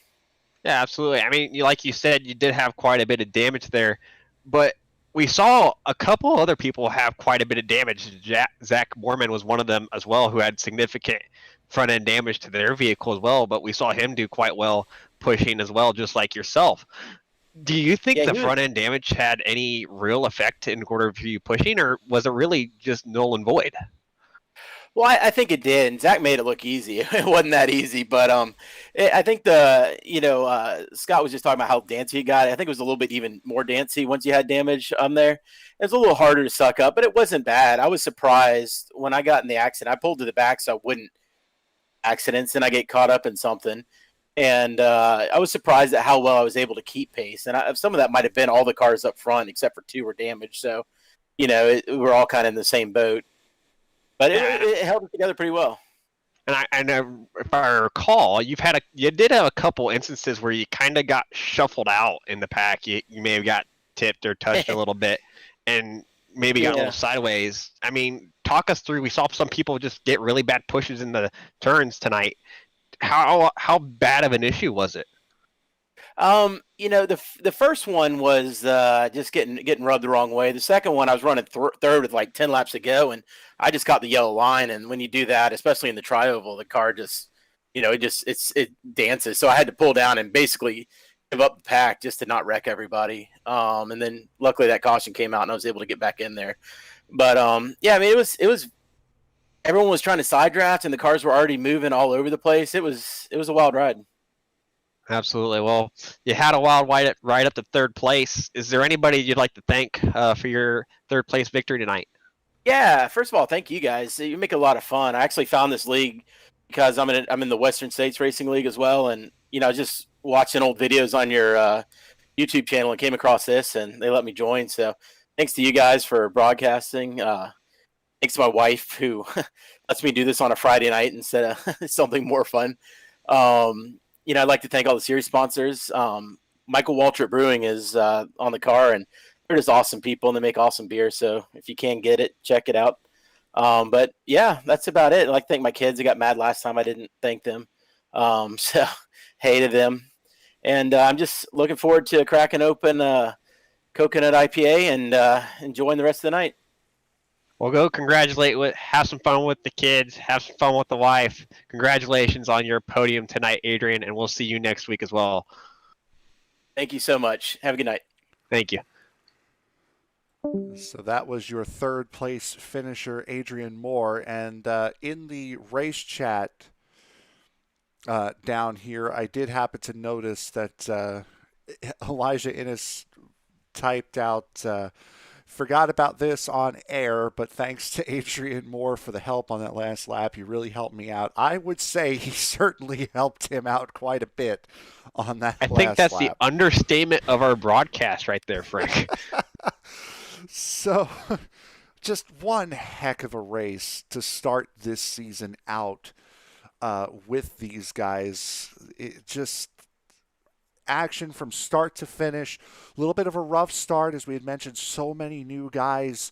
Yeah, absolutely. I mean, like you said, you did have quite a bit of damage there, but we saw a couple other people have quite a bit of damage. Zach Moorman was one of them as well, who had significant front-end damage to their vehicle as well, but we saw him do quite well pushing as well, just like yourself. Do you think the front-end damage had any real effect in order for you pushing, or was it really just null and void? Well, I think it did, and Zach made it look easy. It wasn't that easy, but I think Scott was just talking about how dancy he got. I think it was a little bit even more dancy once you had damage there. It was a little harder to suck up, but it wasn't bad. I was surprised when I got in the accident. I pulled to the back so I wouldn't accidents, and I get caught up in something. And I was surprised at how well I was able to keep pace. And some of that might have been all the cars up front, except for two were damaged. So, we're all kind of in the same boat. But it held it together pretty well. And if I recall, you did have a couple instances where you kind of got shuffled out in the pack. You may have got tipped or touched a little bit, and maybe got a little sideways. I mean, talk us through. We saw some people just get really bad pushes in the turns tonight. How bad of an issue was it? The first one was just getting rubbed the wrong way. The second one, I was running third with like 10 laps to go, and I just got the yellow line. And when you do that, especially in the tri-oval, the car just, it dances. So I had to pull down and basically give up the pack just to not wreck everybody. And then luckily that caution came out and I was able to get back in there. But it was everyone was trying to side draft and the cars were already moving all over the place. It was a wild ride. Absolutely. Well, you had a wild ride up to third place. Is there anybody you'd like to thank for your third place victory tonight? Yeah, first of all, thank you guys. You make it a lot of fun. I actually found this league because I'm in the Western States Racing League as well, and just watching old videos on your YouTube channel and came across this, and they let me join. So thanks to you guys for broadcasting. Thanks to my wife who lets me do this on a Friday night instead of something more fun. I'd like to thank all the series sponsors. Michael Waltrip Brewing is on the car, and they're just awesome people, and they make awesome beer. So if you can get it, check it out. But yeah, that's about it. I'd like to thank my kids. I got mad last time I didn't thank them. So hey to them. And I'm just looking forward to cracking open coconut IPA and enjoying the rest of the night. Well, go have some fun with the kids, have some fun with the wife. Congratulations on your podium tonight, Adrian, and we'll see you next week as well. Thank you so much. Have a good night. Thank you. So that was your third place finisher, Adrian Moore. And in the race chat down here, I did happen to notice that Elijah Innes typed out, forgot about this on air, but thanks to Adrian Moore for the help on that last lap. He really helped me out. I would say he certainly helped him out quite a bit on that last lap. I think that's the understatement of our broadcast right there, Frank. So, just one heck of a race to start this season out with these guys. It just action from start to finish. A little bit of a rough start, as we had mentioned. So many new guys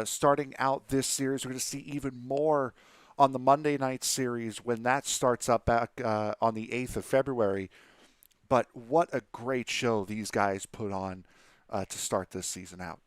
starting out this series. We're going to see even more on the Monday night series when that starts up back on the 8th of February. But what a great show these guys put on to start this season out.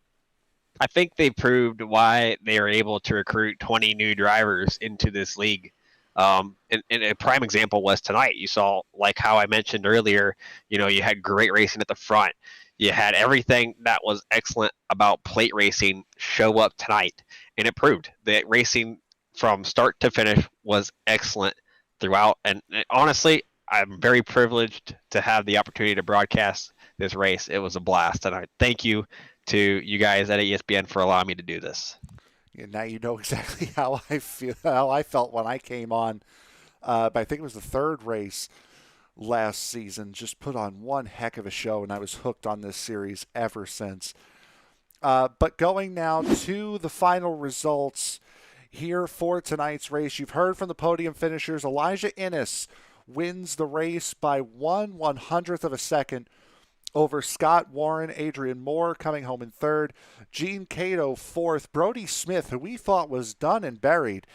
I think they proved why they are able to recruit 20 new drivers into this league. And a prime example was tonight. You saw, like how I mentioned earlier, you had great racing at the front. You had everything that was excellent about plate racing show up tonight. And it proved that racing from start to finish was excellent throughout. And honestly, I'm very privileged to have the opportunity to broadcast this race. It was a blast. And I thank you to you guys at ESPN for allowing me to do this. And now you know exactly how I felt when I came on. But I think it was the third race last season. Just put on one heck of a show, and I was hooked on this series ever since. But going now to the final results here for tonight's race. You've heard from the podium finishers. Elijah Innes wins the race by 1/100th of a second over Scott Warren. Adrian Moore coming home in third. Gene Cato fourth. Brody Smith, who we thought was done and buried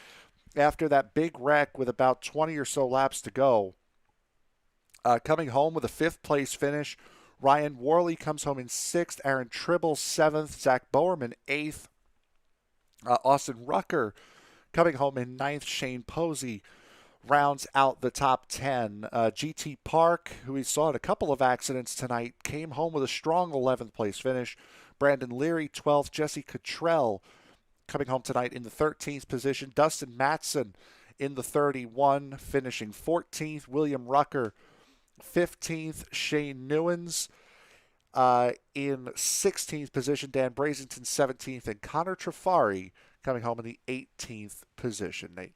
after that big wreck with about 20 or so laps to go, coming home with a fifth place finish. Ryan Worley comes home in sixth. Aaron Tribble seventh. Zach Bowerman eighth. Austin Rucker coming home in ninth. Shane Posey rounds out the top 10. GT Park, who we saw in a couple of accidents tonight, came home with a strong 11th place finish. Brandon Leary, 12th. Jesse Cottrell coming home tonight in the 13th position. Dustin Matson in the 31, finishing 14th. William Rucker, 15th. Shane Newens in 16th position. Dan Brazington, 17th. And Connor Trafari coming home in the 18th position. Nate.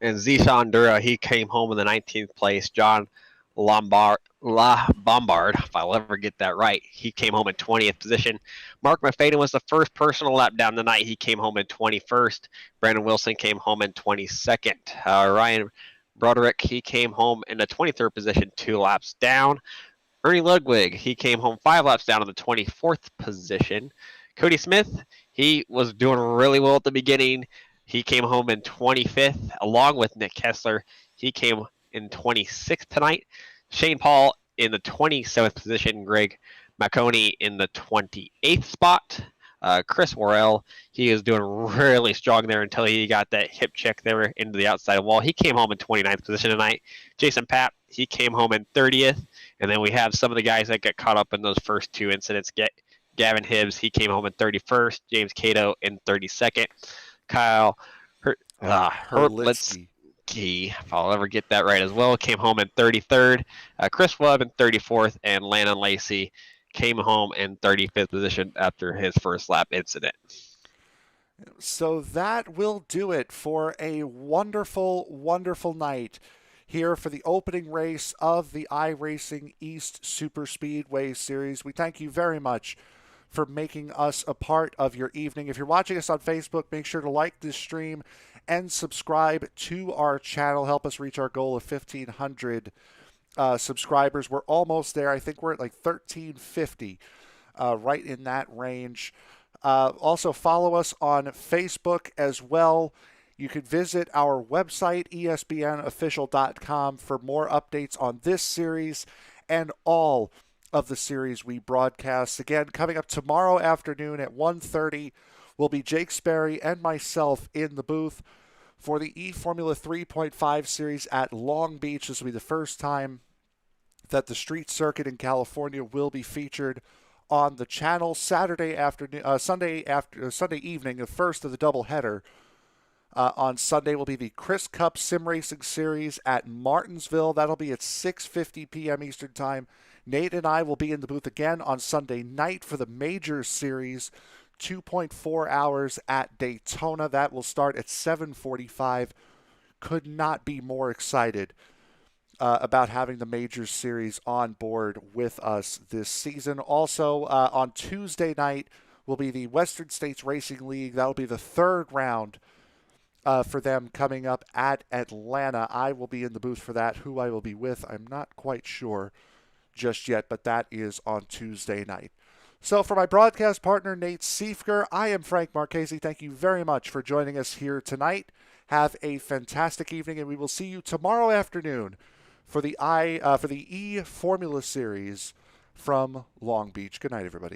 And Zishan Dura, he came home in the 19th place. John Bombard, if I'll ever get that right, he came home in 20th position. Mark McFadden was the first personal lap down tonight. He came home in 21st. Brandon Wilson came home in 22nd. Ryan Broderick, he came home in the 23rd position, 2 laps down. Ernie Ludwig, he came home 5 laps down in the 24th position. Cody Smith, he was doing really well at the beginning. He came home in 25th, along with Nick Kessler. He came in 26th tonight. Shane Paul in the 27th position. Greg Maconi in the 28th spot. Chris Worrell, he is doing really strong there until he got that hip check there into the outside wall. He came home in 29th position tonight. Jason Papp, he came home in 30th. And then we have some of the guys that got caught up in those first 2 incidents. Gavin Hibbs, he came home in 31st. James Cato in 32nd. Kyle Herlitz, Key, if I'll ever get that right as well, came home in 33rd. Chris Webb in 34th, and Landon Lacey came home in 35th position after his first lap incident. So that will do it for a wonderful, wonderful night here for the opening race of the iRacing East Superspeedway Series. We thank you very much for making us a part of your evening. If you're watching us on Facebook, make sure to like this stream and subscribe to our channel. Help us reach our goal of 1,500 subscribers. We're almost there. I think we're at like 1,350, right in that range. Also, follow us on Facebook as well. You can visit our website, espnofficial.com, for more updates on this series and all of the series we broadcast. Again, coming up tomorrow afternoon at 1:30 will be Jake Sperry and myself in the booth for the eFormula 3.5 series at Long Beach. This will be the first time that the street circuit in California will be featured on the channel. Sunday evening, the first of the doubleheader. On Sunday will be the Chris Cup Sim Racing Series at Martinsville. That'll be at 6:50 p.m. Eastern Time. Nate and I will be in the booth again on Sunday night for the Majors Series, 2.4 hours at Daytona. That will start at 7:45. Could not be more excited about having the Majors Series on board with us this season. Also, on Tuesday night will be the Western States Racing League. That will be the third round for them coming up at Atlanta. I will be in the booth for that. Who I will be with, I'm not quite sure just yet, but that is on Tuesday night. So for my broadcast partner, Nate Siefker, I am Frank Marchese. Thank you very much for joining us here tonight. Have a fantastic evening, and we will see you tomorrow afternoon for the E Formula Series from Long Beach. Good night, everybody.